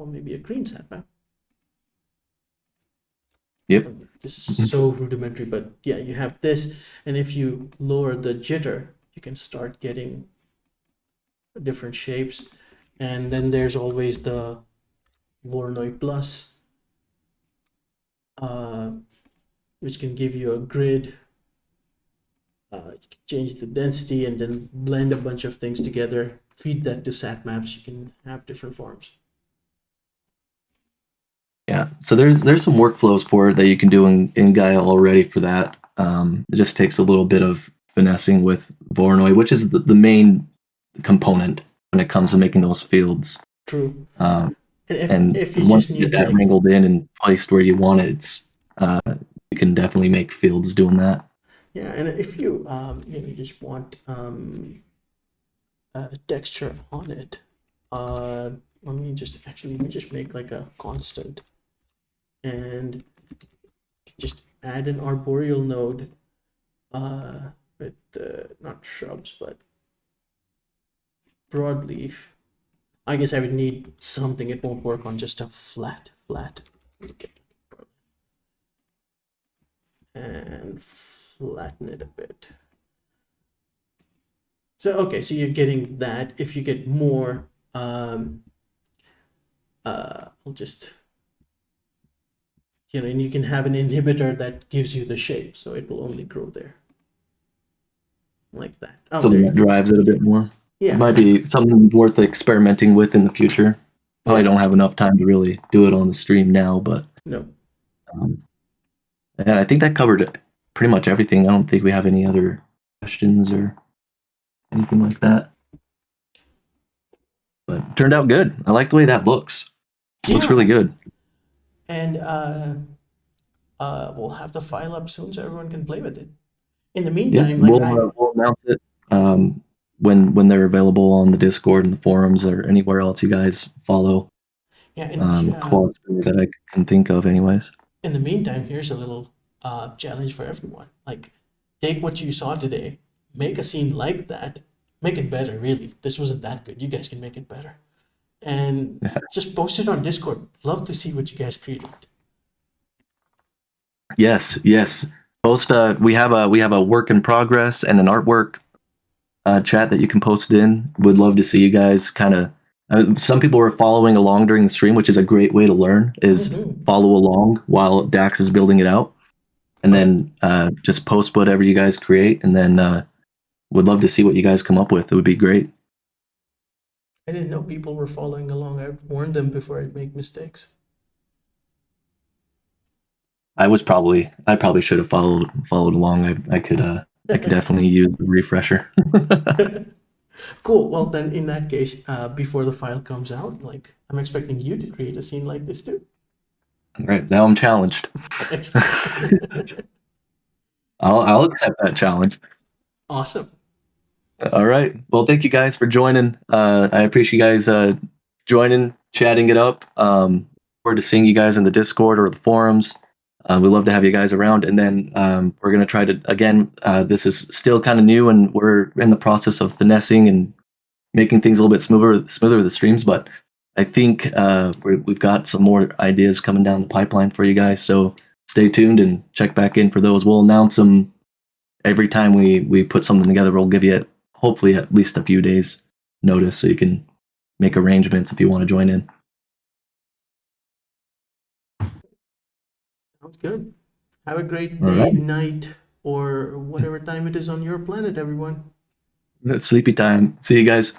maybe a green sat map. yep, This is so rudimentary, but yeah, you have this, and if you lower the jitter, you can start getting different shapes. And then there's always the Voronoi Plus, which can give you a grid. You can change the density and then blend a bunch of things together, feed that to sat maps. You can have different forms. yeah. So there's some workflows for it that you can do in Gaia already for that. It just takes a little bit of finessing with Voronoi, which is the main component when it comes to making those fields. True. And if you once just you get need that like wrangled in and placed where you want it, you can definitely make fields doing that. yeah, and if you you just want a texture on it, let me just make like a constant and just add an arboreal node with not shrubs, but broadleaf. I guess I would need something. It won't work on just a flat. And flatten it a bit. So, okay, so you're getting that. If you get more, I'll just, and you can have an inhibitor that gives you the shape, so it will only grow there. Like that. Oh, Something that drives it a bit more. Yeah. It might be something worth experimenting with in the future. Probably don't have enough time to really do it on the stream now, but no. Yeah, I think that covered pretty much everything. I don't think we have any other questions or anything like that. But it turned out good. I like the way that looks. It looks really good. And we'll have the file up soon so everyone can play with it. In the meantime, we'll announce it when they're available on the Discord and the forums or anywhere else you guys follow. QuadSpinner that I can think of, anyways. In the meantime, here's a little challenge for everyone. Like, take what you saw today, make a scene like that, make it better. Really, this wasn't that good. You guys can make it better, and just post it on Discord. Love to see what you guys created. Yes. Post. We have a work in progress and an artwork chat that you can post it in. Would love to see you guys kind of. Some people were following along during the stream, which is a great way to learn. Is follow along while Dax is building it out, and then just post whatever you guys create, and then would love to see what you guys come up with. It would be great. I didn't know people were following along. I warned them before I'd make mistakes. I probably should have followed along. I could definitely use the refresher. Cool. Well, then in that case, before the file comes out, like, I'm expecting you to create a scene like this too. All right, now I'm challenged. I'll accept that challenge. Awesome. All right. Well, thank you guys for joining. I appreciate you guys joining, chatting it up. Forward to seeing you guys in the Discord or the forums. We love to have you guys around. And then we're going to try to, again, this is still kind of new and we're in the process of finessing and making things a little bit smoother with the streams. But I think we've got some more ideas coming down the pipeline for you guys. So stay tuned and check back in for those. We'll announce them every time we put something together. We'll give you hopefully at least a few days notice so you can make arrangements if you want to join in. Sounds good. Have a great day, night, or whatever time it is on your planet, everyone. Sleepy time. See you guys.